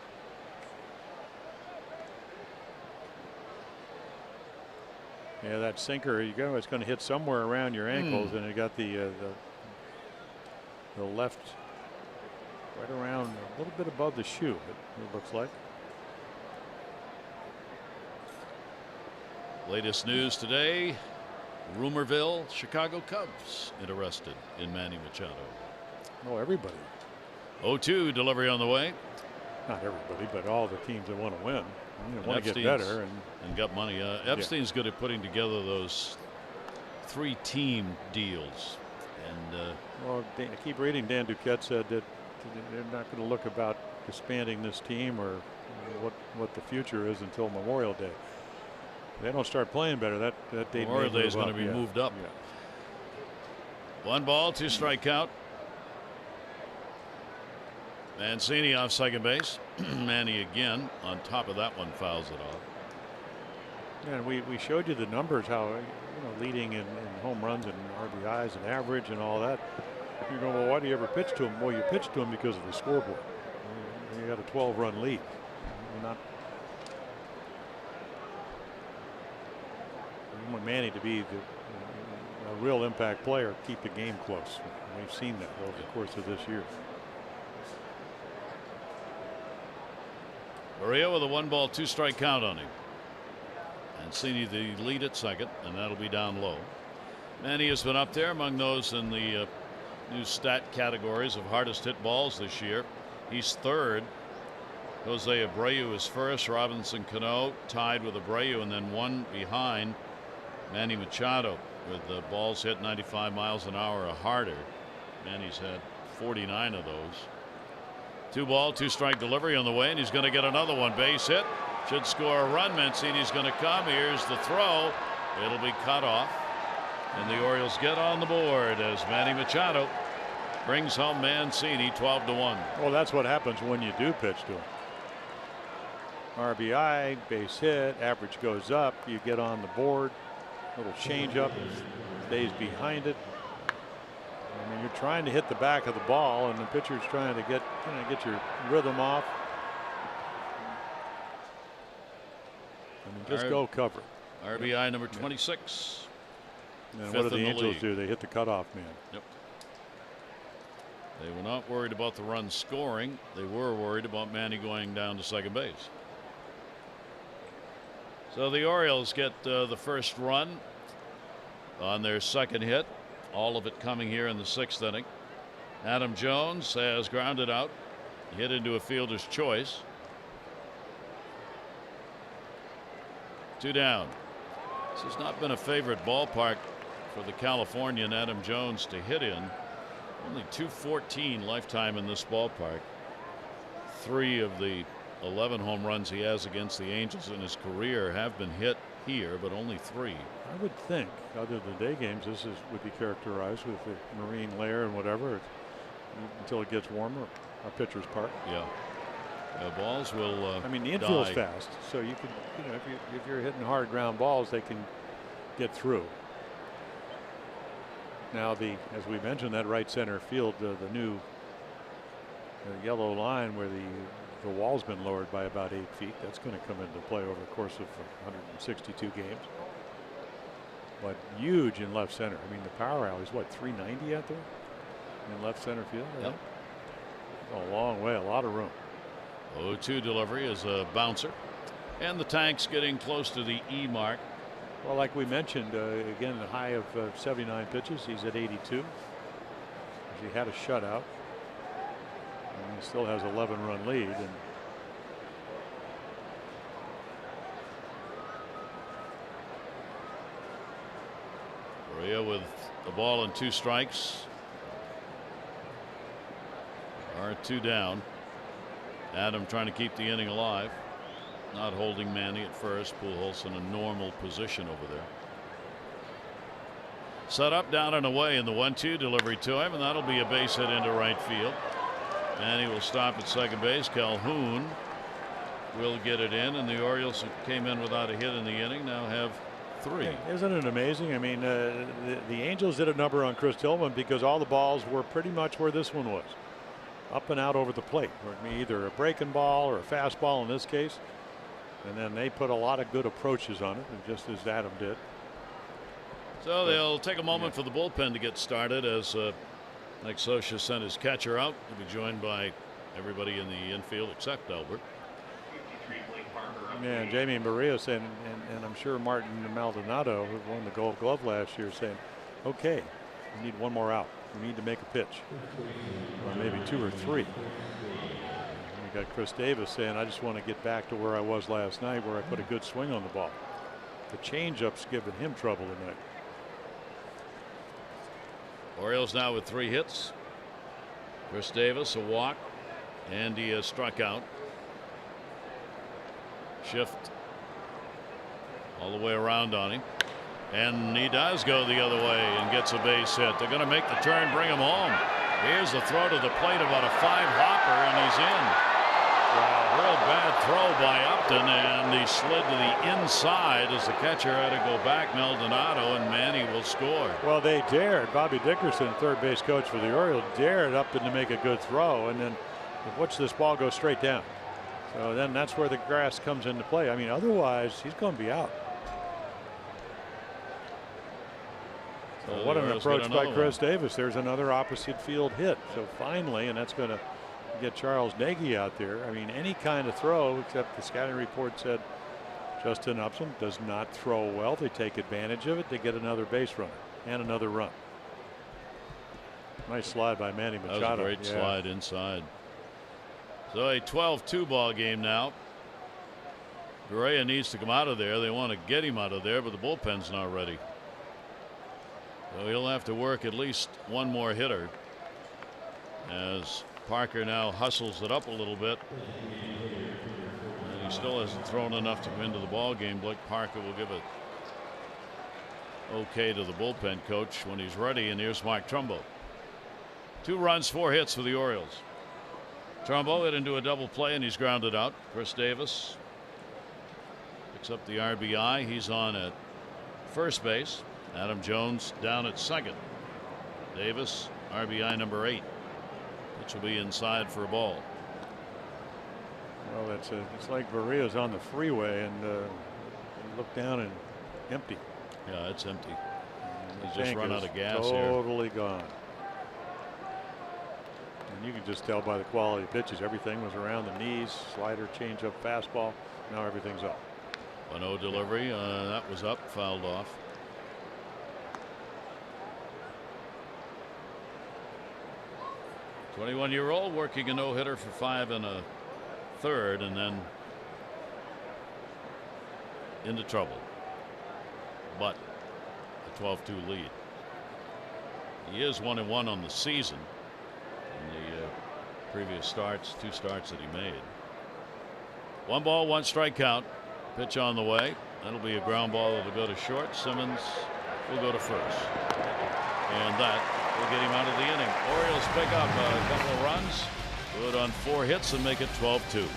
Yeah, that sinker, it's going to hit somewhere around your ankles, and it got the the left, right around a little bit above the shoe, it looks like. Latest news today, Rumorville, Chicago Cubs interested in Manny Machado. Oh, everybody. 0-2 delivery on the way. Not everybody, but all the teams that want to win. Want to get better and got money. Epstein's good at putting together those 3-team deals. And well, I keep reading. Dan Duquette said that they're not going to look about expanding this team or what the future is until Memorial Day. If they don't start playing better, that date Memorial Day is going to be moved up. Yeah. 1 ball, 2 strike count. Mancini off second base. Manny again on top of that one, fouls it off. Yeah, and we showed you the numbers, how leading in home runs and RBIs and average and all that. You go, well, why do you ever pitch to him? Well, you pitch to him because of the scoreboard. You got a 12-run lead. You're not. You want Manny to be a real impact player, keep the game close. We've seen that over the course of this year. Maria with a 1 ball, 2 strike count on him. Mancini the lead at second, and that'll be down low. Manny has been up there among those in the new stat categories of hardest hit balls this year. He's third. Jose Abreu is first. Robinson Cano tied with Abreu, and then 1 behind Manny Machado with the balls hit 95 miles an hour or harder. Manny's had 49 of those. 2 ball, 2 strike delivery on the way, and he's going to get another one. Base hit. Should score a run. Mancini's going to come. Here's the throw. It'll be cut off. And the Orioles get on the board as Manny Machado brings home Mancini 12-1. Well, that's what happens when you do pitch to him. RBI, base hit, average goes up. You get on the board. Little change up, stays behind it. I mean, you're trying to hit the back of the ball, and the pitcher's trying to get your rhythm off. I mean, just go cover. RBI number 26. And what do the Angels do? They hit the cutoff man. Yep. They were not worried about the run scoring. They were worried about Manny going down to second base. So the Orioles get the first run on their second hit. All of it coming here in the 6th inning. Adam Jones has grounded out, hit into a fielder's choice. 2 down. This has not been a favorite ballpark for the Californian Adam Jones to hit in. Only .214 lifetime in this ballpark. 3 of the 11 home runs he has against the Angels in his career have been hit here, but only 3. I would think, other than day games, this would be characterized with the marine layer and whatever until it gets warmer. A pitcher's park. Yeah. Balls will. I mean, the infield's fast, so you can, if you're hitting hard ground balls, they can get through. Now, as we mentioned, that right center field, the new yellow line where the wall's been lowered by about 8 feet. That's going to come into play over the course of 162 games. But huge in left center. I mean, the power alley's what, 390 out there in left center field? Yep. A long way, a lot of room. 0-2 delivery is a bouncer, and the tank's getting close to the E mark. Well, like we mentioned, again, the high of 79 pitches. He's at 82. He had a shutout. And he still has 11-run lead. And Correa with the ball and 2 strikes. Are 2 down. Adam trying to keep the inning alive. Not holding Manny at first. Pujols in a normal position over there. Set up, down and away in the 1-2 delivery to him, and that'll be a base hit into right field. Manny will stop at second base. Calhoun will get it in, and the Orioles, who came in without a hit in the inning, now have 3. Isn't it amazing? I mean, the Angels did a number on Chris Tillman because all the balls were pretty much where this one was. Up and out over the plate. Or either a breaking ball or a fastball in this case. And then they put a lot of good approaches on it, just as Adam did. So they'll take a moment for the bullpen to get started as Like Socia sent his catcher out. He'll be joined by everybody in the infield except Albert. Yeah, Jamie Maria saying, and I'm sure Martin Maldonado, who won the Gold Glove last year, saying, okay, we need one more out. We need to make a pitch, or maybe 2 or 3. We got Chris Davis saying, I just want to get back to where I was last night, where I put a good swing on the ball. The changeup's giving him trouble tonight. Orioles now with 3 hits. Chris Davis a walk, and he has struck out. Shift all the way around on him, and he does go the other way and gets a base hit. They're going to make the turn, bring him home. Here's the throw to the plate, about a 5-hopper, and he's in. Wow, real bad throw by Upton, and he slid to the inside as the catcher had to go back. Maldonado, and Manny will score. Well, they dared. Bobby Dickerson, third base coach for the Orioles, dared Upton to make a good throw, and then watch this ball go straight down. So then that's where the grass comes into play. I mean, otherwise he's going to be out. So what an approach by Chris Davis. There's another opposite field hit. So finally, and that's going to get Charles Nagy out there. I mean, any kind of throw, except the scouting report said Justin Upton does not throw well. They take advantage of it. They get another base runner and another run. Nice slide by Manny Machado. That was a great slide inside. So a 12-2 ball game now. Correa needs to come out of there. They want to get him out of there, but the bullpen's not ready. So he'll have to work at least one more hitter as Parker now hustles it up a little bit. And he still hasn't thrown enough to come into the ball game. Blake Parker will give it okay to the bullpen coach when he's ready. And here's Mark Trumbo. 2 runs, 4 hits for the Orioles. Trumbo hit into a double play and he's grounded out. Chris Davis picks up the RBI. He's on at first base. Adam Jones down at second. Davis, RBI number 8. Which will be inside for a ball. Well, it's like Barria's on the freeway and look down and empty. Yeah, it's empty. He's just run out of gas totally gone. And you can just tell by the quality of pitches. Everything was around the knees, slider, changeup, fastball. Now everything's up. 1-0 delivery. That was up, fouled off. A 21-year-old working a no-hitter for 5 1/3, and then into trouble. But a 12-2 lead. He is 1-1 on the season. In the previous starts, 2 starts that he made. 1 ball, 1 strike count. Pitch on the way. That'll be a ground ball that'll go to short. Simmons will go to first. And that will get him out of the inning. Orioles pick up a couple of runs. Good on 4 hits and make it 12-2.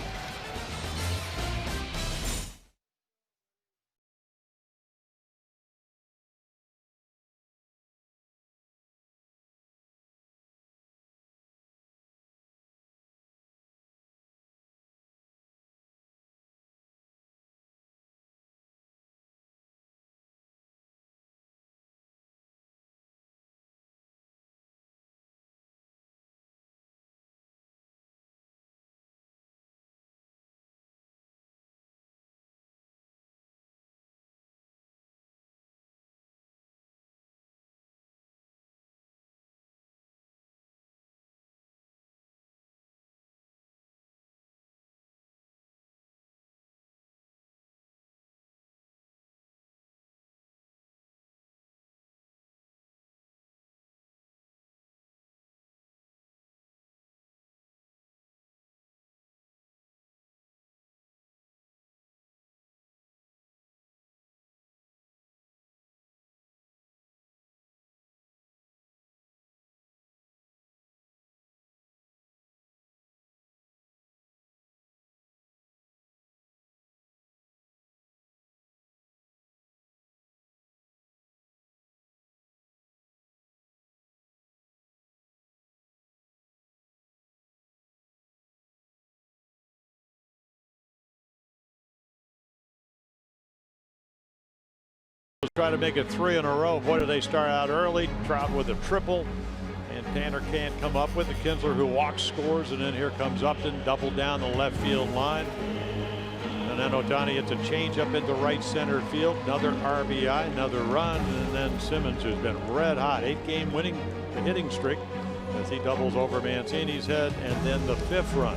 Try to make it 3 in a row. Boy, did they start out early. Trout with a triple, And Tanner can't come up with it. Kinsler, who walks, scores, and then here comes Upton, double down the left field line. And then Ohtani hits a changeup into right center field. Another RBI, another run, and then Simmons, who's been red hot, 8-game winning hitting streak, as he doubles over Mancini's head, and then the 5th run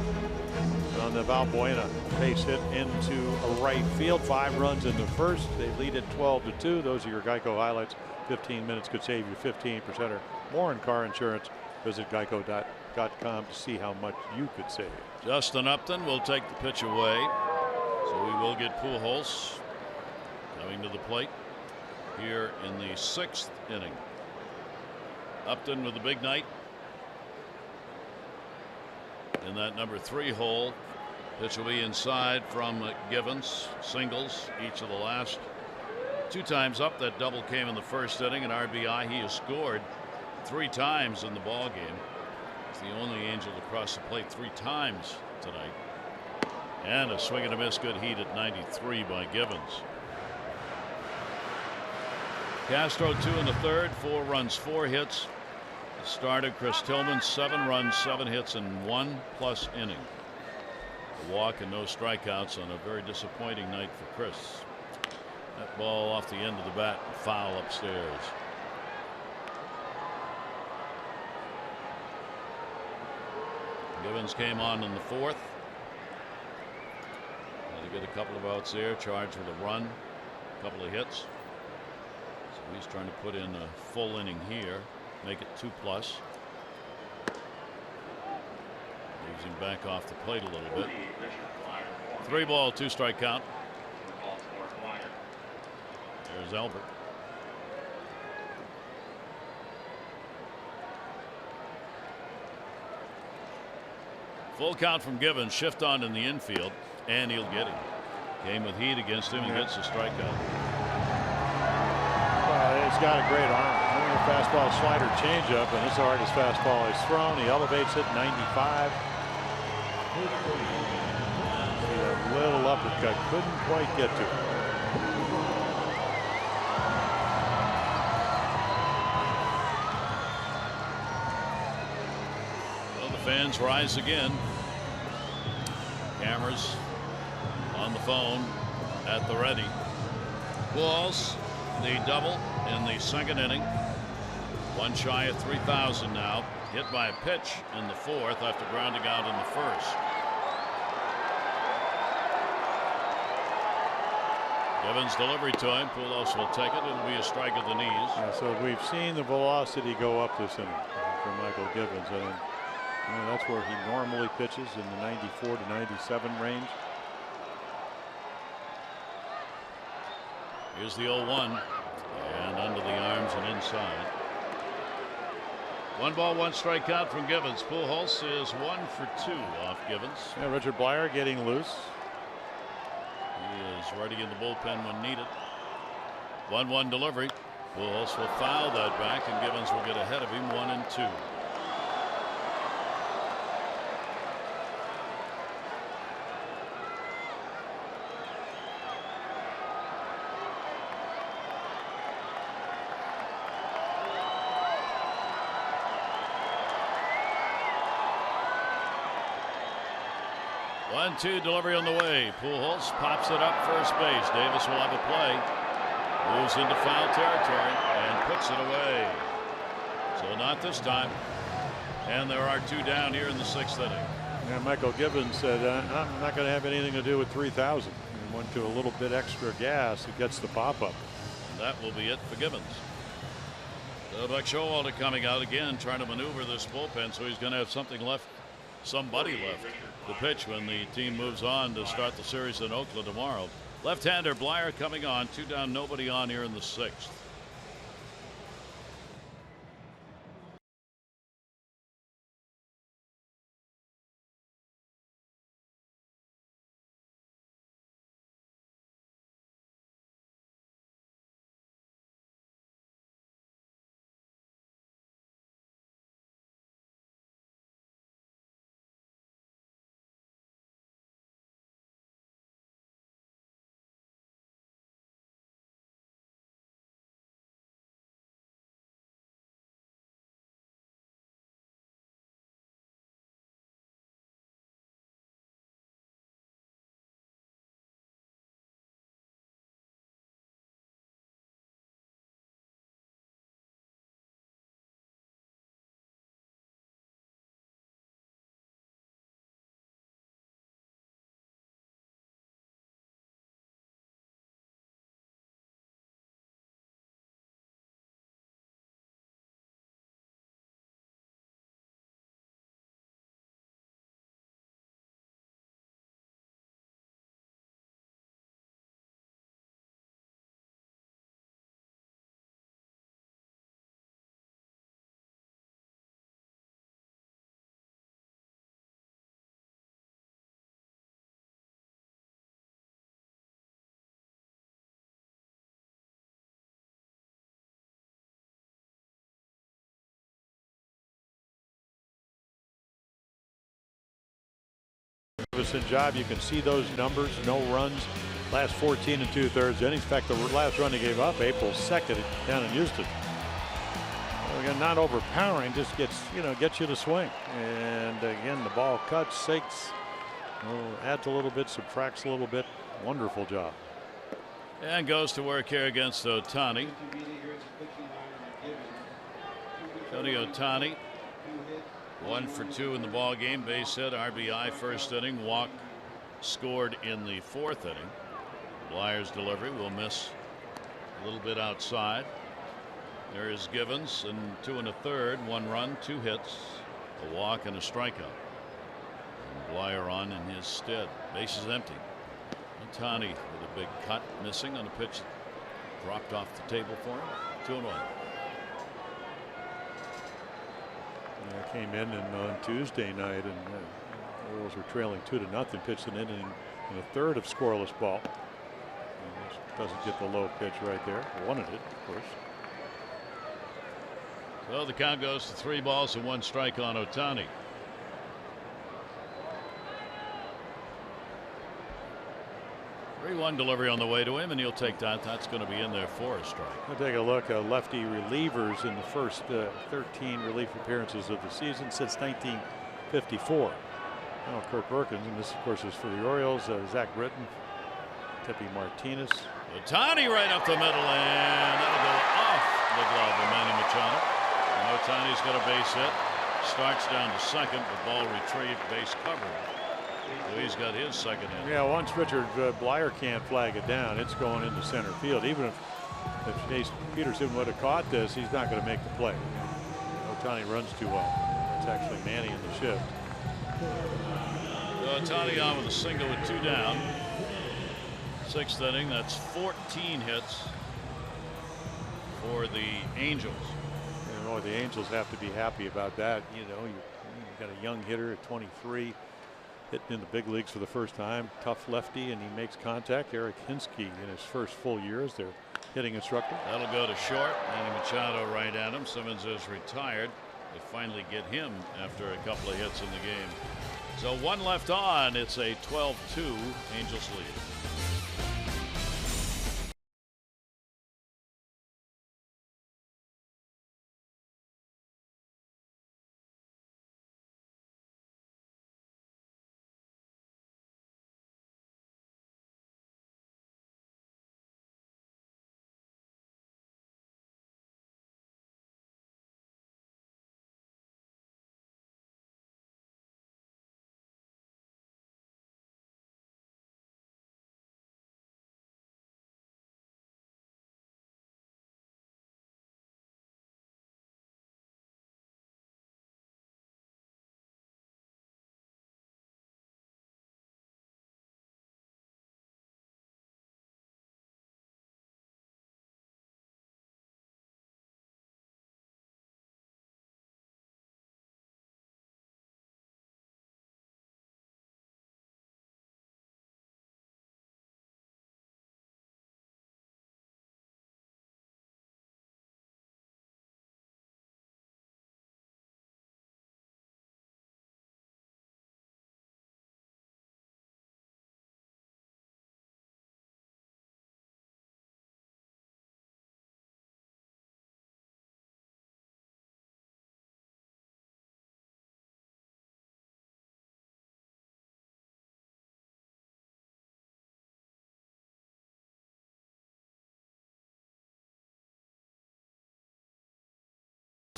on the Valbuena base hit into a right field. 5 runs in the first. They lead it 12-2. Those are your Geico highlights. 15 minutes could save you 15% or more in car insurance. Visit geico.com to see how much you could save. Justin Upton will take the pitch away. So we will get Pujols coming to the plate here in the 6th inning. Upton with a big night in that number 3 hole. Pitch will be inside from Givens. Singles each of the last 2 times up. That double came in the 1st inning, an RBI. He has scored 3 times in the ball game. He's the only Angel to cross the plate 3 times tonight. And a swing and a miss, good heat at 93 by Givens. Castro 2 in the 3rd, 4 runs, 4 hits. The starter Chris Tillman, 7 runs, 7 hits in 1+ inning. A walk and no strikeouts on a very disappointing night for Chris. That ball off the end of the bat, foul upstairs. Givens came on in the 4th. Get a couple of outs there, charged with a run, a couple of hits. So he's trying to put in a full inning here, make it 2+. Leaves him back off the plate a little bit. 3 ball, 2 strike count. There's Albert. Full count from Givens. Shift on in the infield. And he'll get him. Came with heat against him and gets a strikeout. He's got a great arm. Fastball, slider, changeup, and it's the hardest fastball he's thrown. He elevates it 95. A little uppercut, couldn't quite get to it. Well, the fans rise again. Cameras on the phone at the ready. Pujols, the double in the 2nd inning. 1 shy of 3,000 now. Hit by a pitch in the 4th after grounding out in the 1st. Givens delivery to him. Pujols will take it. It'll be a strike at the knees. Yeah, so we've seen the velocity go up this inning for Michael Givens. That's where he normally pitches, in the 94 to 97 range. Here's the 0-1, and under the arms and inside. 1 ball, 1 strike count from Givens. Pujols is 1 for 2 off Givens. Yeah, Richard Blyer getting loose. He is ready in the bullpen when needed. 1-1 delivery. Pujols will foul that back, and Givens will get ahead of him 1-2. One-two delivery on the way. Pujols pops it up first base. Davis will have a play. Moves into foul territory and puts it away. So not this time. And there are 2 down here in the 6th inning. Yeah, Michael Givens said, I'm not going to have anything to do with 3,000. He went to a little bit extra gas. It gets the pop up. And that will be it for Givens. So Buck Showalter coming out again, trying to maneuver this bullpen, so he's going to have somebody left to pitch when the team moves on to start the series in Oakland tomorrow. Left-hander Blyer coming on. 2 down, nobody on here in the 6th. Job. You can see those numbers. No runs. Last 14 and 2/3 innings. In fact, the last run he gave up, April 2nd, down in Houston. Again, not overpowering, just gets you to swing. And again, the ball cuts, sinks, adds a little bit, subtracts a little bit. Wonderful job. And goes to work here against Ohtani. Tony Ohtani, 1 for 2 in the ball game. Base hit, RBI first inning. Walk scored in the 4th inning. Blyer's delivery will miss a little bit outside. There is Givens in 2 1/3, 1 run, 2 hits, a walk and a strikeout. And Blyer on in his stead. Base is empty. Ohtani with a big cut, missing on a pitch that dropped off the table for him. 2-1. I came in on Tuesday night, and Orioles were trailing 2-0. Pitched an inning and a third of scoreless ball. Doesn't get the low pitch right there. Wanted it, of course. So the count goes to 3 balls and 1 strike on Ohtani. One delivery on the way to him, and he'll take that. That's going to be in there for a strike. We'll take a look at lefty relievers in the first 13 relief appearances of the season since 1954. Now Kurt Perkins, and this of course is for the Orioles. Zach Britton, Tippy Martinez. Ohtani right up the middle, and that'll go off the glove of Manny Machado. And Ohtani's got a base hit. Starts down to second, the ball retrieved, base covered. So he's got his second hit. Yeah, once Richard Blyer can't flag it down, it's going into center field. Even if Chase Peterson would have caught this, he's not going to make the play. Ohtani runs too well. It's actually Manny in the shift. So Ohtani on with a single with 2 down. 6th inning. That's 14 hits for the Angels. The Angels have to be happy about that. You got a young hitter at 23, hitting in the big leagues for the first time. Tough lefty, and he makes contact. Eric Hinsky in his first full year as their hitting instructor. That'll go to short. Manny Machado right at him. Simmons is retired. They finally get him after a couple of hits in the game. So 1 left on. It's a 12-2 Angels lead.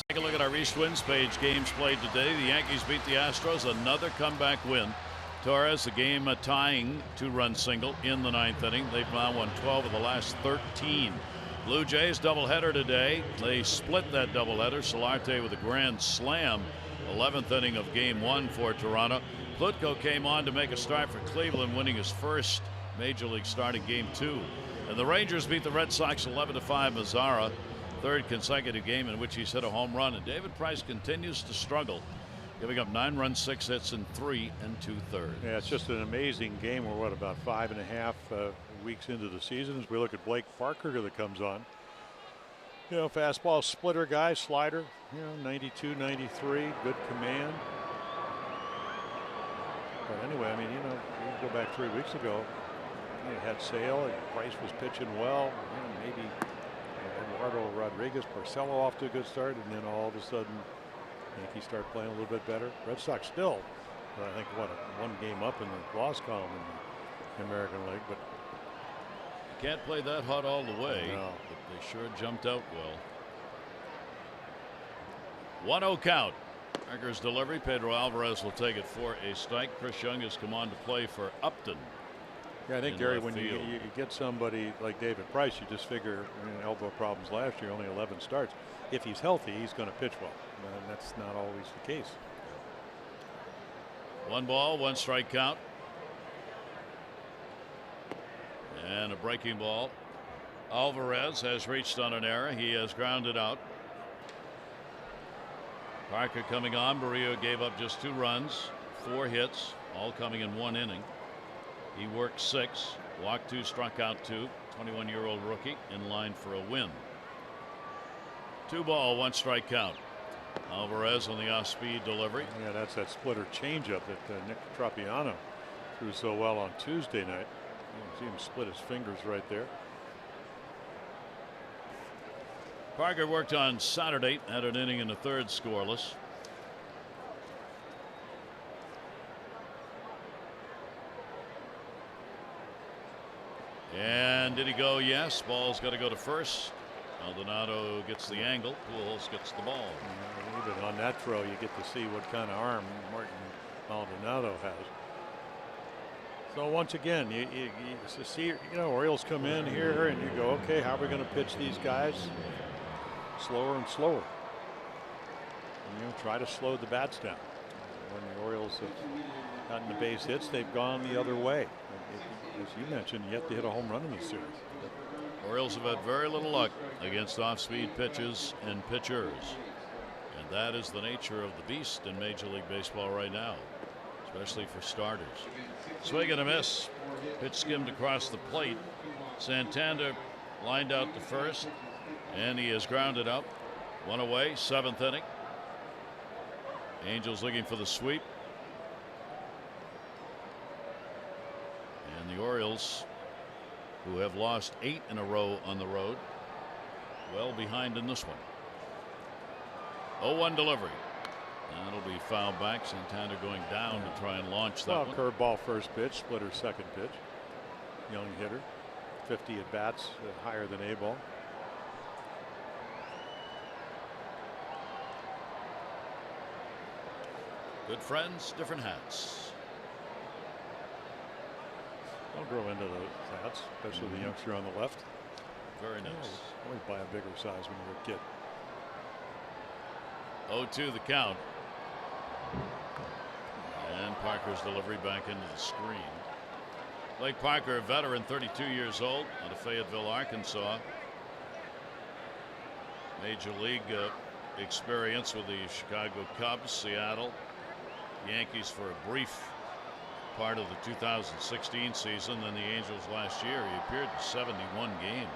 Take a look at our East Winds page. Games played today. The Yankees beat the Astros. Another comeback win. Torres, the game tying 2-run single in the 9th inning. They've now won 12 of the last 13. Blue Jays doubleheader today. They split that doubleheader. Solarte with a grand slam. 11th inning of game 1 for Toronto. Plutko came on to make a start for Cleveland, winning his first major league start in game 2. And the Rangers beat the Red Sox 11-5. Mazzara, 3rd consecutive game in which he's hit a home run. And David Price continues to struggle, giving up 9 runs, 6 hits in 3 2/3. Yeah, it's just an amazing game. We're about 5.5 weeks into the season as we look at Blake Parker that comes on. Fastball splitter guy, slider, 92, 93, good command. But anyway, I mean, you go back 3 weeks ago, you had Sale, and Price was pitching well. Maybe Eduardo Rodriguez, Porcello off to a good start, and then all of a sudden, Yankees start playing a little bit better. Red Sox still, I think, one game up in the loss column in the American League, but you can't play that hot all the way. No. But they sure jumped out well. 1-0 count. Parker's delivery. Pedro Alvarez will take it for a strike. Chris Young has come on to play for Upton. yeah, I think, In Gary, left when you field. get somebody like David Price, you just figure, elbow problems last year, only 11 starts. If he's healthy, he's going to pitch well. And that's not always the case. 1 ball, 1 strike count. And a breaking ball. Alvarez has reached on an error. He has grounded out. Parker coming on. Barria gave up just 2 runs, 4 hits, all coming in 1 inning. He worked 6, walked 2, struck out 2. 21-year-old rookie in line for a win. 2 ball, 1 strike count. Alvarez on the off-speed delivery. Yeah, that's that splitter changeup that Nick Tropiano threw so well on Tuesday night. You see him split his fingers right there. Parker worked on Saturday, had an inning in the 3rd scoreless. And did he go? Yes. Ball's got to go to first. Maldonado gets the angle. Pujols gets the ball. Even on that throw, you get to see what kind of arm Martin Maldonado has. So once again, you see, Orioles come in here and you go, okay, how are we going to pitch these guys? Slower and slower. And, try to slow the bats down. When the Orioles have gotten the base hits, they've gone the other way. As you mentioned, you have to hit a home run in this series. Orioles have had very little luck against off-speed pitches and pitchers. And that is the nature of the beast in Major League Baseball right now, especially for starters. Swing and a miss. Pitch skimmed across the plate. Santander lined out to first, and he is grounded up. 1 away, 7th inning. Angels looking for the sweep. And the Orioles, who have lost 8 in a row on the road, well behind in this one. 0-1 delivery. That'll be fouled back. Santander going down to try and launch that one. Curveball first pitch, splitter second pitch. Young hitter, 50 at bats, higher than A ball. Good friends, different hats. Don't grow into those hats, especially the youngster on the left. Very nice. Always buy a bigger size when you're a kid. 0-2 the count. And Parker's delivery back into the screen. Blake Parker, a veteran, 32 years old, out of Fayetteville, Arkansas. Major League experience with the Chicago Cubs, Seattle Yankees for a brief part of the 2016 season. Then the Angels last year. He appeared in 71 games.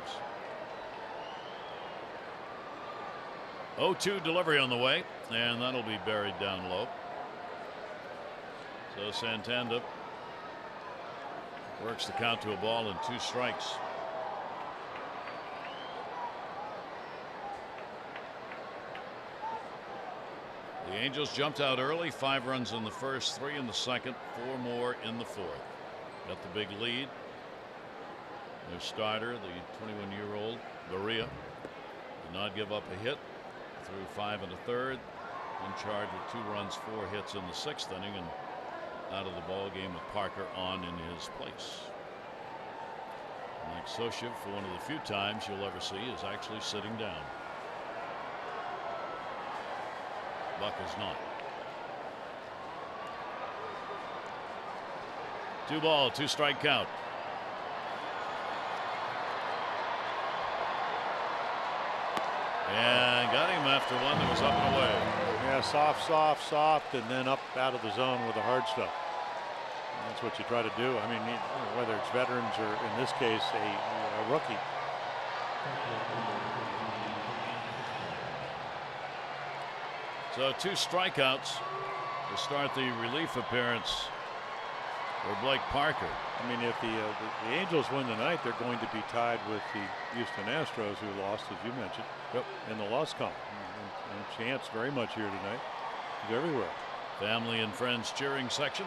0-2 delivery on the way, and that'll be buried down low. So Santander works the count to a ball and 2 strikes. The Angels jumped out early, 5 runs in the first, 3 in the second, 4 more in the fourth. Got the big lead. Their starter, the 21-year-old Barria, did not give up a hit. Threw 5 in the third, in charge with 2 runs, 4 hits in the 6th inning, and out of the ball game with Parker on in his place. Mike Soshiv, for one of the few times you'll ever see, is actually sitting down. Buck is not. 2 ball, 2 strike count. And got him after one that was up and away. Yeah, soft, and then up out of the zone with the hard stuff. And that's what you try to do. I mean, whether it's veterans or, in this case, a rookie. So 2 strikeouts to start the relief appearance for Blake Parker. I mean, if the Angels win tonight, they're going to be tied with the Houston Astros, who lost, as you mentioned, in the loss column. And Chance very much here tonight. He's everywhere. Family and friends cheering section.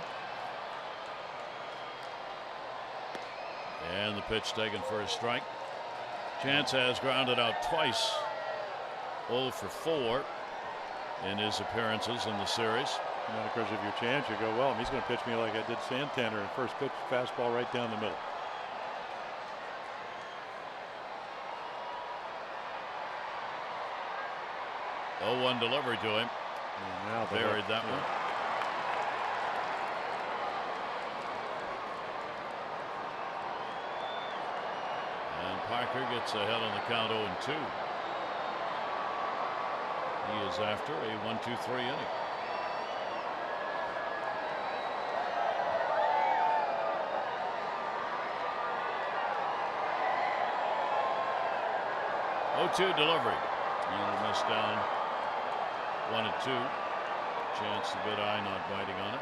And the pitch taken for a strike. Chance has grounded out twice. 0 for 4 in his appearances in the series. And then, of course, if you're Chance, you go, well, he's going to pitch me like I did Santana in first pitch, fastball right down the middle. Oh, 1 delivery to him. And now buried that one. And Parker gets ahead on the count 0-2. He is after a 1-2-3 inning. Oh, 2 delivery. He'll miss down 1-2. Chance the good eye not biting on it.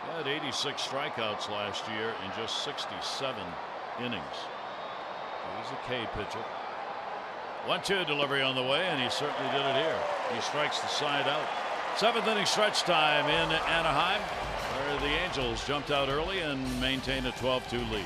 He had 86 strikeouts last year in just 67 innings. He's a K pitcher. 1-2 delivery on the way, and he certainly did it here. He strikes the side out. 7th inning stretch time in Anaheim, where the Angels jumped out early and maintained a 12-2 lead.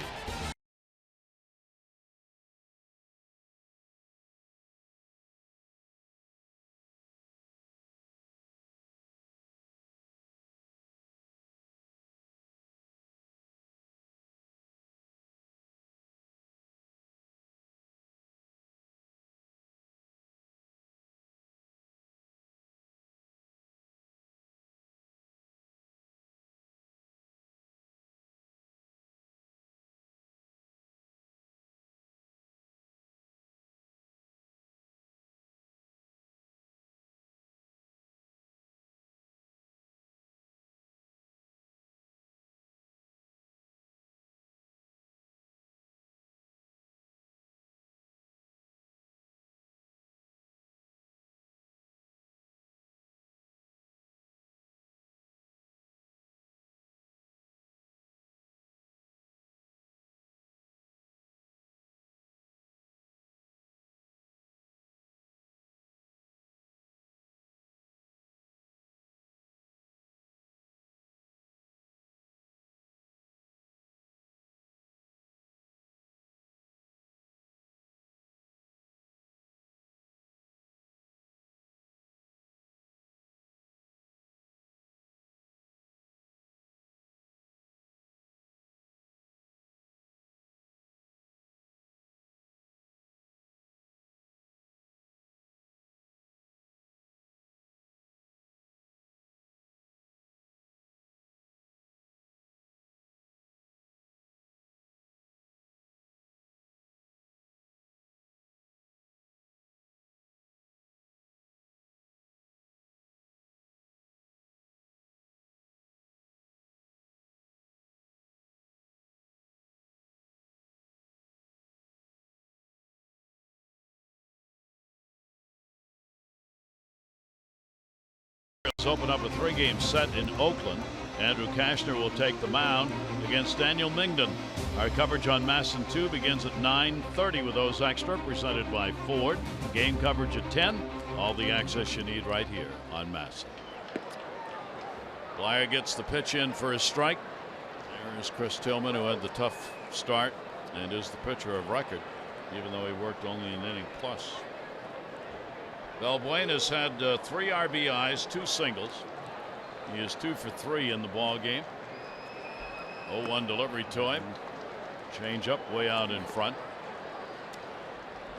Open up a 3-game set in Oakland. Andrew Kashner will take the mound against Daniel Mingden. Our coverage on MASN 2 begins at 9:30 with those extra presented by Ford. Game coverage at 10. All the access you need right here on MASN. Blyer gets the pitch in for a strike. There is Chris Tillman, who had the tough start and is the pitcher of record, even though he worked only an inning plus. Valbuena's had 3 RBIs, 2 singles. He is 2 for 3 in the ball game. 0-1 delivery to him. Change up way out in front.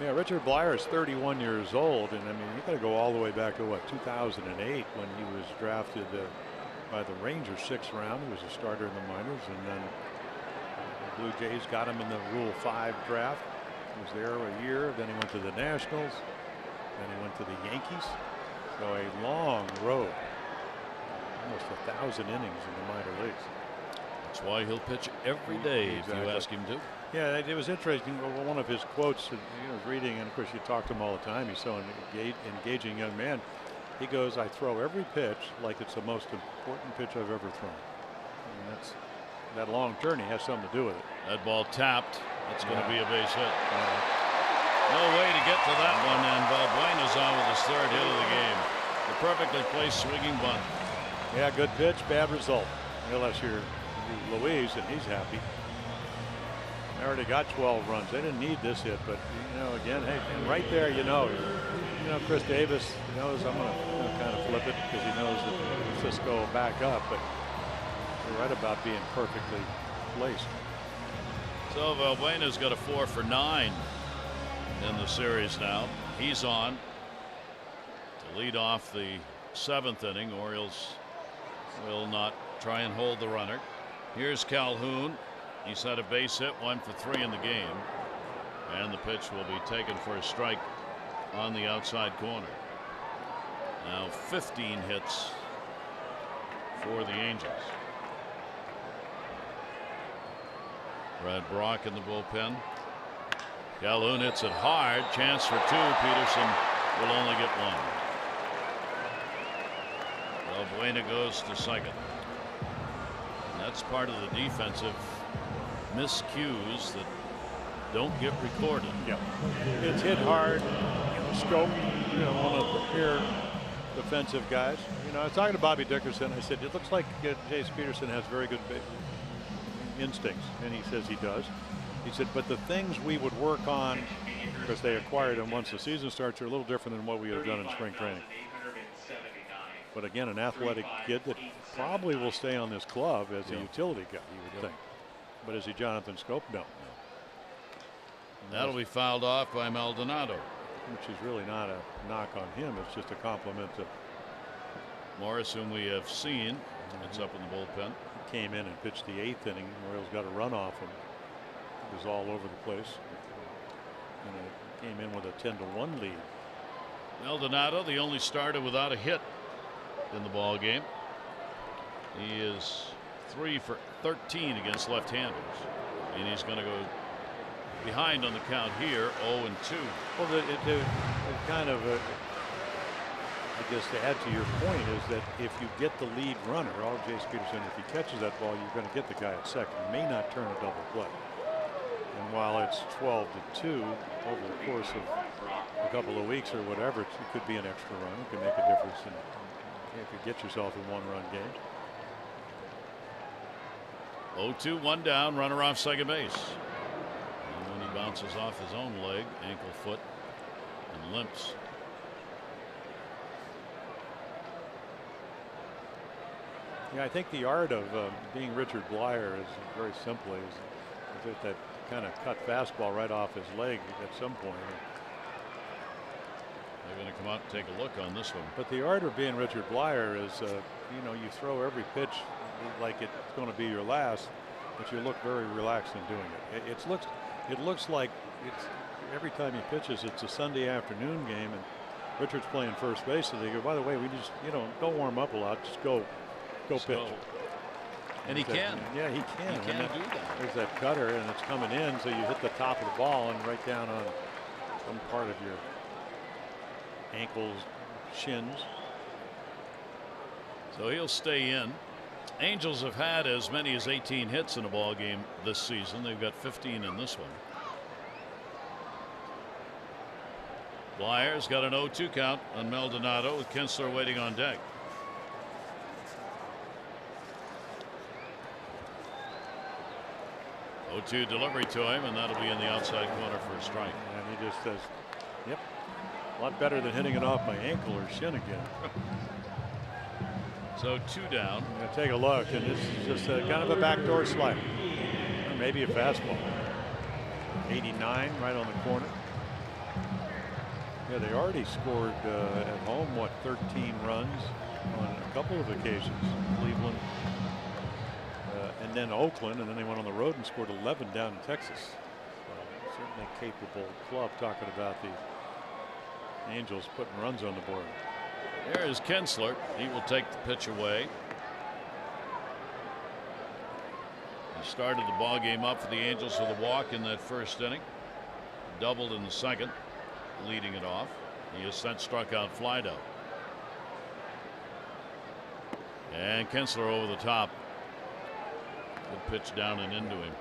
Yeah, Richard Blyer is 31 years old, and I mean, you got to go all the way back to what, 2008, when he was drafted by the Rangers 6th round. He was a starter in the minors, and then the Blue Jays got him in the Rule 5 draft. He was there a year. Then he went to the Nationals. Then he went to the Yankees. So a long road, almost 1,000 innings in the minor leagues. That's why he'll pitch every day if you Exactly. ask him to. Yeah, it was interesting. One of his quotes, reading, and of course you talk to him all the time. He's so engaging young man. He goes, "I throw every pitch like it's the most important pitch I've ever thrown." And that long journey has something to do with it. That ball tapped. That's going to be a base hit. No way to get to that one, and Valbuena's on with his 3rd hit of the game. The perfectly placed swinging bunt. Yeah, good pitch, bad result. Unless you're Louise, and he's happy. They already got 12 runs. They didn't need this hit, but again, hey, and right there, Chris Davis knows I'm going to kind of flip it because he knows that Cisco will back up, but you're right about being perfectly placed. So Valbuena's got a 4 for 9 in the series now. He's on to lead off the 7th inning. Orioles will not try and hold the runner. Here's Calhoun. He's had a base hit, 1 for 3 in the game, and the pitch will be taken for a strike on the outside corner. Now 15 hits for the Angels. Brad Brock in the bullpen. Calhoun hits it hard. Chance for 2. Peterson will only get 1. Valbuena goes to second. And that's part of the defensive miscues that don't get recorded. Yeah, it's hit hard. Scope, one of the premier defensive guys. I was talking to Bobby Dickerson. I said, it looks like Jace Peterson has very good instincts, and he says he does. He said, but the things we would work on, because they acquired him once the season starts, are a little different than what we have done in spring training. But again, an athletic kid that probably will stay on this club as a utility guy, you would think. But is he Jonathan Scope? No. That'll be fouled off by Maldonado. Which is really not a knock on him. It's just a compliment to Morris, whom we have seen. It's up in the bullpen. He came in and pitched the 8th inning. Orioles got a run off him. It was all over the place. And it came in with a 10-1 lead. Maldonado, the only starter without a hit in the ball game. He is 3 for 13 against left-handers, and he's going to go behind on the count here, 0-2. Well, it kind of, I guess, to add to your point, is that if you get the lead runner, Jace Peterson, if he catches that ball, you're going to get the guy at second. He may not turn a double play. And while it's 12-2 over the course of a couple of weeks or whatever, it could be an extra run. It can make a difference if you get yourself in one-run games. 0-2, 1 down, runner off second base. And when he bounces off his own leg, ankle, foot, and limps. Yeah, I think the art of being Richard Blyer is very simply is that kind of cut fastball right off his leg at some point. They're going to come out and take a look on this one. But the art of being Richard Blyer is, you throw every pitch like it's going to be your last, but you look very relaxed in doing it. It looks like it's every time he pitches, it's a Sunday afternoon game, and Richard's playing first base, and they go, by the way, we just don't warm up a lot, just go pitch. And he can. Yeah, he can. He can do that. There's that cutter, and it's coming in, so you hit the top of the ball and right down on some part of your ankles, shins. So he'll stay in. Angels have had as many as 18 hits in a ball game this season. They've got 15 in this one. Blyer's got an 0-2 count on Maldonado with Kinsler waiting on deck. Oh, 2 delivery to him, and that'll be in the outside corner for a strike. And he just says, yep, a lot better than hitting it off my ankle or shin again. So 2 down. Take a look, and this is just kind of a backdoor slider, or maybe a fastball. 89 right on the corner. Yeah, they already scored at home, 13 runs on a couple of occasions. Cleveland, and then Oakland, and then they went on the road and scored 11 down in Texas. So certainly capable club, talking about the Angels putting runs on the board. There is Kinsler. He will take the pitch away. He started the ball game up for the Angels with a walk in that first inning. Doubled in the second, leading it off. He has since struck out Flydo. And Kinsler over the top. Good pitch down and into him.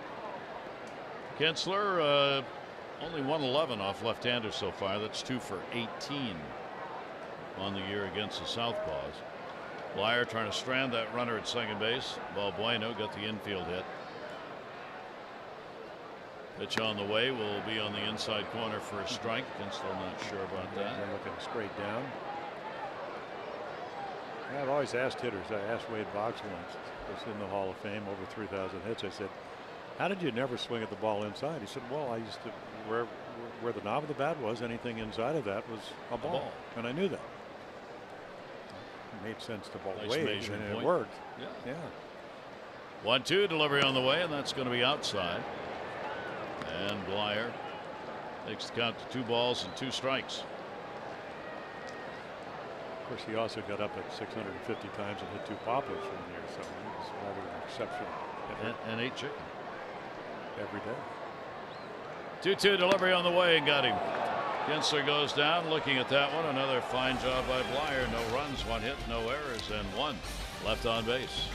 Kinsler only 111 off left-handers so far. That's 2 for 18 on the year against the Southpaws. Blyer trying to strand that runner at second base. Ball bueno, got the infield hit. Pitch on the way will be on the inside corner for a strike. Kinsler not sure about that. They're looking straight down. I've always asked hitters. I asked Wade Boggs once, who's in the Hall of Fame, over 3,000 hits. I said, how did you never swing at the ball inside? He said, well, I used to, where the knob of the bat was, anything inside of that was a ball. And I knew that. It made sense to ball Nice Wade, measuring and point. it worked. Yeah. 1-2 delivery on the way, and that's going to be outside. And Blyer takes the count to 2 balls and 2 strikes. Of course, he also got up at 650 times and hit 2 poppers one year, so he was rather an exceptional hitter. And 8 chicken. Every day. 2-2 delivery on the way and got him. Kinsler goes down. Looking at that one, another fine job by Blyer. No runs, 1 hit, no errors, and 1 left on base.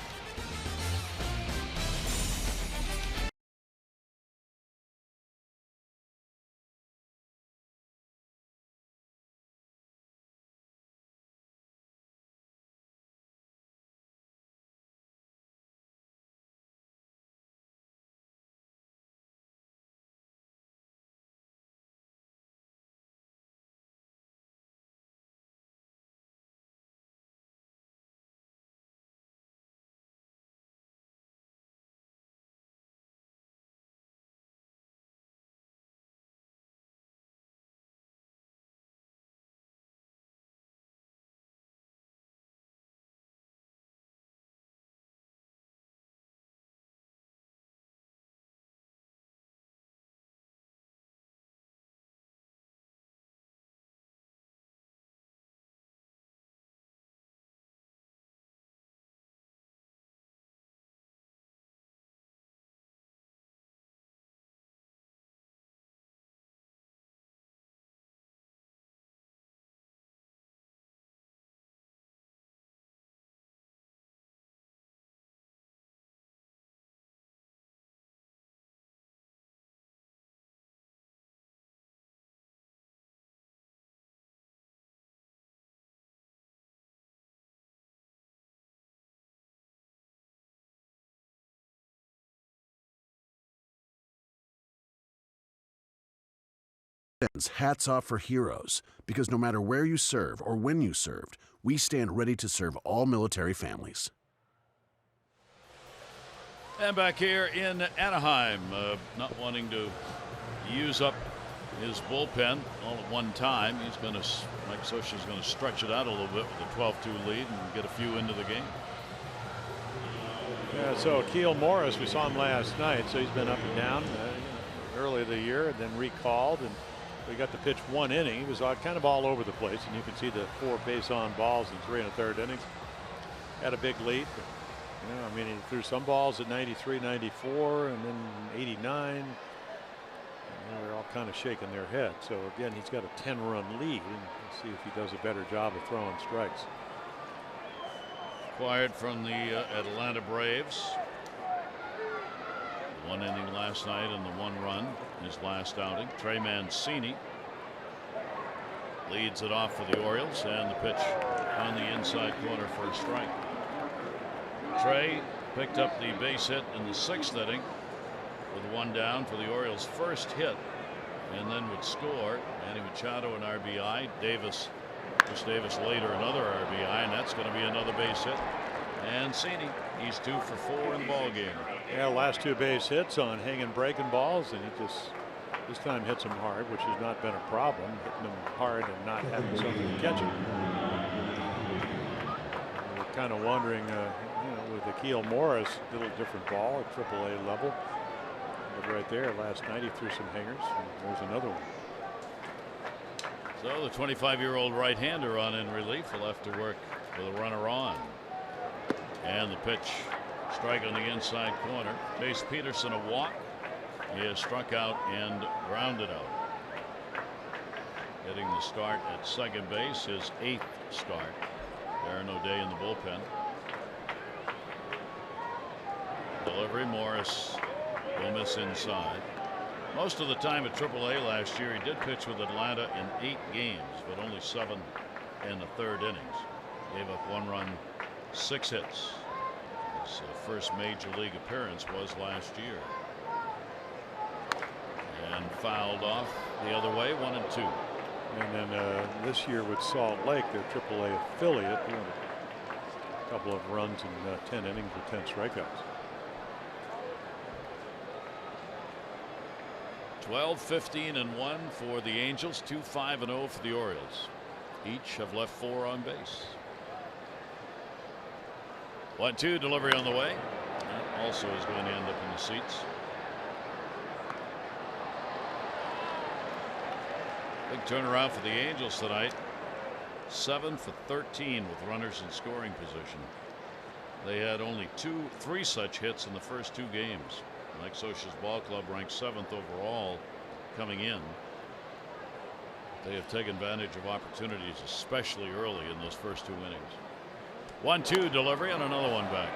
Hats off for heroes, because no matter where you serve or when you served, we stand ready to serve all military families. And back here in Anaheim, not wanting to use up his bullpen all at one time. He's going to, Mike Scioscia's going to stretch it out a little bit with a 12-2 lead and get a few into the game. Yeah, so Akil Morris, we saw him last night, so he's been up and down early of the year, and then recalled, and we got to pitch 1 inning. He was kind of all over the place, and you can see the 4 base on balls in 3 1/3 innings. Had a big lead. You know, I mean, he threw some balls at 93, 94, and then 89. And they're all kind of shaking their head. So again, he's got a 10-run lead, and we'll see if he does a better job of throwing strikes. Acquired from the Atlanta Braves. 1 inning last night and the 1 run his last outing. Trey Mancini leads it off for the Orioles, and the pitch on the inside corner for a strike. Trey picked up the base hit in the 6th inning with 1 down for the Orioles' first hit, and then would score. Manny Machado an RBI. Chris Davis later another RBI, and that's going to be another base hit. And Mancini, he's 2 for 4 in the ball game. Yeah, last 2 base hits on hanging breaking balls, and he just this time hits them hard, which has not been a problem, hitting them hard and not having something to catch them. We're kind of wondering, you know, with Akil Morris, a little different ball at AAA level. But right there last night he threw some hangers, and there's another one. So the 25-year-old right-hander on in relief will have to work with a runner on. And the pitch Strike on the inside corner. Chase Peterson a walk. He has struck out and grounded out. Getting the start at second base, his 8th start. Aaron O'Day in the bullpen. Delivery, Morris will miss inside. Most of the time at AAA last year, he did pitch with Atlanta in 8 games, but only 7 in the 3rd innings. Gave up 1 run, 6 hits. His first major league appearance was last year. And fouled off the other way, 1-2. And then this year with Salt Lake, their AAA affiliate, doing a couple of runs in 10 innings with 10 strikeouts. 12-15-1 for the Angels, 2-5-0 for the Orioles. Each have left 4 on base. 1-2 delivery on the way. That also is going to end up in the seats. Big turnaround for the Angels tonight. 7 for 13 with runners in scoring position. They had only 3 such hits in the first 2 games. Mike Scioscia's ball club ranked 7th overall coming in. They have taken advantage of opportunities, especially early in those first 2 innings. 1-2 delivery and another one back.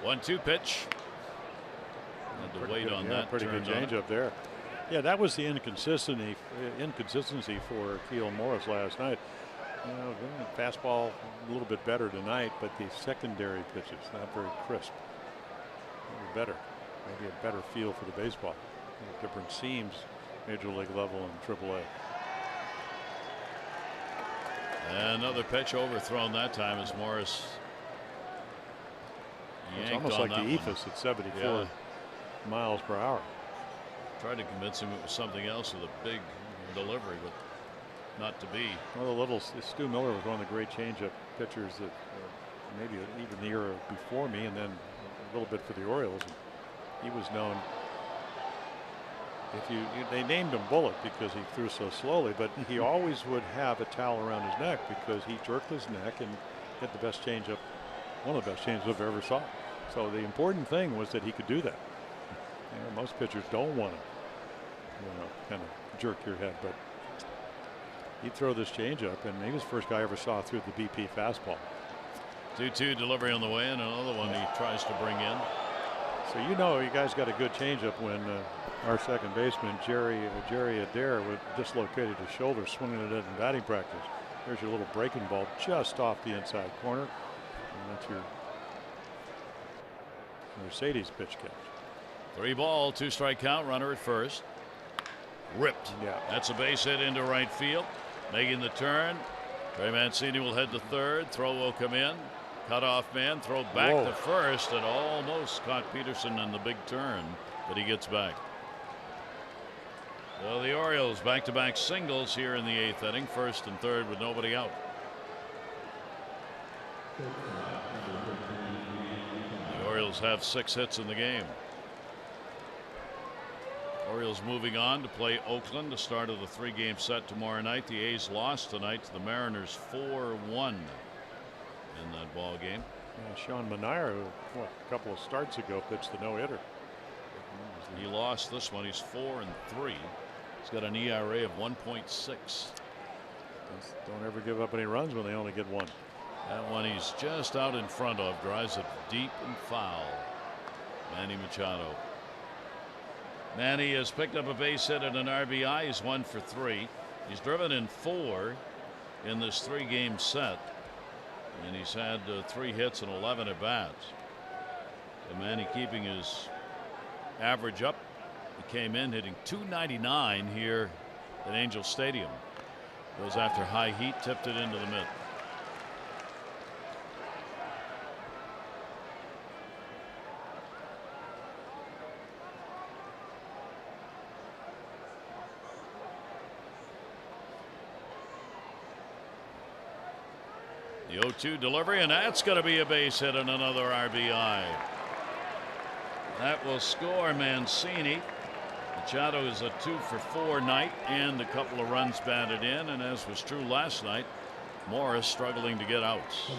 One-two pitch. Had to wait on that. Pretty good change up there. Yeah, that was the inconsistency for Keel Morris last night. You know, fastball a little bit better tonight, but the secondary pitches not very crisp. Maybe better, maybe a better feel for the baseball. Different seams, major league level and AAA. Another pitch overthrown that time as Morris. It's almost like the Ephus at 74 miles per hour. Tried to convince him it was something else with a big delivery, but not to be. Well, the little Stu Miller was one of the great changeup pitchers that maybe even the year before me, and then a little bit for the Orioles. He was known. They named him Bullet because he threw so slowly, but he always would have a towel around his neck because he jerked his neck and hit the best changeup, one of the best changeups I've ever saw. So the important thing was that he could do that. You know, most pitchers don't want to, kind of jerk your head, but he'd throw this changeup, and he was the first guy I ever saw through the BP fastball. 2-2 delivery on the way, and another one he tries to bring in. So you guys got a good changeup when our second baseman Jerry Adair dislocated his shoulder swinging it in batting practice. There's your little breaking ball just off the inside corner, and that's your Mercedes pitch catch. 3 ball, 2 strike count, runner at first. Ripped. Yeah. That's a base hit into right field. Making the turn. Trey Mancini will head to third. Throw will come in. Cut off man. Throw back to first. And almost caught Peterson in the big turn. But he gets back. So the Orioles back-to-back singles here in the 8th inning. First and third with nobody out. The Orioles have 6 hits in the game. Orioles moving on to play Oakland, the start of the 3-game set tomorrow night. The A's lost tonight to the Mariners 4-1 in that ball game. Sean Manaea, who a couple of starts ago pitched the no-hitter. He lost this one. He's 4-3. He's got an ERA of 1.6. Don't ever give up any runs when they only get 1. That one he's just out in front of, drives it deep and foul. Manny Machado. Manny has picked up a base hit and an RBI. He's 1 for 3. He's driven in 4 in this 3-game set, and he's had 3 hits and 11 at bats. And Manny keeping his average up. He came in hitting .299 here at Angel Stadium. Goes after high heat, tipped it into the mid. The 0-2 delivery, and that's going to be a base hit and another RBI. That will score Mancini. Machado is a 2-for-4 night and a couple of runs batted in, and as was true last night, Morris struggling to get outs.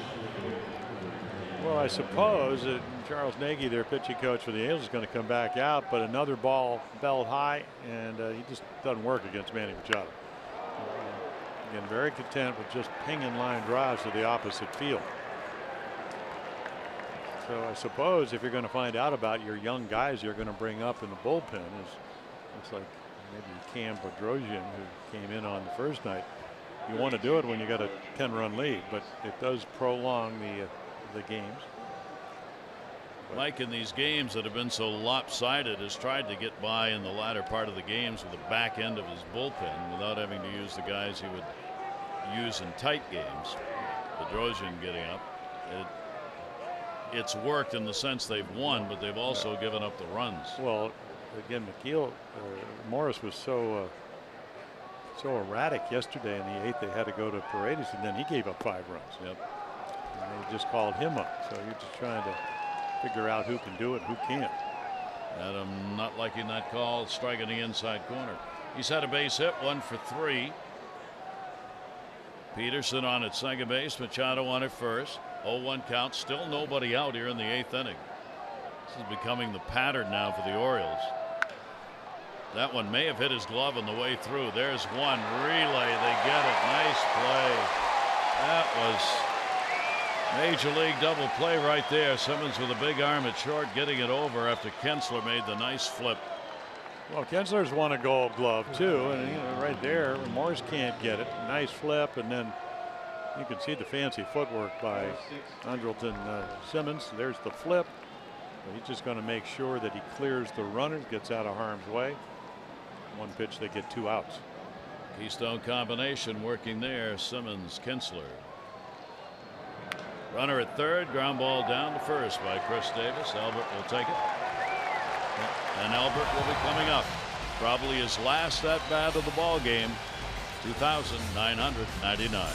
Well, I suppose that Charles Nagy, their pitching coach for the Angels, is going to come back out, but another ball belled high, and he just doesn't work against Manny Machado. Again, very content with just pinging line drives to the opposite field. So I suppose if you're going to find out about your young guys you're going to bring up in the bullpen, it's like maybe Cam Bedrosian, who came in on the first night. You want to do it when you got a 10-run lead, but it does prolong the games. Mike, in these games that have been so lopsided, has tried to get by in the latter part of the games with the back end of his bullpen without having to use the guys he would use in tight games. Bedrosian getting up. It's worked in the sense they've won, but they've also given up the runs. Well, again, Morris was so erratic yesterday in the 8th. They had to go to Paredes, and then he gave up 5 runs. Yep. And they just called him up. So you're just trying to figure out who can do it, who can't. Adam not liking that call, striking the inside corner. He's had a base hit, 1 for 3. Peterson on at second base, Machado on at first. 0-1 count, still nobody out here in the 8th inning. This is becoming the pattern now for the Orioles. That one may have hit his glove on the way through. There's one relay. They get it. Nice play. That was major league double play right there. Simmons with a big arm at short, getting it over after Kinsler made the nice flip. Well, Kinsler's won a Gold Glove too, and right there, Morris can't get it. Nice flip, and then you can see the fancy footwork by Andrelton Simmons. There's the flip. He's just going to make sure that he clears the runners, gets out of harm's way. One pitch, they get 2 outs. Keystone combination working there. Simmons, Kinsler. Runner at third, ground ball down to first by Chris Davis. Albert will take it. And Albert will be coming up. Probably his last at bat of the ball game. 2,999.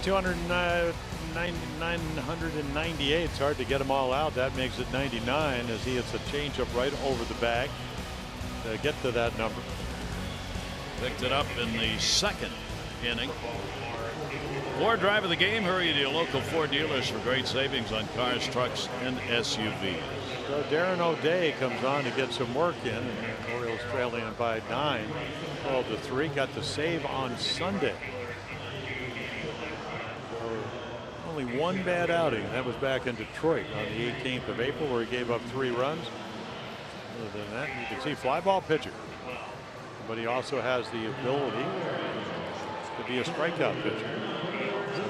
$298. It's hard to get them all out. That makes it 99 as he hits a changeup right over the bag to get to that number. Picked it up in the 2nd inning. Ford drive of the game. Hurry to your local Ford dealers for great savings on cars, trucks, and SUVs. So Darren O'Day comes on to get some work in, and the Orioles trailing by 9, 12-3. Got the save on Sunday. Only one bad outing. That was back in Detroit on the 18th of April, where he gave up 3 runs. Other than that, you can see fly ball pitcher, but he also has the ability to be a strikeout pitcher. So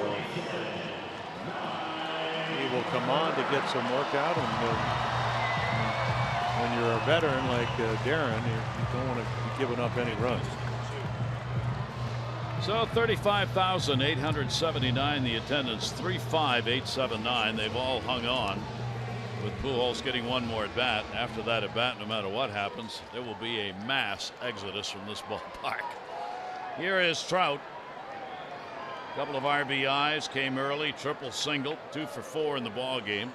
he will come on to get some work out, and when you're a veteran like Darren, you don't want to be giving up any runs. So 35,879 the attendance, 35879. They've all hung on, with Pujols getting one more at bat. After that at bat, no matter what happens, there will be a mass exodus from this ballpark. Here is Trout. Couple of RBIs, came early, triple single, 2 for 4 in the ball game.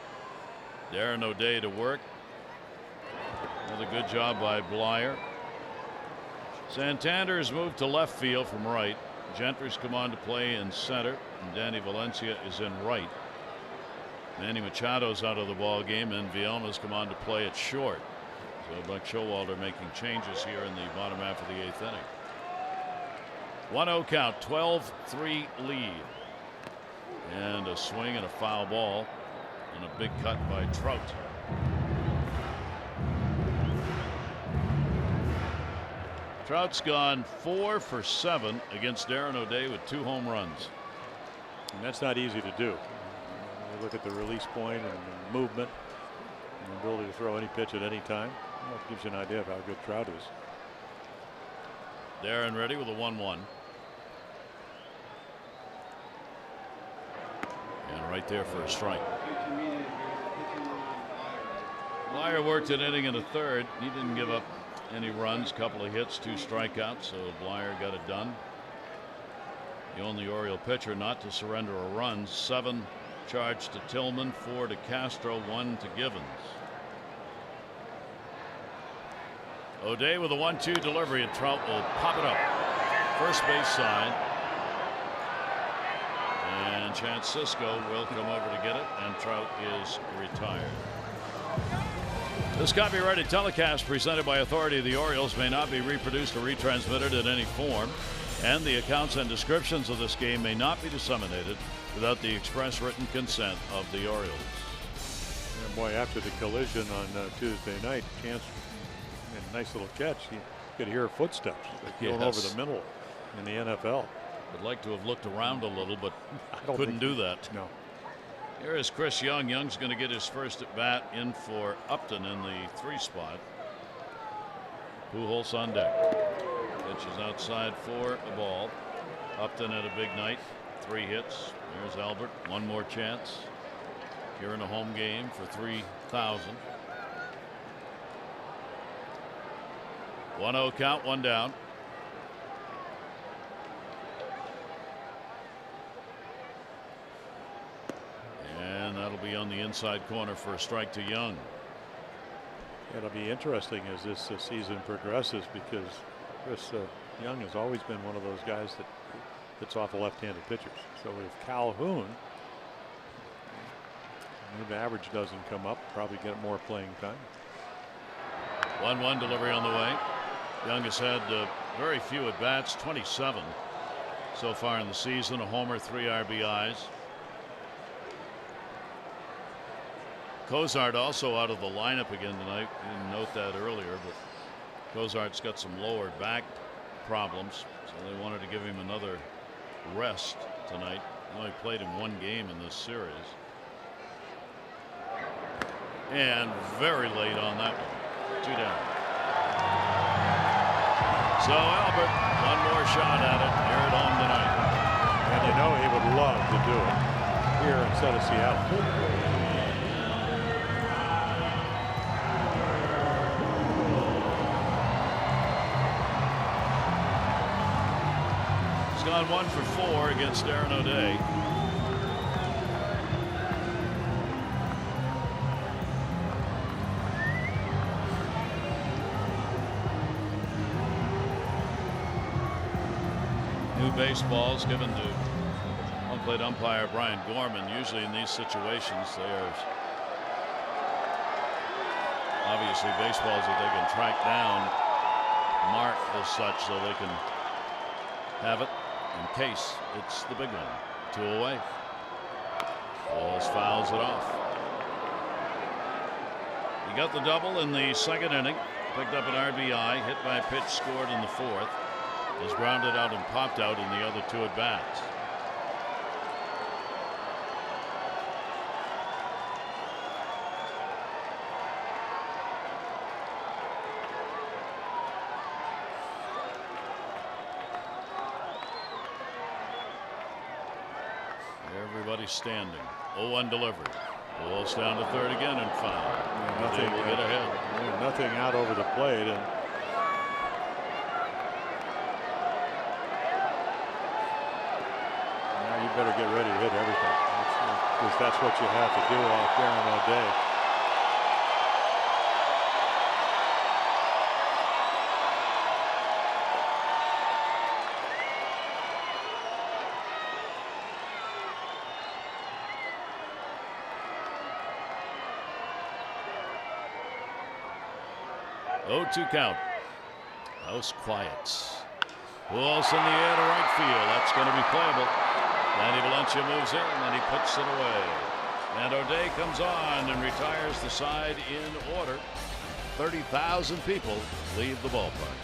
Darren O'Day to work. Another good job by Blyer. Santander's moved to left field from right. Gentry's come on to play in center, and Danny Valencia is in right. Manny Machado's out of the ball game, and Vielma's come on to play at short. So Buck Showalter making changes here in the bottom half of the 8th inning. 1-0 count, 12-3 lead. And a swing and a foul ball, and a big cut by Trout. Trout's gone 4 for 7 against Darren O'Day with 2 home runs. And that's not easy to do. You look at the release point and the movement and the ability to throw any pitch at any time. Well, it gives you an idea of how good Trout is. Darren ready with a 1-1. And right there for a strike. Blyer worked an inning and a third. He didn't give up any runs, couple of hits, 2 strikeouts, so Blyer got it done. The only Oriole pitcher not to surrender a run. 7 charged to Tillman, 4 to Castro, 1 to Givens. O'Day with a 1-2 delivery, and Trout will pop it up. First base side. And Chance Sisco will come over to get it, and Trout is retired. This copyrighted telecast presented by authority of the Orioles may not be reproduced or retransmitted in any form, and the accounts and descriptions of this game may not be disseminated without the express written consent of the Orioles. And boy, after the collision on Tuesday night, Chance, nice little catch. You could hear footsteps going over the middle in the NFL. Would like to have looked around a little, but I couldn't do that. No. Here is Chris Young. Young's going to get his first at bat in for Upton in the 3 spot. Pujols on deck. Pitch is outside for a ball. Upton had a big night. 3 hits. There's Albert. One more chance here in a home game for 3,000. 1-0 count, 1 down. And that'll be on the inside corner for a strike to Young. It'll be interesting as this season progresses, because Chris Young has always been one of those guys that hits off the left-handed pitchers. So if Calhoun, the average doesn't come up, probably get more playing time. 1-1 delivery on the way. Young has had very few at bats, 27 so far in the season. A homer, 3 RBIs. Cozart also out of the lineup again tonight. Didn't note that earlier, but Cozart's got some lower back problems, so they wanted to give him another rest tonight. He only played in 1 game in this series. And very late on that one. 2 down. So Albert, one more shot at it here at home tonight. And you know he would love to do it here instead of Seattle. He's gone 1 for 4 against Darren O'Day. New baseballs given to home-plate umpire Brian Gorman. Usually in these situations, they are obviously baseballs that they can track down, mark as such, so they can have it in case it's the big one. 2 away. Balls fouls it off. He got the double in the 2nd inning. Picked up an RBI, hit by a pitch, scored in the 4th. Was grounded out and popped out in the other 2 at bats. currently standing. 0-1 delivered. Ball's down to third again and foul. Nothing will get ahead. Nothing out over the plate, and now you better get ready to hit everything, because that's what you have to do off Darren O'Day. Oh, 2 count. House quiets. Ball's in the air to right field. That's going to be playable. Danny Valencia moves in and he puts it away. And O'Day comes on and retires the side in order. 30,000 people leave the ballpark.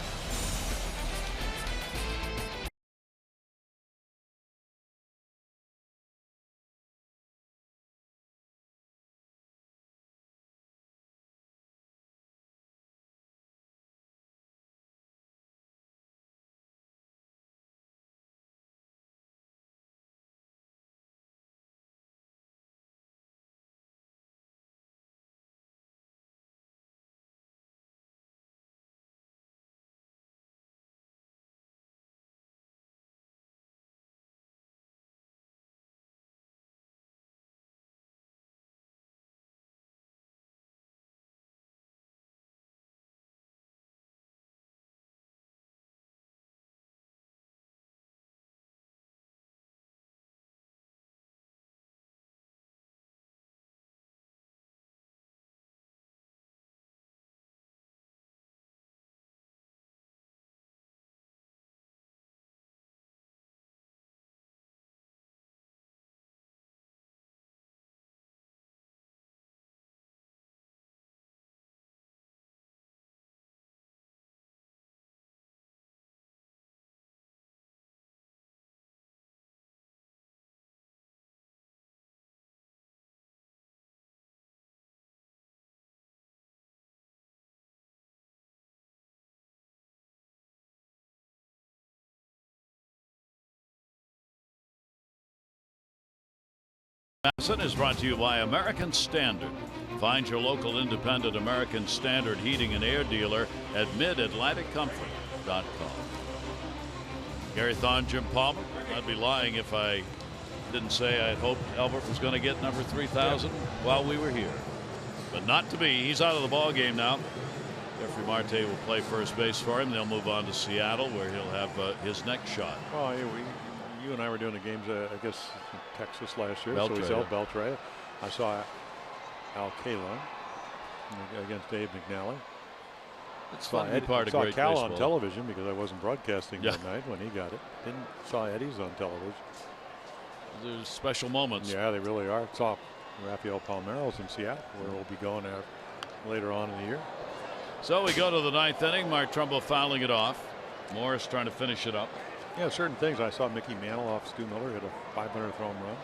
Facet is brought to you by American Standard. Find your local independent American Standard heating and air dealer at midatlanticcomfort.com. Gary Thorne, Jim Palmer. I'd be lying if I didn't say I'd hoped Albert was going to get number 3,000 while we were here. But not to be. He's out of the ball game now. Jeffrey Marte will play first base for him. They'll move on to Seattle, where he'll have his next shot. Well, you and I were doing the games, I guess, in Texas last year. Beltray. So we saw Beltray. I saw Al Kaline against Dave McNally. It's fun to be part of great Cal baseball. on television because I wasn't broadcasting that night when he got it. Saw Eddie's on television. There's special moments. Yeah, they really are. Saw Rafael Palmeiras in Seattle, where we'll be going later on in the year. So we go to the 9th inning. Mark Trumbo fouling it off. Morris trying to finish it up. Yeah, certain things. I saw Mickey Mantle off Stu Miller hit a 500th home run.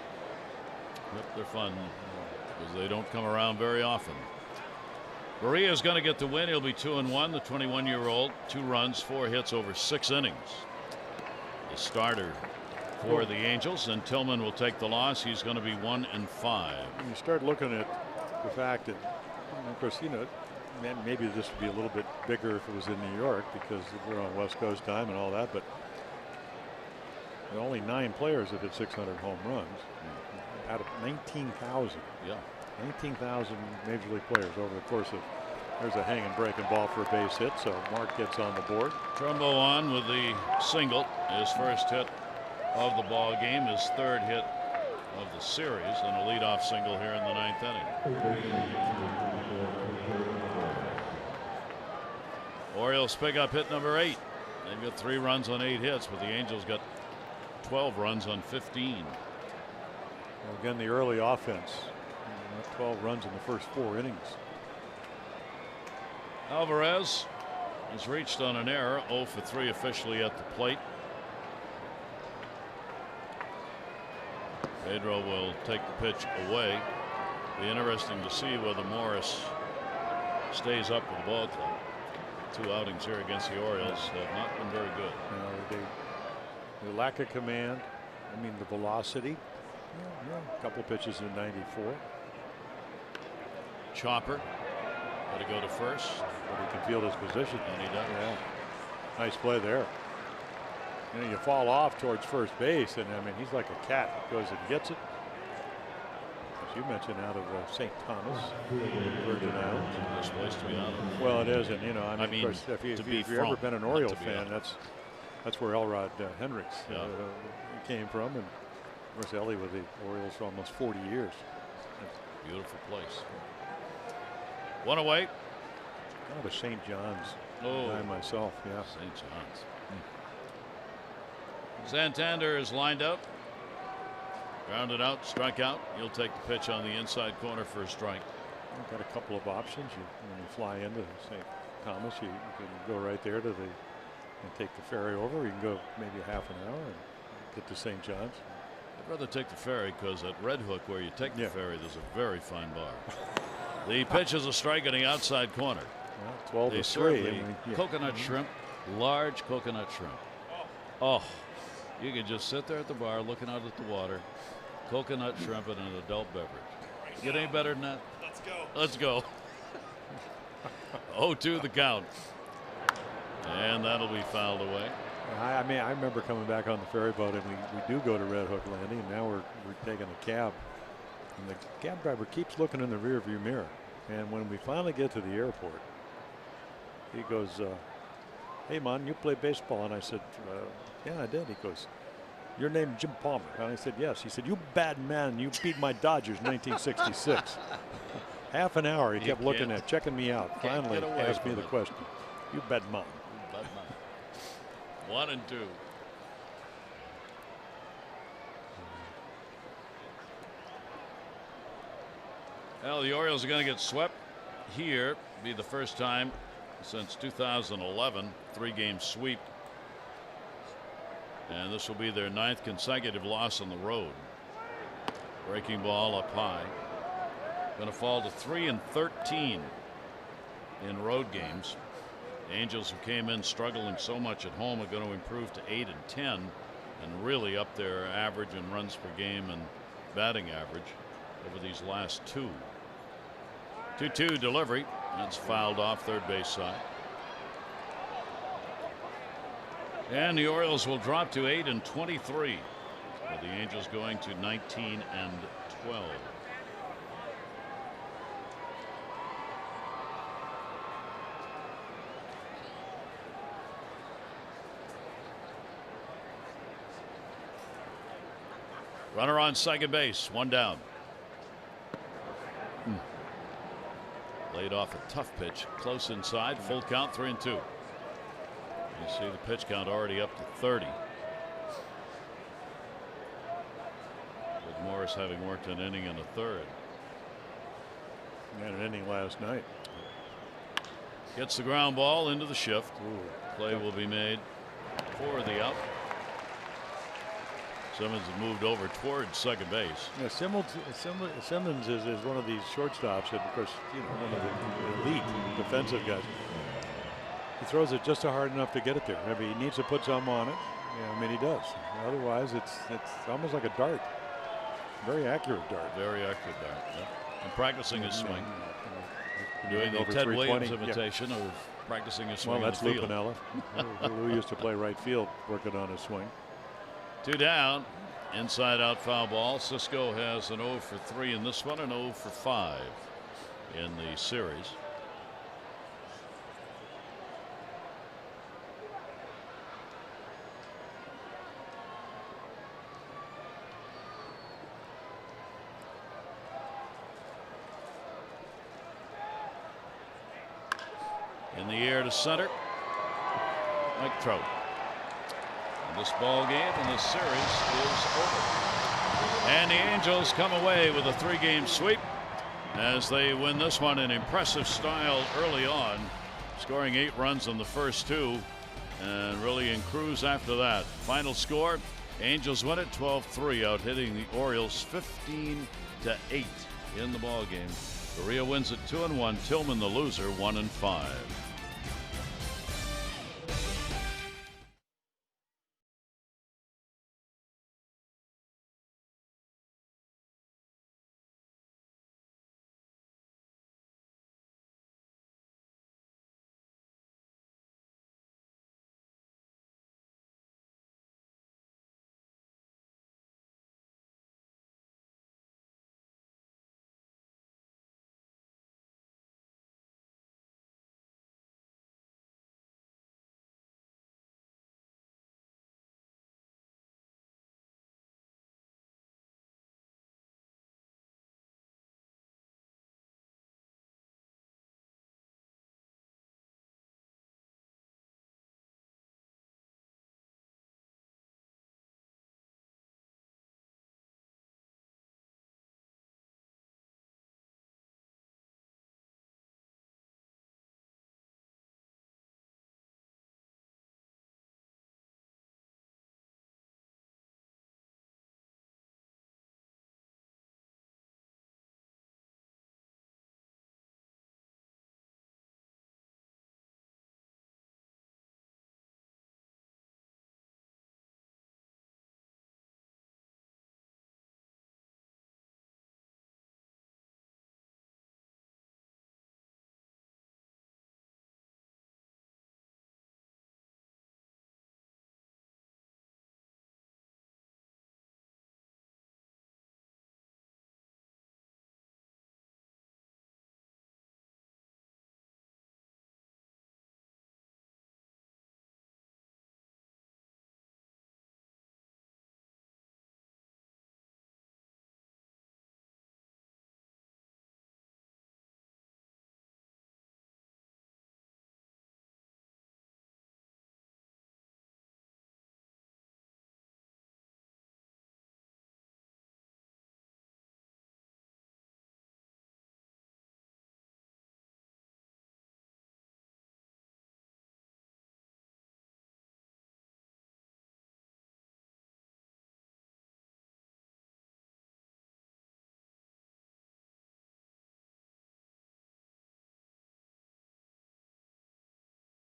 Yep, they're fun because they don't come around very often. Berea is going to get the win. He'll be 2-1. The 21-year-old, 2 runs, 4 hits over 6 innings. The starter for the Angels, and Tillman will take the loss. He's going to be 1-5. You start looking at the fact that, of course, maybe this would be a little bit bigger if it was in New York because we're on West Coast time and all that, but there are only 9 players that hit 600 home runs out of 19,000. Yeah. 19,000 major league players over the course of. There's a hanging breaking ball for a base hit, so Mark gets on the board. Trumbo on with the single, his first hit of the ball game, his 3rd hit of the series, and a leadoff single here in the 9th inning. Orioles pick up hit number 8. They've got 3 runs on 8 hits, but the Angels got 12 runs on 15. Well, again, the early offense. 12 runs in the first 4 innings. Alvarez has reached on an error, 0 for 3 officially at the plate. Pedro will take the pitch away. Be interesting to see whether Morris stays up with the ball club. 2 outings here against the Orioles have not been very good. The lack of command, the velocity, A couple pitches in 94. Chopper. Got to go to first. But he can field his position. And he does. Yeah. Nice play there. You know, you fall off towards first base, and I mean, he's like a cat. Goes and gets it. As you mentioned, out of St. Thomas, Virgin Islands. This place to be out of. Well, it isn't. You know, I mean, of course, if you've ever been an Oriole fan, that's where Elrod Hendricks came from, and of course, Ellie with the Orioles for almost 40 years. Beautiful place. One away. Kind of a St. John's guy myself. Yeah, St. John's. Santander is lined up. Grounded out, struck out. He'll take the pitch on the inside corner for a strike. You've got a couple of options. When you fly into St. Thomas, you can go right there to and take the ferry over. You can go maybe half an hour and get to St. John's. I'd rather take the ferry because at Red Hook, where you take the ferry, there's a very fine bar. The pitch is a strike in the outside corner. Well, 12-3. Coconut shrimp, large coconut shrimp. Oh, you can just sit there at the bar looking out at the water. Coconut shrimp and an adult beverage. Get any better than that? Let's go. Let's go. 0-2 the count. And that'll be fouled away. I mean, I remember coming back on the ferry boat, and we do go to Red Hook Landing, and now we're taking a cab. And the cab driver keeps looking in the rearview mirror. And when we finally get to the airport, he goes, "Hey, man, you play baseball?" And I said, "Yeah, I did." He goes, "Your name Jim Palmer?" And I said, "Yes." He said, "You bad man, you beat my Dodgers 1966. Half an hour he kept looking at, checking me out. Finally asked me the question. "You bad man." 1-2. Well, the Orioles are going to get swept here. Be the first time since 2011, 3-game sweep. And this will be their 9th consecutive loss on the road. Breaking ball up high. Going to fall to 3-13 in road games. The Angels, who came in struggling so much at home, are going to improve to 8-10 and really up their average in runs per game and batting average over these last two. 2-2 delivery. That's fouled off third base side. And the Orioles will drop to 8-23, with the Angels going to 19-12. Runner on second base, one down. Laid off a tough pitch, close inside, full count, 3-2. You see the pitch count already up to 30. With Morris having worked an inning and a third. And an inning last night. Gets the ground ball into the shift. Play will be made for the out. Simmons has moved over towards second base. Yeah, Simmons is one of these shortstops, and of course, one of the elite defensive guys. He throws it just hard enough to get it there. Maybe he needs to put some on it. Yeah, I mean, he does. Otherwise, it's almost like a dart. Very accurate dart. Very accurate dart. Yep. And practicing his swing. Doing the Ted Williams imitation of practicing his swing. Well, that's Lou Piniella, who used to play right field, working on his swing. 2 down. Inside out foul ball. Cisco has an 0 for 3 in this one and 0 for 5 in the series. In the air to center. Mike Trout. This ball game and this series is over. And the Angels come away with a 3-game sweep as they win this one in impressive style early on, scoring 8 runs in the first 2 and really in cruise after that. Final score, Angels win it 12-3, out hitting the Orioles 15-8 in the ball game. Korea wins it 2-1. Tillman the loser 1-5.